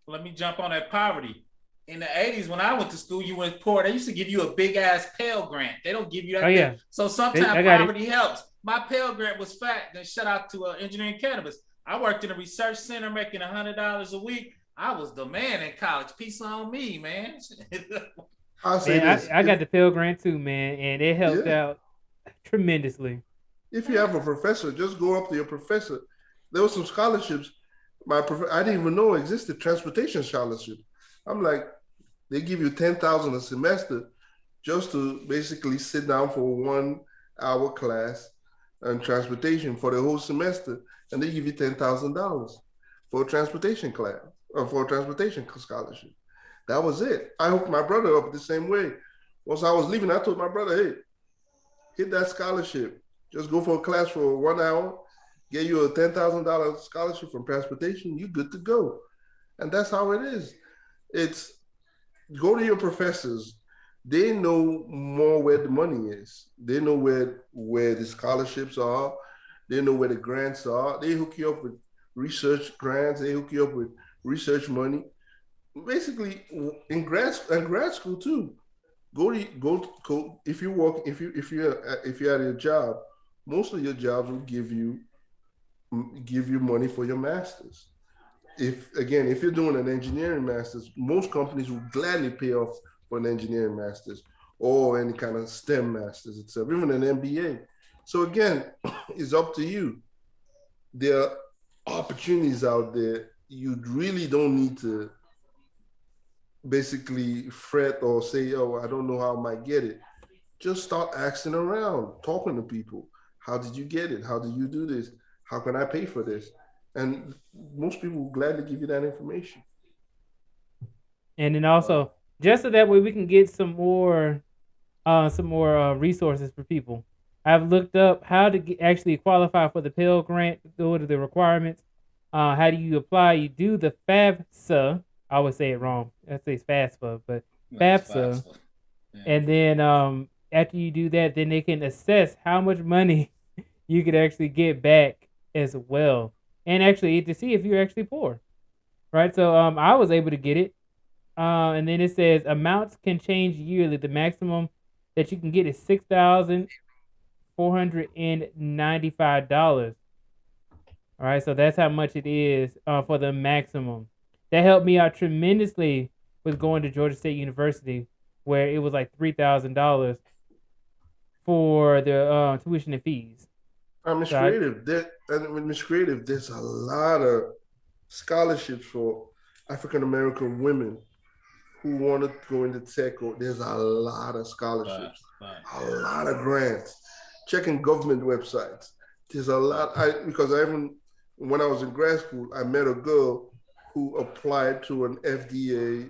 Let me jump on that poverty. In the 80s, when I went to school, you went poor. They used to give you a big ass Pell Grant. They don't give you that. Oh, yeah. So sometimes poverty helps. My Pell Grant was fat. Then shout out to engineering cannabis. I worked in a research center making $100 a week. I was the man in college. Peace on me, man. I got the Pell Grant too, man, and it helped out tremendously. If you have a professor, just go up to your professor. There were some scholarships. I didn't even know existed, transportation scholarship. I'm like, they give you $10,000 a semester just to basically sit down for 1 hour class and transportation for the whole semester, and they give you $10,000 for a transportation class or for a transportation scholarship. That was it. I hooked my brother up the same way. Once I was leaving, I told my brother, hey, hit that scholarship. Just go for a class for 1 hour, get you a $10,000 scholarship from transportation, you're good to go. And that's how it is. It's go to your professors. They know more where the money is. They know where the scholarships are. They know where the grants are. They hook you up with research grants. They hook you up with research money. Basically, in grad school too. Go if you work if you're at your job, most of your jobs will give you money for your masters. If you're doing an engineering master's, most companies will gladly pay off for an engineering master's or any kind of STEM masters itself, even an MBA. So again, it's up to you. There are opportunities out there. You really don't need to basically fret or say, oh, I don't know how I might get it. Just start asking around, talking to people. How did you get it? How did you do this? How can I pay for this? And most people will gladly give you that information. And then also, just so that way we can get some more resources for people. I've looked up how to actually qualify for the Pell Grant. What are the requirements? How do you apply? You do the FAFSA. I always say it wrong. I say it's FAFSA, but FAFSA. Yeah. And then after you do that, then they can assess how much money you could actually get back as well. And actually to see if you're actually poor, right? So I was able to get it. And then it says amounts can change yearly. The maximum that you can get is $6,495. All right, so that's how much it is for the maximum. That helped me out tremendously with going to Georgia State University, where it was like $3,000 for the tuition and fees. Miss Creative, there's a lot of scholarships for African American women who want to go into tech. There's a lot of scholarships, a lot of grants. Checking government websites. There's a lot. When I was in grad school, I met a girl who applied to an FDA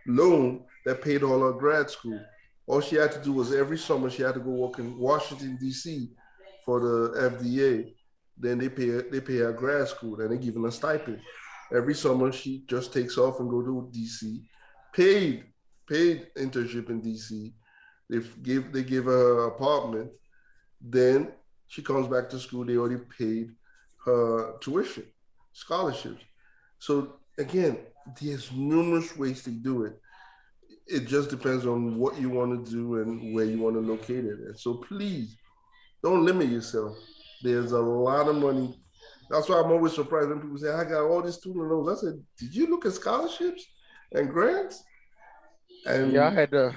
loan that paid all her grad school. All she had to do was every summer she had to go work in Washington, D.C. for the FDA. Then they pay her grad school and they give her a stipend. Every summer she just takes off and go to D.C. Paid internship in D.C. They give her an apartment. Then she comes back to school. They already paid her tuition, scholarships. So again, there's numerous ways to do it. It just depends on what you want to do and where you want to locate it. And so please don't limit yourself. There's a lot of money. That's why I'm always surprised when people say, I got all these student loans. I said, did you look at scholarships and grants? And yeah, I had to.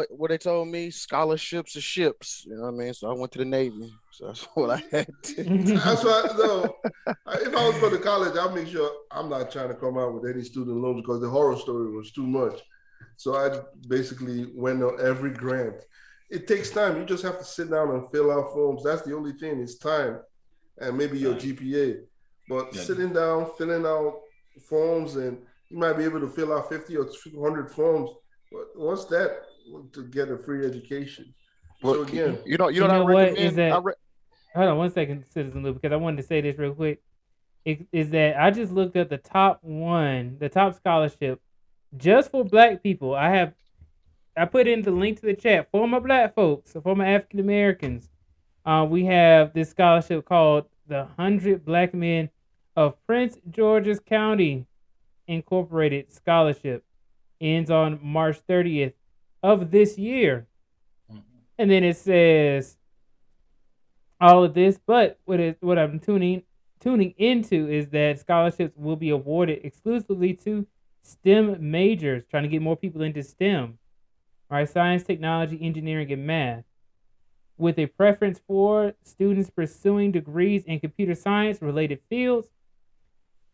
What they told me, scholarships are ships. You know what I mean? So I went to the Navy. So that's what I had to do. That's why, no. If I was going to college, I'll make sure I'm not trying to come out with any student loans because the horror story was too much. So I basically went on every grant. It takes time. You just have to sit down and fill out forms. That's the only thing. It's time, and maybe your GPA. But sitting down, filling out forms, and you might be able to fill out 50 or 200 forms. But what's that to get a free education? So again, you know what is that? Hold on 1 second, Citizen Lou, because I wanted to say this real quick. Is that I just looked at the top scholarship just for Black people. I put in the link to the chat for my Black folks, for my African Americans. We have this scholarship called the 100 Black Men of Prince George's County Incorporated Scholarship. Ends on March 30th of this year. And then it says all of this, but what I'm tuning into is that scholarships will be awarded exclusively to STEM majors, trying to get more people into STEM, right? Science, technology, engineering, and math, with a preference for students pursuing degrees in computer science related fields.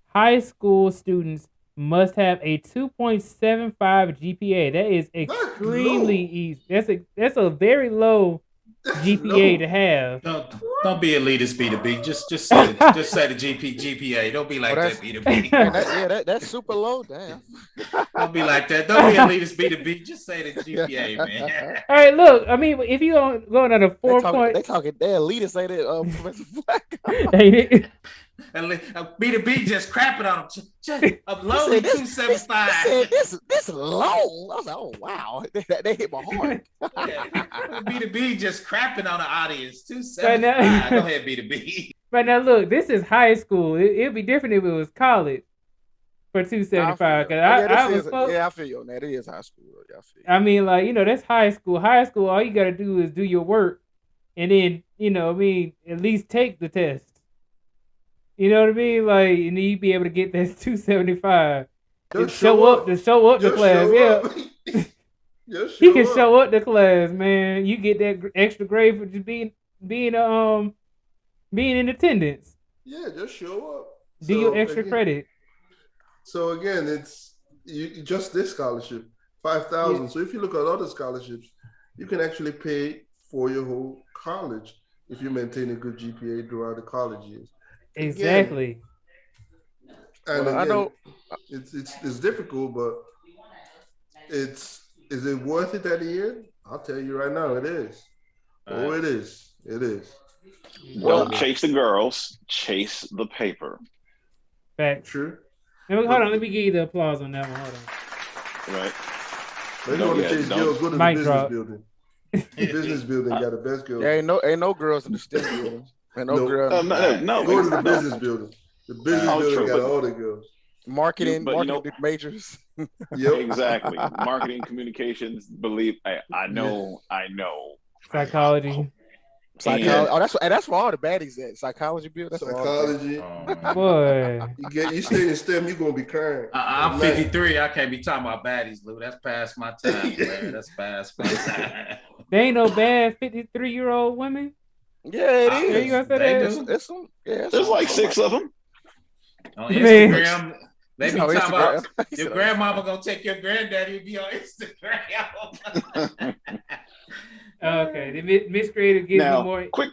High school students must have a 2.75 GPA. That is extremely easy. That's a very low GPA to have. Don't be elitist, B2B. Just say the GPA. Don't be like that, B2B. That's super low. Damn. Don't be like that. Don't be elitist, B2B. Just say the GPA, man. All right, look. I mean, if you going on a 4 point, they elitist, ain't it? Professor Black. B2B just crapping on them. Just upload 275. This is low. I was like, oh wow, they hit my heart. B2B just crapping on the audience. 275. Go ahead, B2B. Right now, look, this is high school. It'd be different if it was college for 275. I feel you on that. It is high school. I mean, like, that's high school. High school, all you got to do is do your work, and then at least take the test. You know what I mean? Like, and then you'd be able to get that 275. Show up to class. He can show up to class, man. You get that extra grade for just being in attendance. Yeah, just show up. Do your extra credit. So again, it's just this scholarship, $5,000. So if you look at other scholarships, you can actually pay for your whole college if you maintain a good GPA throughout the college years. Exactly. And again, I know it's difficult, but is it worth it at the end? I'll tell you right now, it is. It is. It is. Don't chase the girls, chase the paper. Fact. True. Hold on, let me give you the applause on that one. Hold on. Right. They don't chase girls, go to the business building. The business building got the best girls. There ain't no girls in the STEM building. No, go to the business building. The business building got all the girls. Marketing majors. Yep. Exactly. Marketing, communications. Believe I know. Psychology. That's where all the baddies at. Psychology build. Psychology. Boy. You stay in STEM, you're gonna be crying. I'm 53. I can't be talking about baddies, Lou. That's past my time, man. That's past my time. There ain't no bad 53-year-old women. Yeah, it is. You gonna say that? There's like 6 of them. On Instagram, they be talking about your grandmama gonna take your granddaddy and be on Instagram. Okay, Miss Creative gives me more. Quick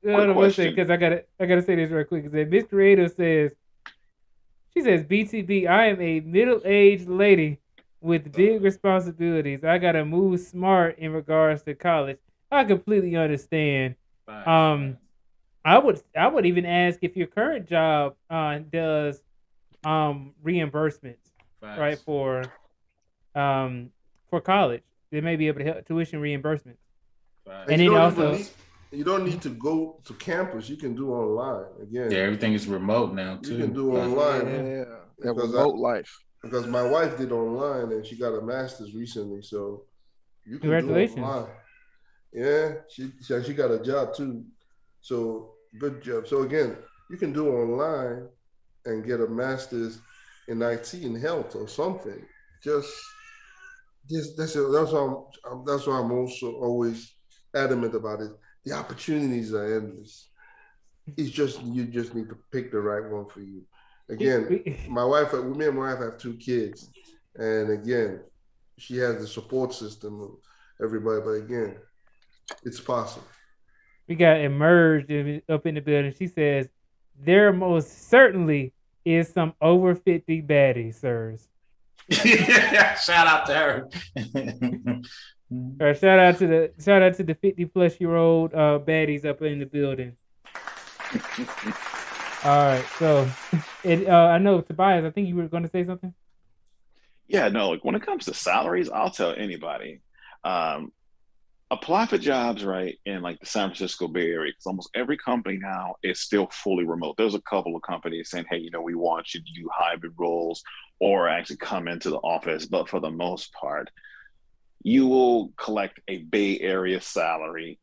question, because I gotta say this real quick. Miss Creative says, BTB, I am a middle-aged lady with big responsibilities. I gotta move smart in regards to college. I completely understand. I would even ask if your current job does reimbursements, right, for college. They may be able to help tuition reimbursements. And then you don't need to go to campus. You can do online again. Yeah, everything is remote now too. You can do online. Yeah, that remote life. Because my wife did online and she got a master's recently, so you can Congratulations. do online. Yeah, she got a job too. So good job. So again, you can do online and get a master's in IT and health or something. Just That's why I'm also always adamant about it. The opportunities are endless. It's just you just need to pick the right one for you. Again, me and my wife have 2 kids, and again, she has the support system of everybody. But again, it's possible. We got Emerged up in the building. She says, there most certainly is some over 50 baddies, sirs. Shout out to her. Shout out to the 50-plus-year-old baddies up in the building. All right, so I know Tobias. I think you were going to say something. Yeah, no. Like when it comes to salaries, I'll tell anybody. Apply for jobs right in like the San Francisco Bay Area because almost every company now is still fully remote. There's a couple of companies saying, hey, we want you to do hybrid roles or actually come into the office. But for the most part, you will collect a Bay Area salary,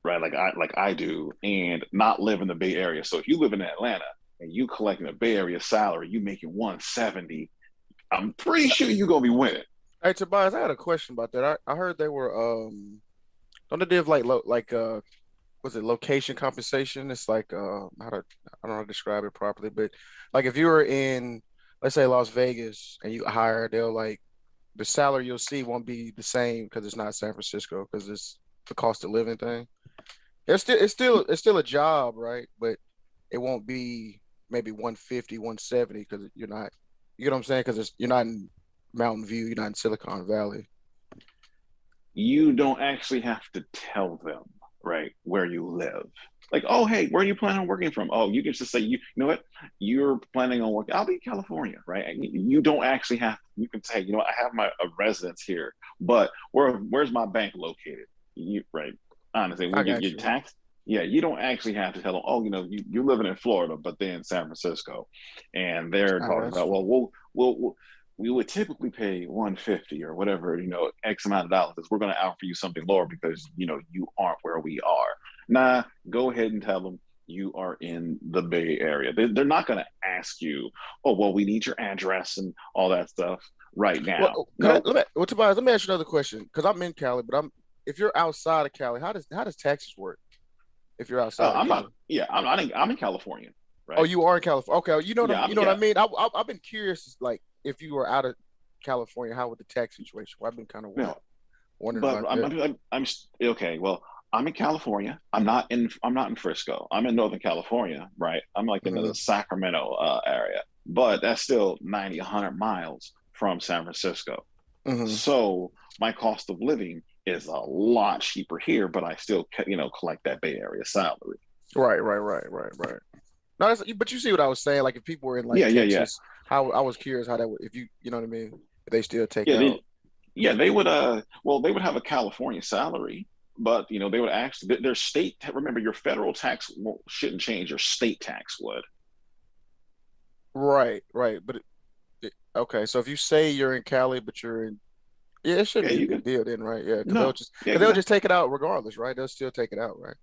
right? Like I do, and not live in the Bay Area. So if you live in Atlanta and you collecting a Bay Area salary, you making 170, I'm pretty sure you're gonna be winning. Hey Tobias, I had a question about that. I heard they were don't they give was it location compensation? It's like I don't know how to describe it properly, but like if you were in, let's say, Las Vegas and you hire, they'll like the salary you'll see won't be the same because it's not San Francisco because it's the cost of living thing. It's still a job, right? But it won't be maybe 150, 170 because you're not, you know what I'm saying? Because you're not in Mountain View, you're not in Silicon Valley. You don't actually have to tell them, right, where you live. Like, oh, hey, where are you planning on working from? Oh, you can just say, you know what, you're planning on working. I'll be in California, right? And you don't actually have. You can say, I have a residence here, but where's my bank located? Right? Honestly, when you get taxed, yeah, you don't actually have to tell them. Oh, you're living in Florida, but they're in San Francisco, and they're talking about, well, we would typically pay 150 or whatever, X amount of dollars. We're going to offer you something lower because, you aren't where we are. Nah, go ahead and tell them you are in the Bay Area. They're not going to ask you, oh, well, we need your address and all that stuff right now. Tobias, let me ask you another question because I'm in Cali, but if you're outside of Cali, how does taxes work? If you're outside, I'm in California. Right? Oh, you are in California. Okay, what I mean. I've been curious, like if you were out of California, how would the tax situation? Well, I've been kind of wondering about that. I'm okay. Well, I'm in California. I'm not in Frisco. I'm in Northern California, right? I'm like in the Sacramento area, but that's still 90, 100 miles from San Francisco. So my cost of living is a lot cheaper here, but I still, collect that Bay Area salary. Right. No, but you see what I was saying. Like if people were in Texas, how I was curious how that would, if you know what I mean, if they still take it out. They would. They would have a California salary, but they would actually their state. Remember, your federal tax shouldn't change. Your state tax would. Right. But okay, so if you say you're in Cali, but you're in, it shouldn't be a good deal then, right? Yeah, because they'll just take it out regardless, right? They'll still take it out, right?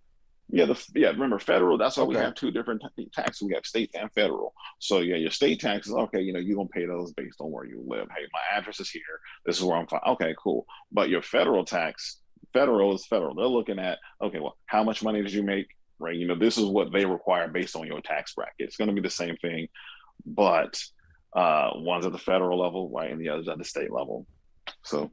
Remember federal, that's why we have two different taxes. We have state and federal. So your state taxes, okay, you're gonna pay those based on where you live. Hey, my address is here. This is where I'm from. Okay, cool. But your federal tax, federal is federal. They're looking at, okay, well, how much money did you make? Right. This is what they require based on your tax bracket. It's gonna be the same thing, but one's at the federal level, right, and the other's at the state level. So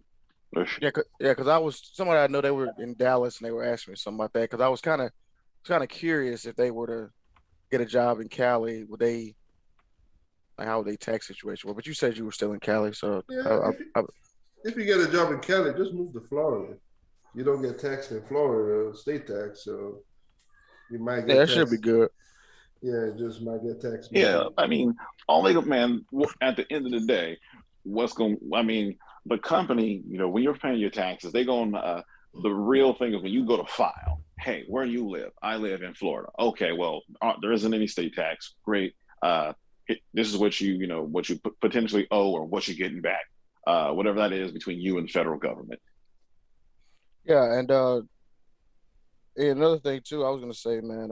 because I was somebody I know, they were in Dallas and they were asking me something about that because I was kind of curious if they were to get a job in Cali, how would they tax situation? Well, but you said you were still in Cali, so if you get a job in Cali, just move to Florida. You don't get taxed in Florida, state tax, so you might get. Yeah, that should be good. Yeah, just might get taxed. Yeah, I mean, at the end of the day, the company, when you're paying your taxes, they go on. The real thing is when you go to file, hey, where do you live? I live in Florida. Okay, well, there isn't any state tax. Great. This is what you potentially owe or what you're getting back, whatever that is between you and the federal government. Yeah, and another thing too, I was gonna say, man,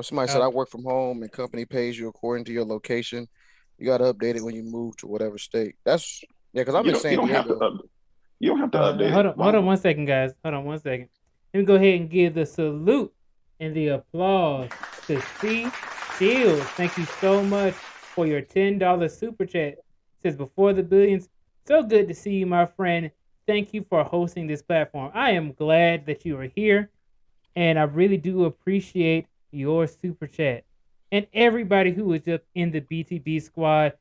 somebody said I work from home and company pays you according to your location. You got to update it when you move to whatever state. That's Yeah, because I'm in San Diego. You don't have to update hold it. Hold on 1 second, guys. Hold on 1 second. Let me go ahead and give the salute and the applause to C. Shields. Thank you so much for your $10 super chat. It says, Before the Billions, so good to see you, my friend. Thank you for hosting this platform. I am glad that you are here, and I really do appreciate your super chat. And everybody who is just in the BTB squad,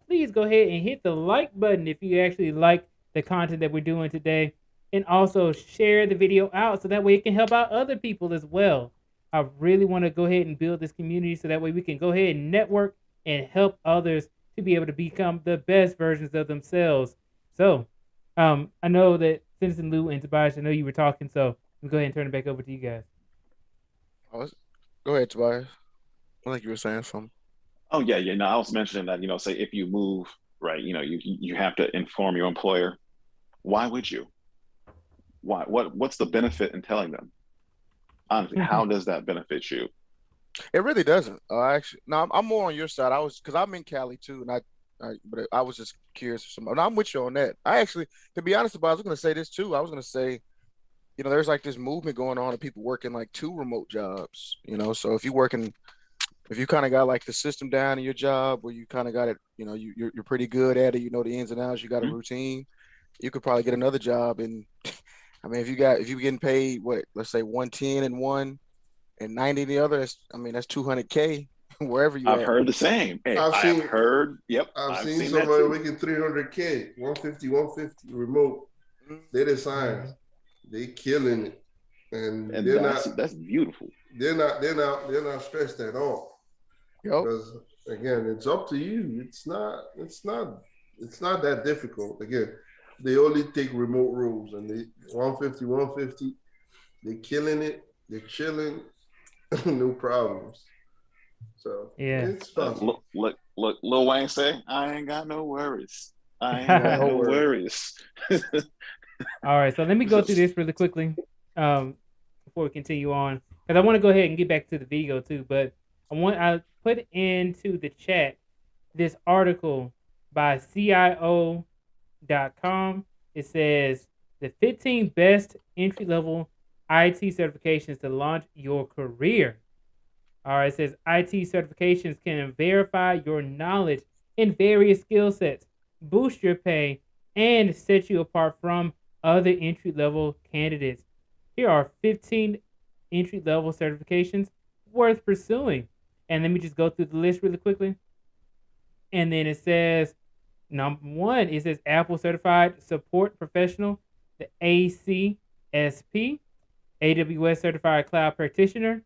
please go ahead and hit the like button if you actually like the content that we're doing today. And also share the video out so that way it can help out other people as well. I really want to go ahead and build this community so that way we can go ahead and network and help others to be able to become the best versions of themselves. So, I know that Citizen Lou and Tobias, I know you were talking, so we'll go ahead and turn it back over to you guys. Go ahead, Tobias. I think you were saying something. Oh yeah. No, I was mentioning that, say if you move, right, you have to inform your employer. Why would you? Why? What's the benefit in telling them? Honestly, how does that benefit you? It really doesn't. Actually, no, I'm more on your side. Because I'm in Cali too, and but I was just curious. And I'm with you on that. I actually, to be honest about it, I was going to say this too. I was going to say, there's like this movement going on of people working like 2 remote jobs. So if you kind of got like the system down in your job, where you kind of got it, you're pretty good at it. You know the ins and outs. You got a routine. You could probably get another job, and I mean, if you're getting paid let's say 110 in one and 90 in the other, that's $200K wherever you. I've heard the same. Hey, I've heard. Yep, I've seen somebody making $300K, 150 remote. They decide they killing it, and that's beautiful. They're not stressed at all. Because again, it's up to you. It's not that difficult. Again, they only take remote roles, and they 150, they're killing it. They're chilling, no problems. So yeah, it's possible. Look, Lil Wayne say, "I ain't got no worries. I ain't got no worries." All right, so let me go through this really quickly before we continue on, because I want to go ahead and get back to the video too. But I put into the chat this article by CIO.com. It says the 15 best entry-level IT certifications to launch your career. All right, it says IT certifications can verify your knowledge in various skill sets, boost your pay, and set you apart from other entry-level candidates. Here are 15 entry-level certifications worth pursuing. And let me just go through the list really quickly. And then it says, number 1, it says Apple Certified Support Professional, the ACSP, AWS Certified Cloud Practitioner,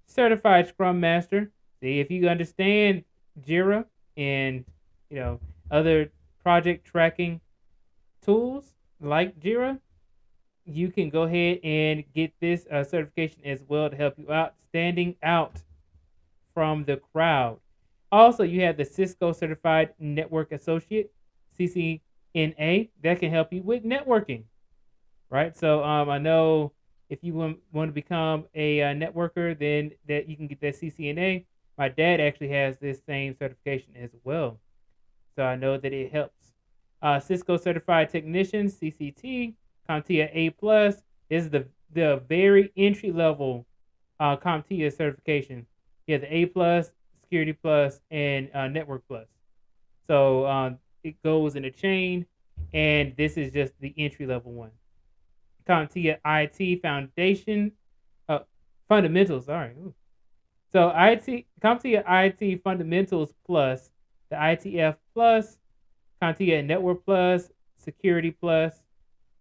Certified Scrum Master. See, if you understand Jira and other project tracking tools like Jira, you can go ahead and get this certification as well to help you out, standing out from the crowd. Also, you have the Cisco Certified Network Associate, CCNA, that can help you with networking, right? So I know if you want to become a networker, then that you can get that CCNA. My dad actually has this same certification as well, so I know that it helps. Cisco Certified Technician, CCT, CompTIA A+. This is the very entry level CompTIA certification. You have the A+, Security Plus, and Network Plus. So it goes in a chain, and this is just the entry level one. CompTIA IT Foundation, Fundamentals. Sorry. Ooh. So CompTIA IT Fundamentals Plus, the ITF Plus, CompTIA Network Plus, Security Plus,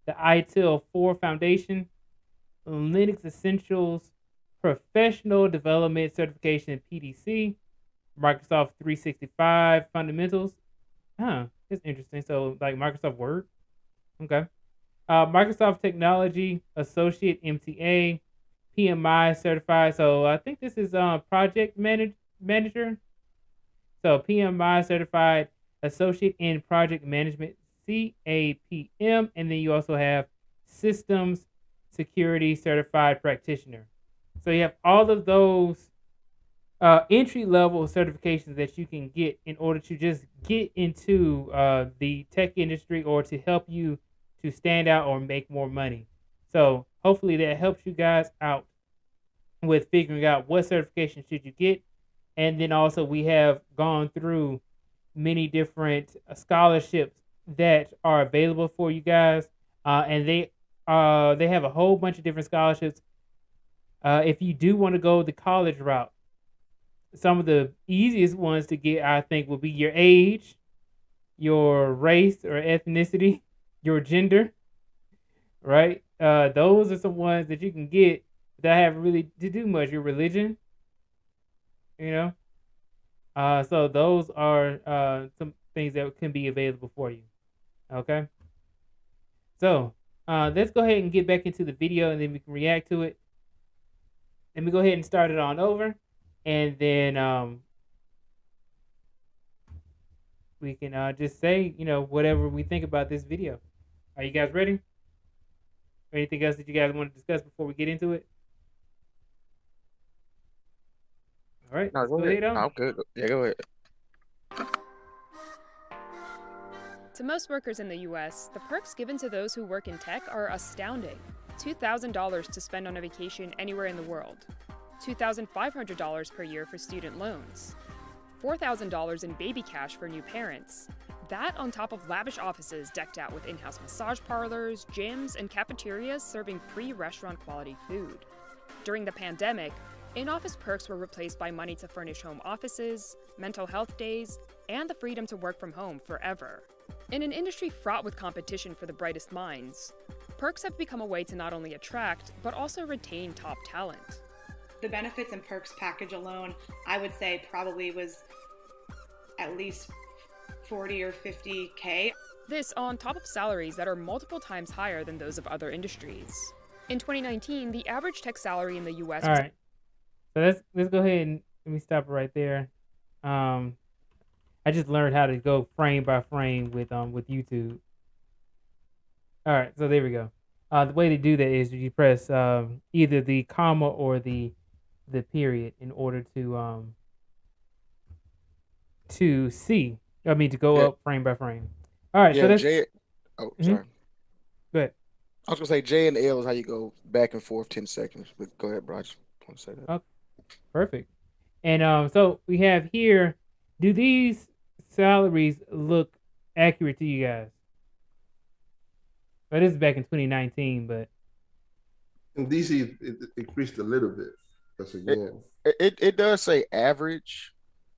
the ITIL 4 Foundation, Linux Essentials, Professional Development Certification PDC, Microsoft 365 Fundamentals. That's interesting. So like Microsoft Word. Okay. Microsoft Technology Associate MTA, PMI Certified. So I think this is Project Manager. So PMI Certified Associate in Project Management, CAPM. And then you also have Systems Security Certified Practitioner. So you have all of those entry level certifications that you can get in order to just get into the tech industry or to help you to stand out or make more money. So hopefully that helps you guys out with figuring out what certification should you get. And then also we have gone through many different scholarships that are available for you guys, and they have a whole bunch of different scholarships. If you do want to go the college route, some of the easiest ones to get, I think, will be your age, your race or ethnicity, your gender, right? Those are some ones that you can get that have really to do much. Your religion, you know. So those are some things that can be available for you. Okay. So let's go ahead and get back into the video, and then we can react to it. Let me go ahead and start it on over, and then we can just say, whatever we think about this video. Are you guys ready? Or anything else that you guys want to discuss before we get into it? All right. No, let's go ahead. on. I'm good. Yeah, go ahead. To most workers in the US, the perks given to those who work in tech are astounding. $2,000 to spend on a vacation anywhere in the world. $2,500 per year for student loans. $4,000 in baby cash for new parents. That on top of lavish offices decked out with in-house massage parlors, gyms, and cafeterias serving free restaurant-quality food. During the pandemic, in-office perks were replaced by money to furnish home offices, mental health days, and the freedom to work from home forever. In an industry fraught with competition for the brightest minds, perks have become a way to not only attract, but also retain top talent. The benefits and perks package alone, I would say probably was at least 40 or 50K. This on top of salaries that are multiple times higher than those of other industries. In 2019, the average tech salary in the US All right. So let's go ahead and let me stop it right there. I just learned how to go frame by frame with YouTube. All right, so there we go. The way to do that is you press either the comma or the period in order to see. I mean to go up frame by frame. All right, yeah, so that's J. Oh, sorry. Go ahead. I was gonna say J and L is how you go back and forth 10 seconds. But go ahead, bro. I just want to say that. Okay. Perfect. And so we have here, do these salaries look accurate to you guys? Well, this is back in 2019, but in DC it increased a little bit. That's again. It does say average,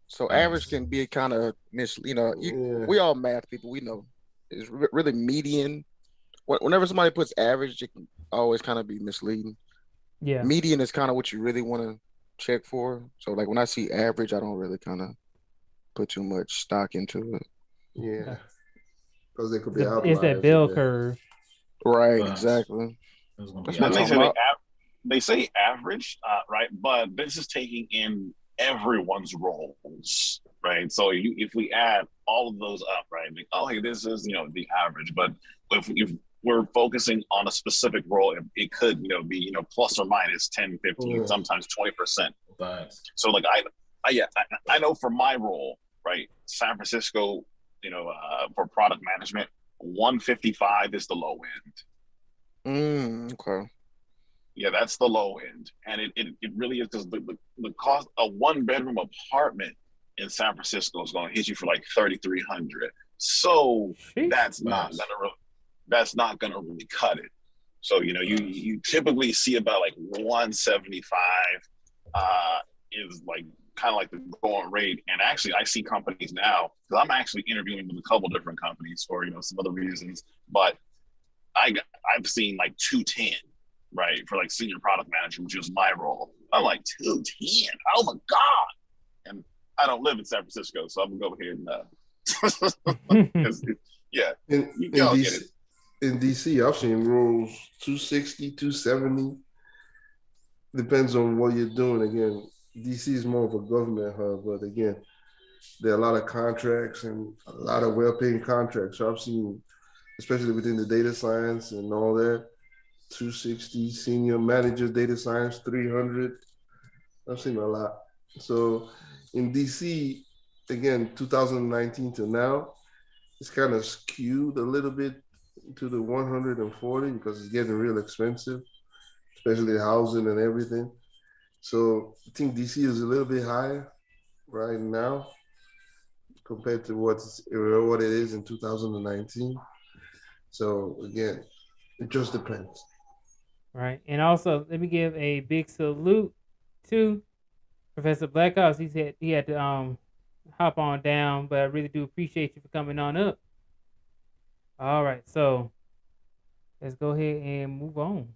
so average can be kind of we all math people, we know it's really median. Whenever somebody puts average, it can always kind of be misleading. Yeah, median is kind of what you really want to check for. So like when I see average, I don't really kind of put too much stock into it. Yeah, because they could be it's that bell curve. Right, exactly. They say average, right? But this is taking in everyone's roles, right? So if we add all of those up, right? Like, this is the average. But if we're focusing on a specific role, it could be plus or minus 10, 15, sometimes 20%. So like I know for my role, right? San Francisco, for product management, 155 is the low end. Okay. Yeah, that's the low end, and it really is, because the cost of 1-bedroom apartment in San Francisco is going to hit you for like $3,300. So that's not gonna really cut it. So you typically see about like 175 is like kind of like the going rate. And actually, I see companies now, because I'm actually interviewing with a couple different companies for some other reasons, but I've seen like 210. Right, for like senior product manager, which is my role. I'm like 210. Oh my god! And I don't live in San Francisco, so I'm gonna go ahead and in DC, I've seen roles 260, 270. Depends on what you're doing. Again, DC is more of a government hub, but again, there are a lot of contracts and a lot of well-paying contracts. So I've seen, especially within the data science and all that, 260, senior manager, data science, 300. I've seen a lot. So in DC, again, 2019 to now, it's kind of skewed a little bit to the 140 because it's getting real expensive, especially housing and everything. So I think DC is a little bit higher right now compared to what it is in 2019. So again, it just depends. Right. And also, let me give a big salute to Professor Blackops. He had to hop on down, but I really do appreciate you for coming on up. All right, so let's go ahead and move on.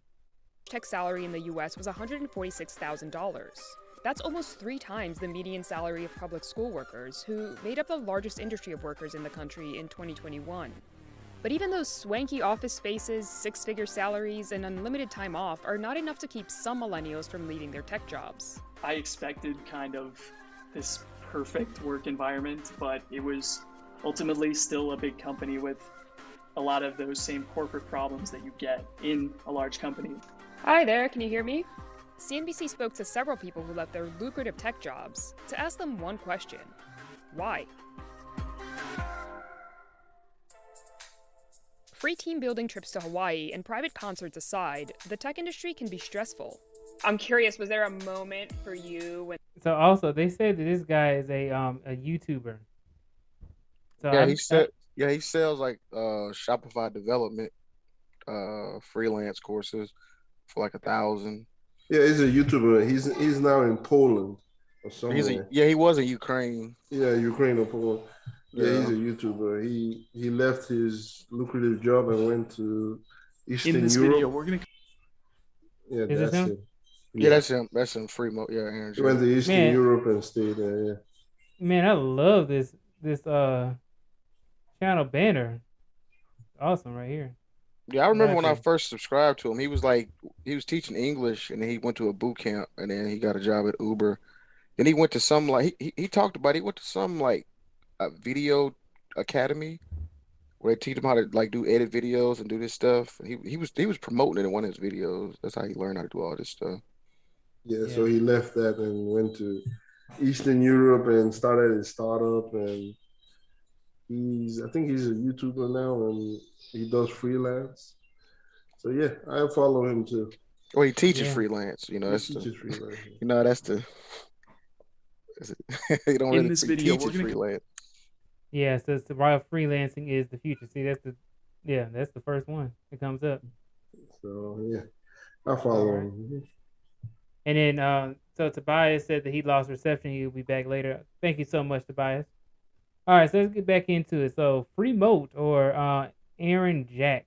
Tech salary in the US was $146,000. That's almost 3 times the median salary of public school workers, who made up the largest industry of workers in the country in 2021. But even those swanky office spaces, 6-figure salaries, and unlimited time off are not enough to keep some millennials from leaving their tech jobs. I expected kind of this perfect work environment, but it was ultimately still a big company with a lot of those same corporate problems that you get in a large company. Hi there, can you hear me? CNBC spoke to several people who left their lucrative tech jobs to ask them one question: why? Free team building trips to Hawaii and private concerts aside, the tech industry can be stressful. I'm curious, was there a moment for you when... So also, they said that this guy is a YouTuber. So he sells like Shopify development freelance courses for like 1,000. Yeah, he's a YouTuber. He's now in Poland or somewhere. He was in Ukraine. Yeah, Ukraine or Poland. Yeah, Yeah. he's a YouTuber. He left his lucrative job and went to Eastern In this Europe. video, we're gonna. Yeah, Is this him? Yeah, that's him. That's him. Free mode. Yeah, Aaron. He went to Eastern Europe and stayed there. Yeah. Man, I love this channel banner. Awesome, right here. Yeah, I remember when I first subscribed to him. He was teaching English, and then he went to a boot camp, and then he got a job at Uber. Then he went to some he talked about he went to some a video academy where they teach him how to do edit videos and do this stuff. He was promoting it in one of his videos. That's how he learned how to do all this stuff. Yeah, so he left that and went to Eastern Europe and started his startup, and I think he's a YouTuber now and he does freelance. So yeah, I follow him too. Well, he teaches freelance. You know, he teaches freelance. You know, that's the. You don't in this video, teach freelance. Yeah, so it's while freelancing is the future. See, that's the first one that comes up. So yeah, I follow him. And then so Tobias said that he lost reception. He'll be back later. Thank you so much, Tobias. All right, so let's get back into it. So Free Moat or Aaron Jack.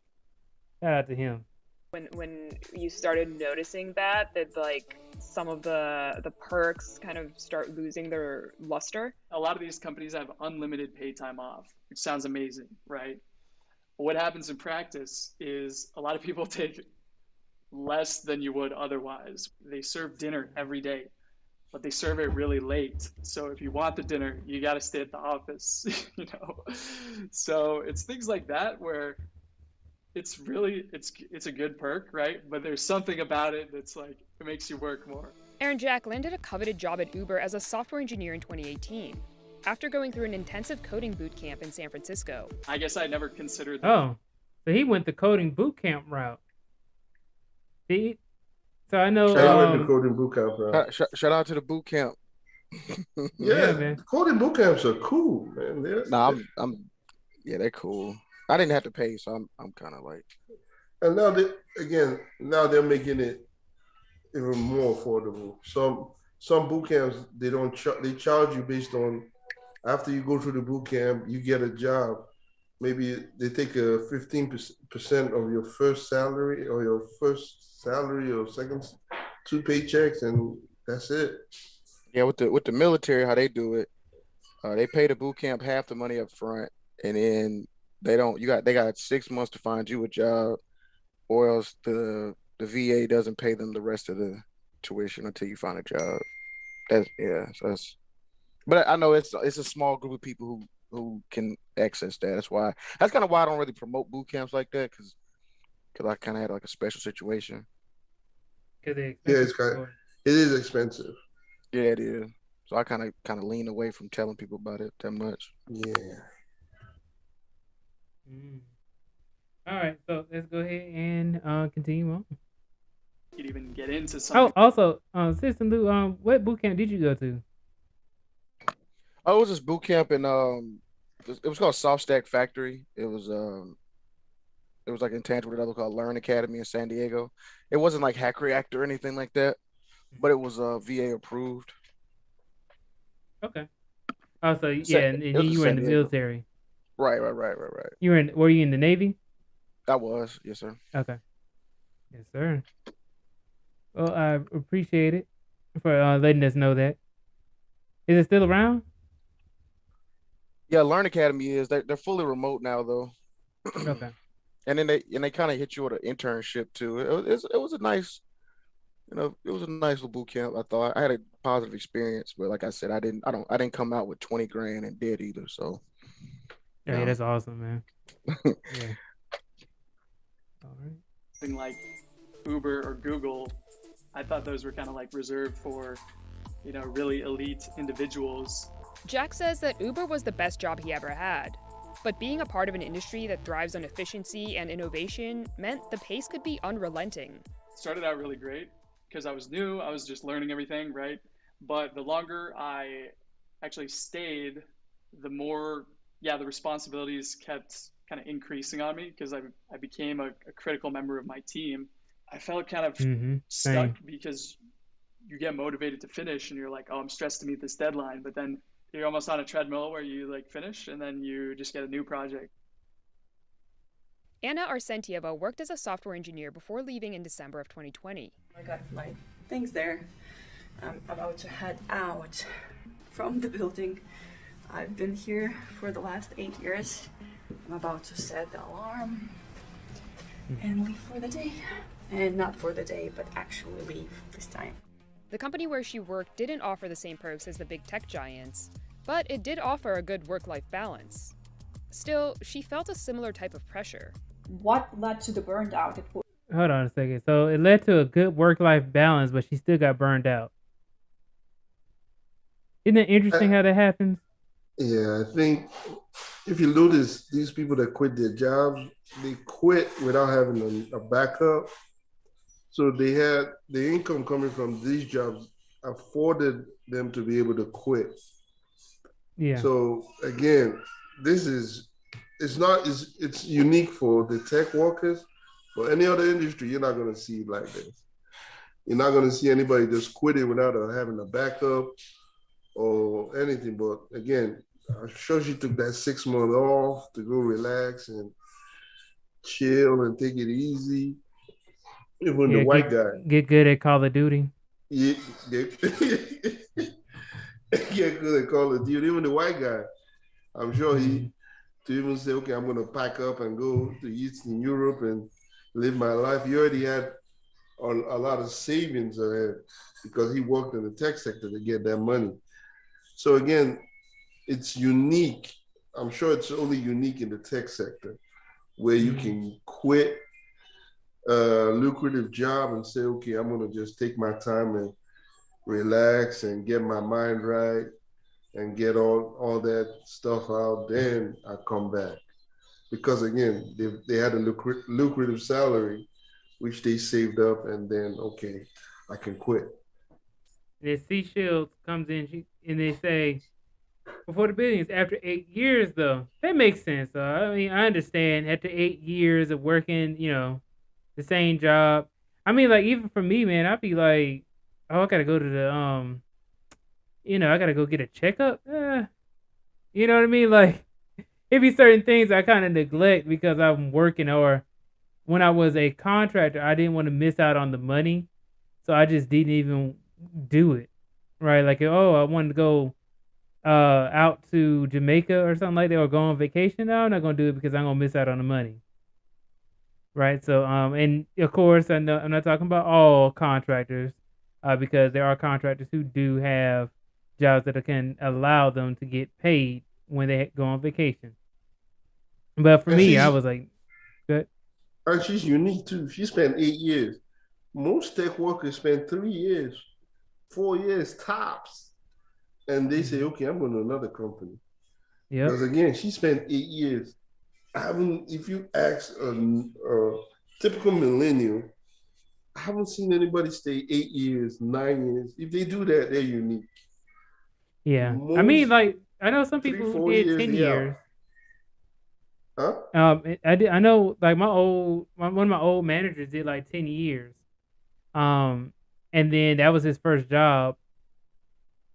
Shout out to him. When you started noticing that some of the perks kind of start losing their luster? A lot of these companies have unlimited paid time off, which sounds amazing, right? But what happens in practice is a lot of people take less than you would otherwise. They serve dinner every day, but they serve it really late. So if you want the dinner, you got to stay at the office, you know? So it's things like that where it's a good perk, right? But there's something about it that's it makes you work more. Aaron Jack landed a coveted job at Uber as a software engineer in 2018, after going through an intensive coding boot camp in San Francisco. I guess I never considered that. Oh, so he went the coding boot camp route. So I know. Went the coding boot camp route. Shout out to the boot camp. Yeah, man. Coding boot camps are cool, man. They're cool. I didn't have to pay, so I'm kind of like. And now they're making it even more affordable. Some boot camps they charge you based on after you go through the boot camp, you get a job. Maybe they take a 15% of your first salary or second 2 paychecks, and that's it. Yeah, with the military, how they do it, they pay the boot camp half the money up front, and then they got 6 months to find you a job, or else the VA doesn't pay them the rest of the tuition until you find a job. But I know it's a small group of people who can access that. That's kind of why I don't really promote boot camps like that, because I kind of had a special situation. It is expensive. Yeah, it is. So I kind of lean away from telling people about it that much. Yeah. All right, so let's go ahead and continue on. You could even get into Oh, something. also, Sister Lou, what boot camp did you go to? Oh, it was this boot camp in it was called Soft Stack Factory. It was like in tangent with another called Learn Academy in San Diego. It wasn't like Hack React or anything like that, but it was VA approved. Okay. Oh, so It yeah, and was then in you were in San the Diego. military. Right. Were you in the Navy? I was, yes, sir. Okay. Yes, sir. Well, I appreciate it for letting us know that. Is it still around? Yeah, Learn Academy is. They're fully remote now though. Okay. And then they kind of hit you with an internship too. It was a nice, it was a nice little boot camp. I thought I had a positive experience, but like I said, I didn't come out with 20 grand in debt either. So yeah, that's awesome, man. Yeah. All right. Something like Uber or Google, I thought those were kind of like reserved for, really elite individuals. Jack says that Uber was the best job he ever had. But being a part of an industry that thrives on efficiency and innovation meant the pace could be unrelenting. Started out really great because I was new, I was just learning everything, right? But the longer I actually stayed, the more, the responsibilities kept kind of increasing on me because I became a critical member of my team. I felt kind of stuck because you get motivated to finish and you're like, oh, I'm stressed to meet this deadline. But then you're almost on a treadmill where you like finish and then you just get a new project. Anna Arsentieva worked as a software engineer before leaving in December of 2020. I got my things there. I'm about to head out from the building. I've been here for the last 8 years. I'm about to set the alarm and leave for the day. And not for the day, but actually leave this time. The company where she worked didn't offer the same perks as the big tech giants, but it did offer a good work-life balance. Still, she felt a similar type of pressure. What led to the burnout? Hold on a second. So it led to a good work-life balance, but she still got burned out. Isn't it interesting how that happens? Yeah, I think if you notice, these people that quit their jobs, they quit without having a backup. So they had the income coming from these jobs afforded them to be able to quit. Yeah. So again, it's unique for the tech workers. For any other industry, you're not going to see it like this. You're not going to see anybody just quitting without having a backup or anything. But again, I'm sure she took that 6 months off to go relax and chill and take it easy. Even the white guy. Get good at Call of Duty. Yeah, get good at Call of Duty. Even the white guy, I'm sure to even say, okay, I'm going to pack up and go to Eastern Europe and live my life. He already had a lot of savings ahead because he worked in the tech sector to get that money. So again, it's unique. I'm sure it's only unique in the tech sector where you can quit a lucrative job and say, okay, I'm going to just take my time and relax and get my mind right and get all that stuff out. Then I come back. Because again, they had a lucrative salary, which they saved up, and then, okay, I can quit. The Seashells comes in and they say, Beforethebillions, after 8 years, though, that makes sense. I mean, I understand after 8 years of working, the same job. I mean, like, even for me, man, I'd be like, oh, I gotta go to the, I gotta go get a checkup. You know what I mean? Like, it'd be certain things I kind of neglect because I'm working, or when I was a contractor, I didn't want to miss out on the money. So I just didn't even do it. Right? Like, oh, I wanted to go out to Jamaica or something like that, or go on vacation. No, I'm not gonna do it because I'm gonna miss out on the money. Right. So and of course I'm not talking about all contractors, because there are contractors who do have jobs that can allow them to get paid when they go on vacation. But for me, I was like, good. And she's unique too. She spent 8 years. Most tech workers spend 3 years, 4 years tops. and they say, okay, I'm going to another company. Yeah. Because again, she spent 8 years. If you ask a typical millennial, I haven't seen anybody stay 8 years, 9 years. If they do that, they're unique. Yeah. I mean, like, I know some people who did 10 years. Huh? I know, like, one of my old managers did like 10 years. And then that was his first job.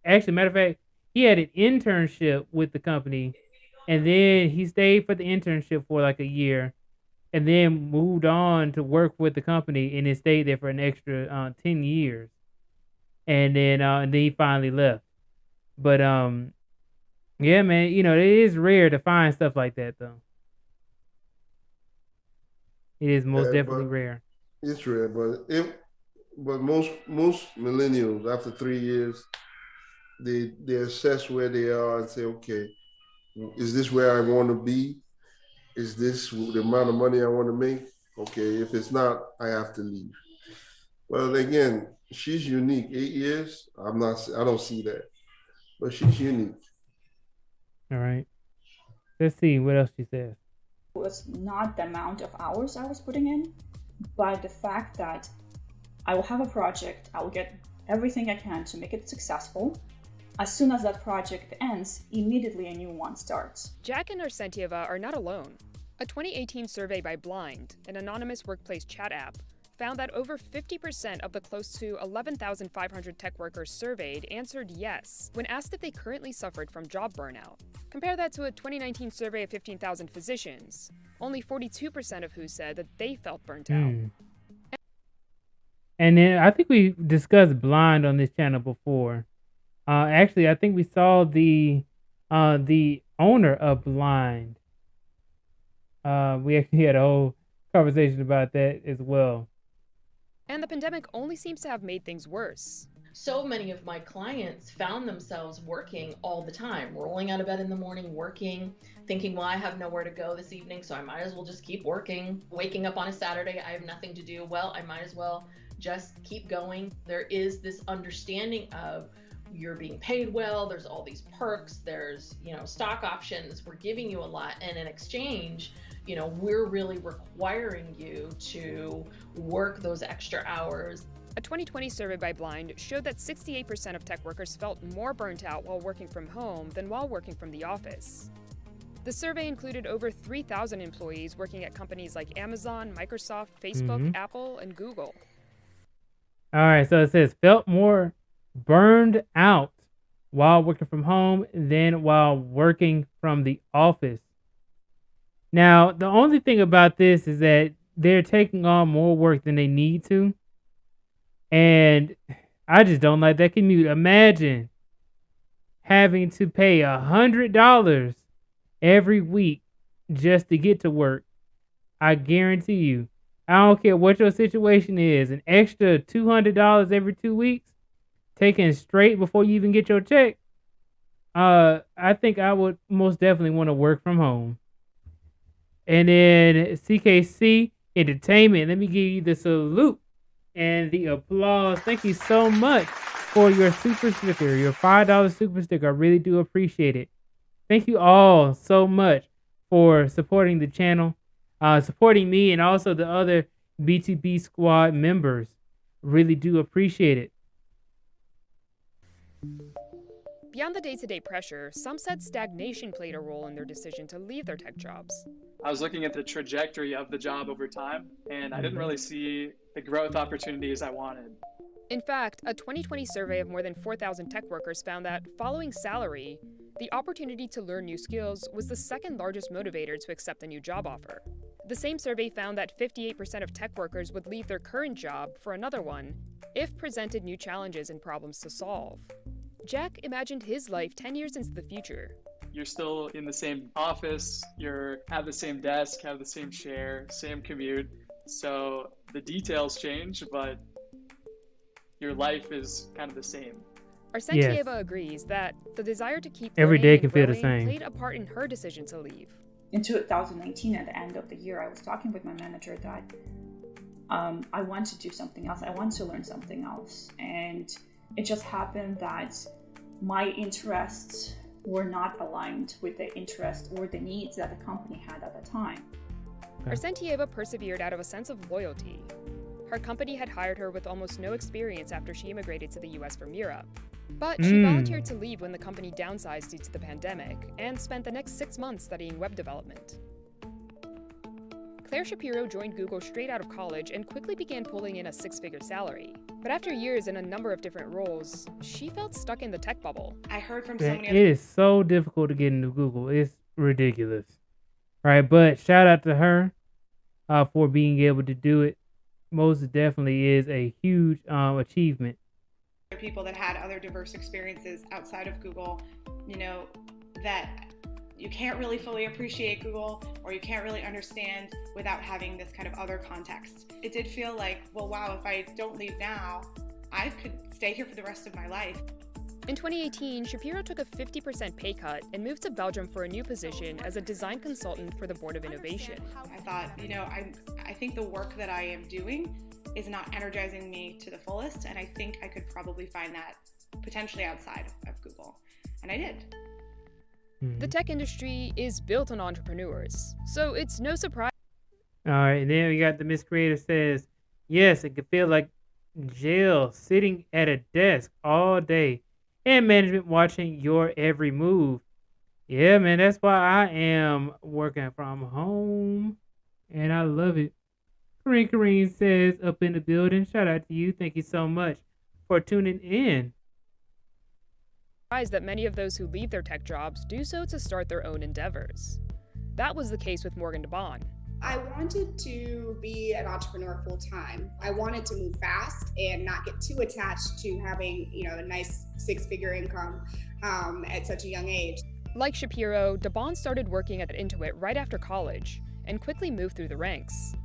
Actually, matter of fact, he had an internship with the company, and then he stayed for the internship for like a year, and then moved on to work with the company, and then stayed there for an extra 10 years, and then he finally left. But yeah, man, you know, it is rare to find stuff like that, though. It is most definitely rare. It's rare, but most millennials after 3 years, they assess where they are and say, okay, is this where I want to be? Is this the amount of money I want to make? Okay, if it's not, I have to leave. Well, again, she's unique. 8 years, I don't see that, but she's unique. All right. Let's see what else she says. It was not the amount of hours I was putting in, but the fact that I will have a project, I will get everything I can to make it successful. As soon as that project ends, immediately a new one starts. Jack and Arsentieva are not alone. A 2018 survey by Blind, an anonymous workplace chat app, found that over 50% of the close to 11,500 tech workers surveyed answered yes when asked if they currently suffered from job burnout. Compare that to a 2019 survey of 15,000 physicians, only 42% of who said that they felt burnt out. And then I think we discussed Blind on this channel before. Actually, I think we saw the owner of Blind. We actually had a whole conversation about that as well. And the pandemic only seems to have made things worse. So many of my clients found themselves working all the time, rolling out of bed in the morning, working, thinking, well, I have nowhere to go this evening, so I might as well just keep working. Waking up on a Saturday, I have nothing to do. Well, I might as well just keep going. There is this understanding of you're being paid well, there's all these perks, there's, stock options, we're giving you a lot, and in exchange, we're really requiring you to work those extra hours. A 2020 survey by Blind showed that 68% of tech workers felt more burnt out while working from home than while working from the office. The survey included over 3,000 employees working at companies like Amazon, Microsoft, Facebook, Apple, and Google. All right, so it says felt more burned out while working from home than while working from the office. Now, the only thing about this is that they're taking on more work than they need to. And I just don't like that commute. Imagine having to pay $100 every week just to get to work. I guarantee you, I don't care what your situation is, an extra $200 every 2 weeks, taken straight before you even get your check. I think I would most definitely want to work from home. And then CKC Entertainment, let me give you the salute and the applause. Thank you so much for your super sticker, your $5 super sticker. I really do appreciate it. Thank you all so much for supporting the channel, supporting me, and also the other B2B squad members. Really do appreciate it. Beyond the day-to-day pressure, some said stagnation played a role in their decision to leave their tech jobs. I was looking at the trajectory of the job over time, and I didn't really see the growth opportunities I wanted. In fact, a 2020 survey of more than 4,000 tech workers found that, following salary, the opportunity to learn new skills was the second largest motivator to accept a new job offer. The same survey found that 58% of tech workers would leave their current job for another one if presented new challenges and problems to solve. Jack imagined his life 10 years into the future. You're still in the same office, you have the same desk, have the same chair, same commute. So the details change, but your life is kind of the same. Arsentieva agrees that the desire to keep every day can feel the same. Played a part in her decision to leave. In 2019, at the end of the year, I was talking with my manager that I want to do something else. I want to learn something else. And it just happened that my interests were not aligned with the interests or the needs that the company had at the time. Arsentieva persevered out of a sense of loyalty. Her company had hired her with almost no experience after she immigrated to the US from Europe. But she volunteered to leave when the company downsized due to the pandemic and spent the next 6 months studying web development. Claire Shapiro joined Google straight out of college and quickly began pulling in a 6-figure salary. But after years in a number of different roles, she felt stuck in the tech bubble. I heard from so many It is so difficult to get into Google. It's ridiculous. Right, but shout out to her for being able to do it. Most definitely is a huge achievement. people that had other diverse experiences outside of Google, that you can't really fully appreciate Google or you can't really understand without having this kind of other context. It did feel like, well, wow, if I don't leave now, I could stay here for the rest of my life. In 2018, Shapiro took a 50% pay cut and moved to Belgium for a new position as a design consultant for the Board of Innovation. I thought, I think the work that I am doing is not energizing me to the fullest, and I think I could probably find that potentially outside of Google. And I did. The tech industry is built on entrepreneurs, so it's no surprise. All right, and then we got the Miss Creator says, yes, it could feel like jail, sitting at a desk all day, and management watching your every move. Yeah, man, that's why I am working from home, and I love it. Kareem says, up in the building, shout out to you. Thank you so much for tuning in. That many of those who leave their tech jobs do so to start their own endeavors. That was the case with Morgan DeBon. I wanted to be an entrepreneur full time. I wanted to move fast and not get too attached to having, a nice 6-figure income at such a young age. Like Shapiro, DeBon started working at Intuit right after college and quickly moved through the ranks.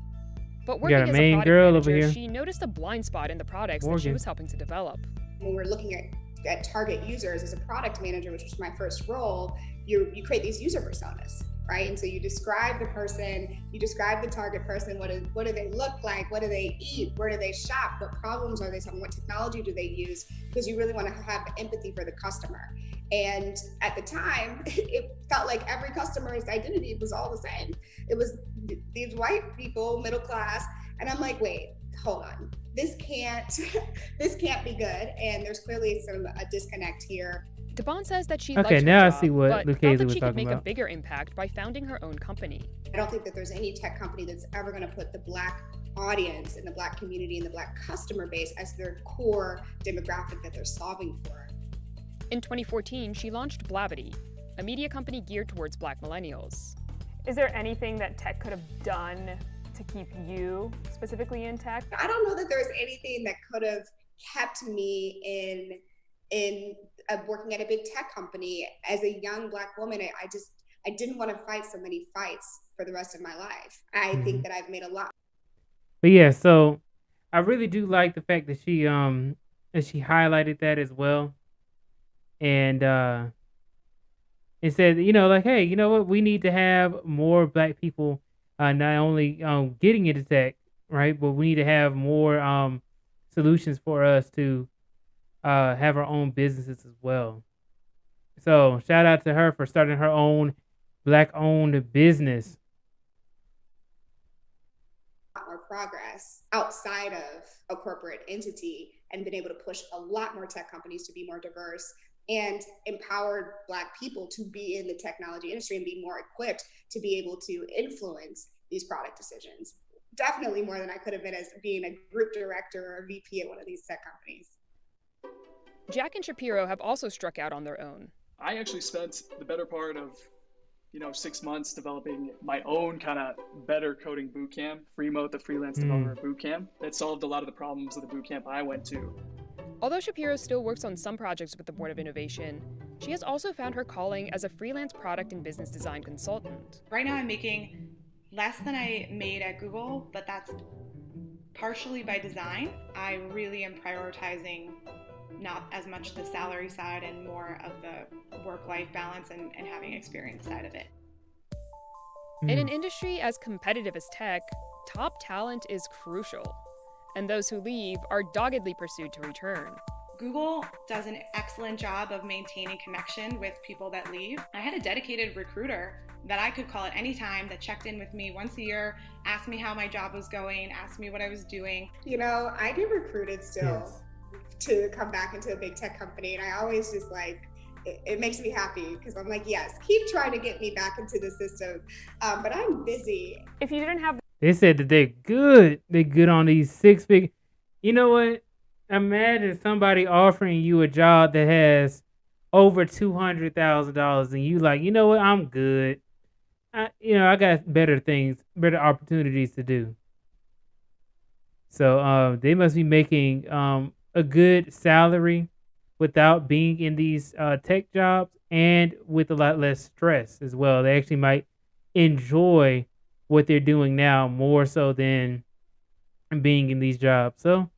But working as a product manager, she noticed a blind spot in the products that she was helping to develop. When we're looking at target users as a product manager, which was my first role, you create these user personas, right? And so you describe the person, you describe the target person, what do they look like, what do they eat, where do they shop, what problems are they solving, what technology do they use, because you really want to have empathy for the customer. And at the time, it felt like every customer's identity was all the same. It was these white people, middle class, and I'm like, wait, hold on. This can't be good, and there's clearly a disconnect here. DeBon says that she liked her now job, I see what but Lucchese felt that was she could talking make about. a bigger impact by founding her own company. I don't think that there's any tech company that's ever going to put the Black audience and the Black community and the Black customer base as their core demographic that they're solving for. In 2014, she launched Blavity, a media company geared towards Black millennials. Is there anything that tech could have done to keep you specifically in tech? I don't know that there's anything that could have kept me in working at a big tech company. As a young Black woman, I didn't want to fight so many fights for the rest of my life. I think that I've made a lot. But yeah, so I really do like the fact that she highlighted that as well. And it said, like, hey, you know what? We need to have more Black people not only getting into tech, right? But we need to have more solutions for us to have our own businesses as well. So shout out to her for starting her own Black-owned business. More progress outside of a corporate entity and been able to push a lot more tech companies to be more diverse and empowered Black people to be in the technology industry and be more equipped to be able to influence these product decisions. Definitely more than I could have been as being a group director or a VP at one of these tech companies. Jack and Shapiro have also struck out on their own. I actually spent the better part of 6 months developing my own kind of better coding bootcamp, Freemote, the freelance developer bootcamp, that solved a lot of the problems of the bootcamp I went to. Although Shapiro still works on some projects with the Board of Innovation, she has also found her calling as a freelance product and business design consultant. Right now I'm making less than I made at Google, but that's partially by design. I really am prioritizing not as much the salary side and more of the work-life balance and having experience side of it. In an industry as competitive as tech, top talent is crucial, and those who leave are doggedly pursued to return. Google does an excellent job of maintaining connection with people that leave. I had a dedicated recruiter that I could call at any time that checked in with me once a year, asked me how my job was going, asked me what I was doing. You know, I get recruited still to come back into a big tech company, and I always just like, it makes me happy because I'm like, yes, keep trying to get me back into the system, but I'm busy. If you didn't have, They said that they're good. They're good on these 6-figure. You know what? Imagine somebody offering you a job that has over $200,000, and you like, you know what? I'm good. I got better things, better opportunities to do. So they must be making a good salary without being in these tech jobs and with a lot less stress as well. They actually might enjoy what they're doing now more so than being in these jobs. So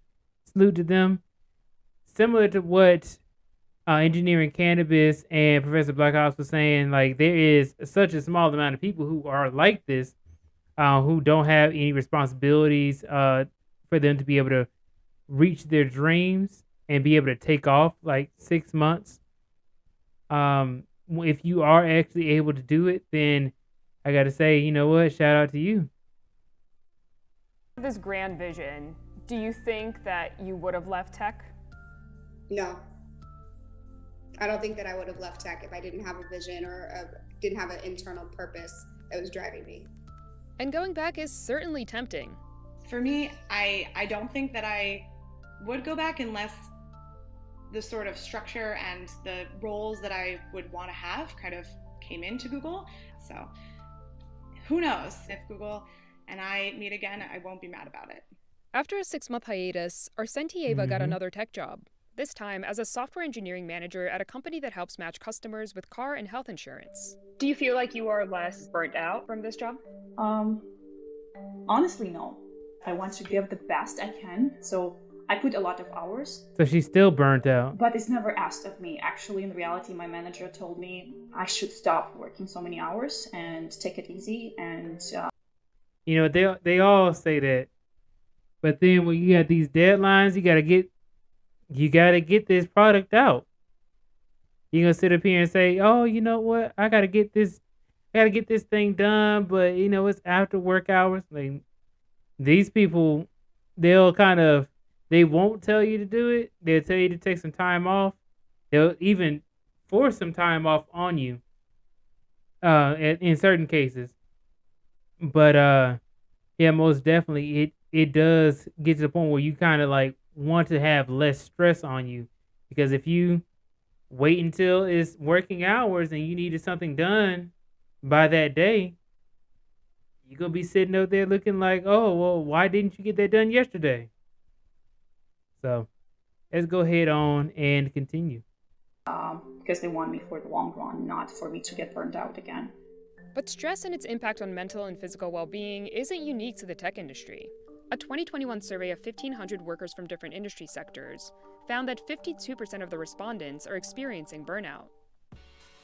salute to them. Similar to what Engineering Cannabis and Professor Blackhouse was saying, like there is such a small amount of people who are like this, who don't have any responsibilities for them to be able to reach their dreams and be able to take off like 6 months. If you are actually able to do it, then I got to say, you know what? Shout out to you. this grand vision, do you think that you would have left tech? No. I don't think that I would have left tech if I didn't have a vision or didn't have an internal purpose that was driving me. And going back is certainly tempting. For me, I don't think that I would go back unless the sort of structure and the roles that I would want to have kind of came into Google. So who knows? If Google and I meet again, I won't be mad about it. After a 6-month hiatus, Arsentieva got another tech job, this time as a software engineering manager at a company that helps match customers with car and health insurance. Do you feel like you are less burnt out from this job? Honestly, no. I want to give the best I can, so I put a lot of hours. So she's still burnt out. But it's never asked of me. Actually, in reality, my manager told me I should stop working so many hours and take it easy. And you know, they all say that, but then when you got these deadlines, you gotta get this product out. You're gonna sit up here and say, "Oh, you know what? I gotta get this thing done," but you know it's after work hours. Like these people, they won't tell you to do it. They'll tell you to take some time off. They'll even force some time off on you. In certain cases, but yeah, most definitely it does get to the point where you kind of like want to have less stress on you, because if you wait until it's working hours and you needed something done by that day, you're gonna be sitting out there looking like, oh well, why didn't you get that done yesterday? So let's go ahead on and continue. because they want me for the long run, not for me to get burned out again. But stress and its impact on mental and physical well-being isn't unique to the tech industry. A 2021 survey of 1,500 workers from different industry sectors found that 52% of the respondents are experiencing burnout.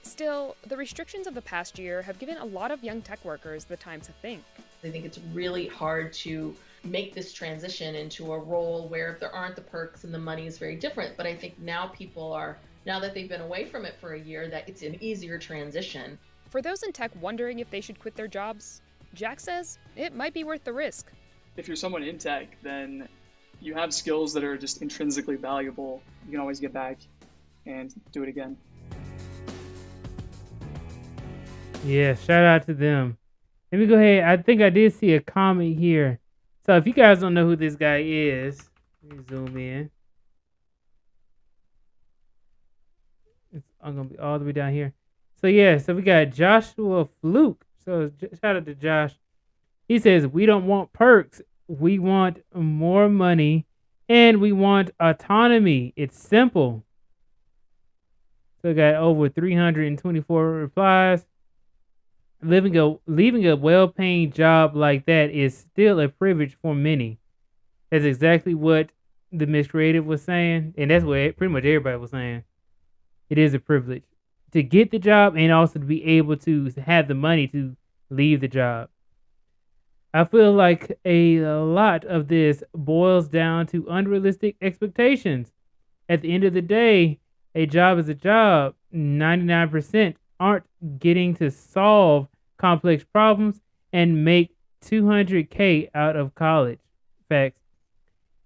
Still, the restrictions of the past year have given a lot of young tech workers the time to think. I think it's really hard to make this transition into a role where if there aren't the perks and the money is very different. But I think now people are, now that they've been away from it for a year, that it's an easier transition. For those in tech wondering if they should quit their jobs, Jack says it might be worth the risk. If you're someone in tech, then you have skills that are just intrinsically valuable. You can always get back and do it again. Yeah, shout out to them. Let me go ahead. I think I did see a comment here. So if you guys don't know who this guy is, let me zoom in. I'm going to be all the way down here. So yeah, so we got Joshua Fluke. So shout out to Josh. He says, we don't want perks. We want more money and we want autonomy. It's simple. So got over 324 replies. Leaving a well-paying job like that is still a privilege for many. That's exactly what the Miss Creative was saying, and that's what pretty much everybody was saying. It is a privilege to get the job and also to be able to have the money to leave the job. I feel like a lot of this boils down to unrealistic expectations. At the end of the day, a job is a job. 99% aren't getting to solve complex problems and make $200K out of college. Facts.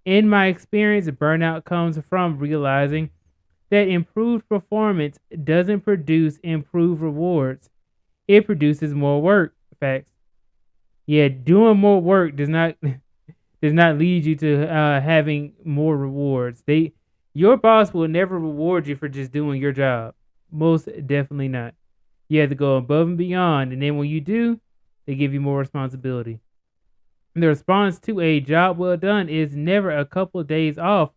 In my experience, burnout comes from realizing that improved performance doesn't produce improved rewards. It produces more work. Facts. Yeah, doing more work does not lead you to having more rewards. Your boss will never reward you for just doing your job. Most definitely not. You have to go above and beyond, and then when you do, they give you more responsibility. The response to a job well done is never a couple of days off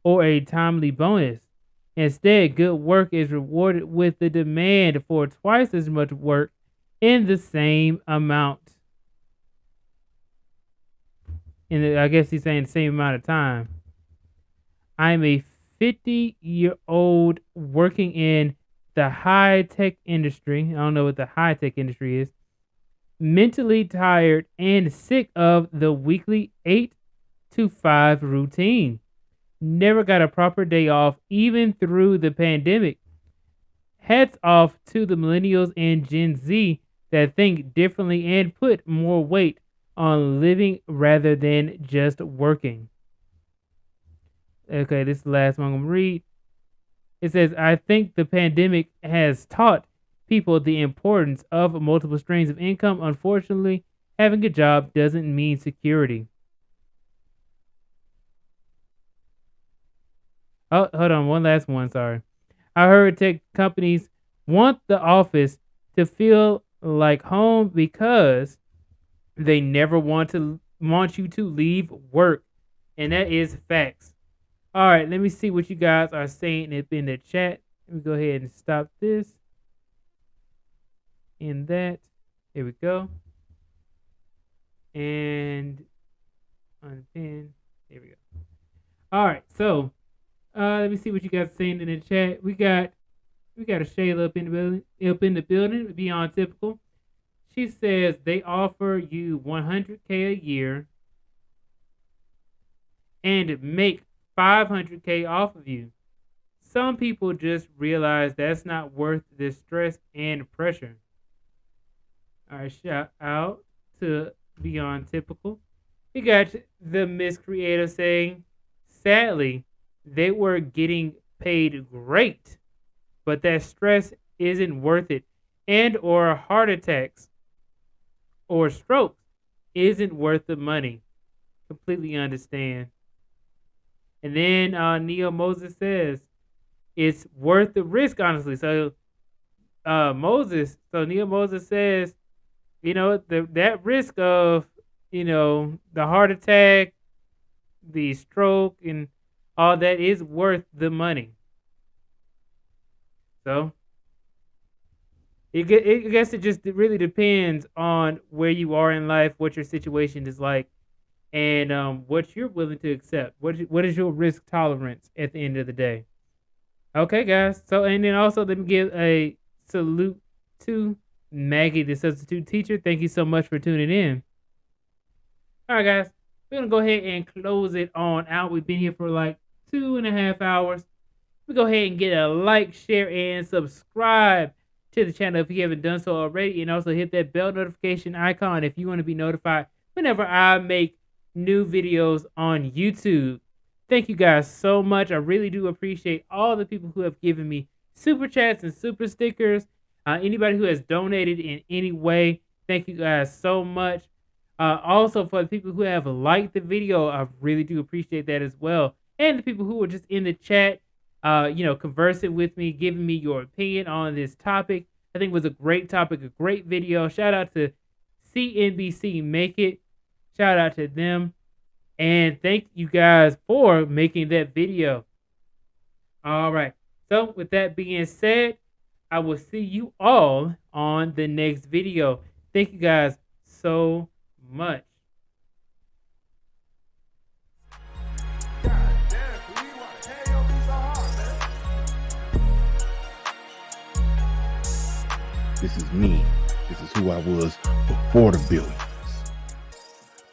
or a timely bonus. Instead, good work is rewarded with the demand for twice as much work in the same amount. I guess he's saying the same amount of time. I'm a 50-year-old working in the high-tech industry. I don't know what the high-tech industry is. Mentally tired and sick of the weekly 8 to 5 routine. Never got a proper day off, even through the pandemic. Hats off to the millennials and Gen Z that think differently and put more weight on living rather than just working. Okay, this is the last one I'm going to read. It says, I think the pandemic has taught people the importance of multiple streams of income. Unfortunately, having a job doesn't mean security. Oh, hold on. One last one. Sorry. I heard tech companies want the office to feel like home because they never want you to leave work. And that is facts. All right, let me see what you guys are saying in the chat. Let me go ahead and stop this. And that. Here we go. And unpin. Here we go. All right, so let me see what you guys are saying in the chat. We got a Shayla up in the building. Beyond typical. She says they offer you $100K a year and make $500K off of you. Some people just realize that's not worth the stress and pressure. All right, shout out to Beyond Typical. We got the Miss Creator saying, sadly, they were getting paid great, but that stress isn't worth it, and or heart attacks or strokes isn't worth the money. Completely understand. And then Neo Moses says, it's worth the risk, honestly. So Neo Moses says, that risk of, the heart attack, the stroke, and all that is worth the money. So I guess it just really depends on where you are in life, what your situation is like, and what you're willing to accept. What is your risk tolerance at the end of the day? Okay, guys. So, and then also let me give a salute to Maggie, the substitute teacher. Thank you so much for tuning in. All right, guys. We're going to go ahead and close it on out. We've been here for like 2.5 hours. We go ahead and get a like, share, and subscribe to the channel if you haven't done so already. And also hit that bell notification icon if you want to be notified whenever I make new videos on YouTube. Thank you guys so much. I really do appreciate all the people who have given me super chats and super stickers. Anybody who has donated in any way, thank you guys so much. Also, for the people who have liked the video, I really do appreciate that as well. And the people who were just in the chat, conversing with me, giving me your opinion on this topic. I think it was a great topic, a great video. Shout out to CNBC Make It. Shout out to them. And thank you guys for making that video. All right. So with that being said, I will see you all on the next video. Thank you guys so much. This is me. This is who I was before the billions.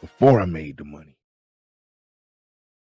Before I made the money.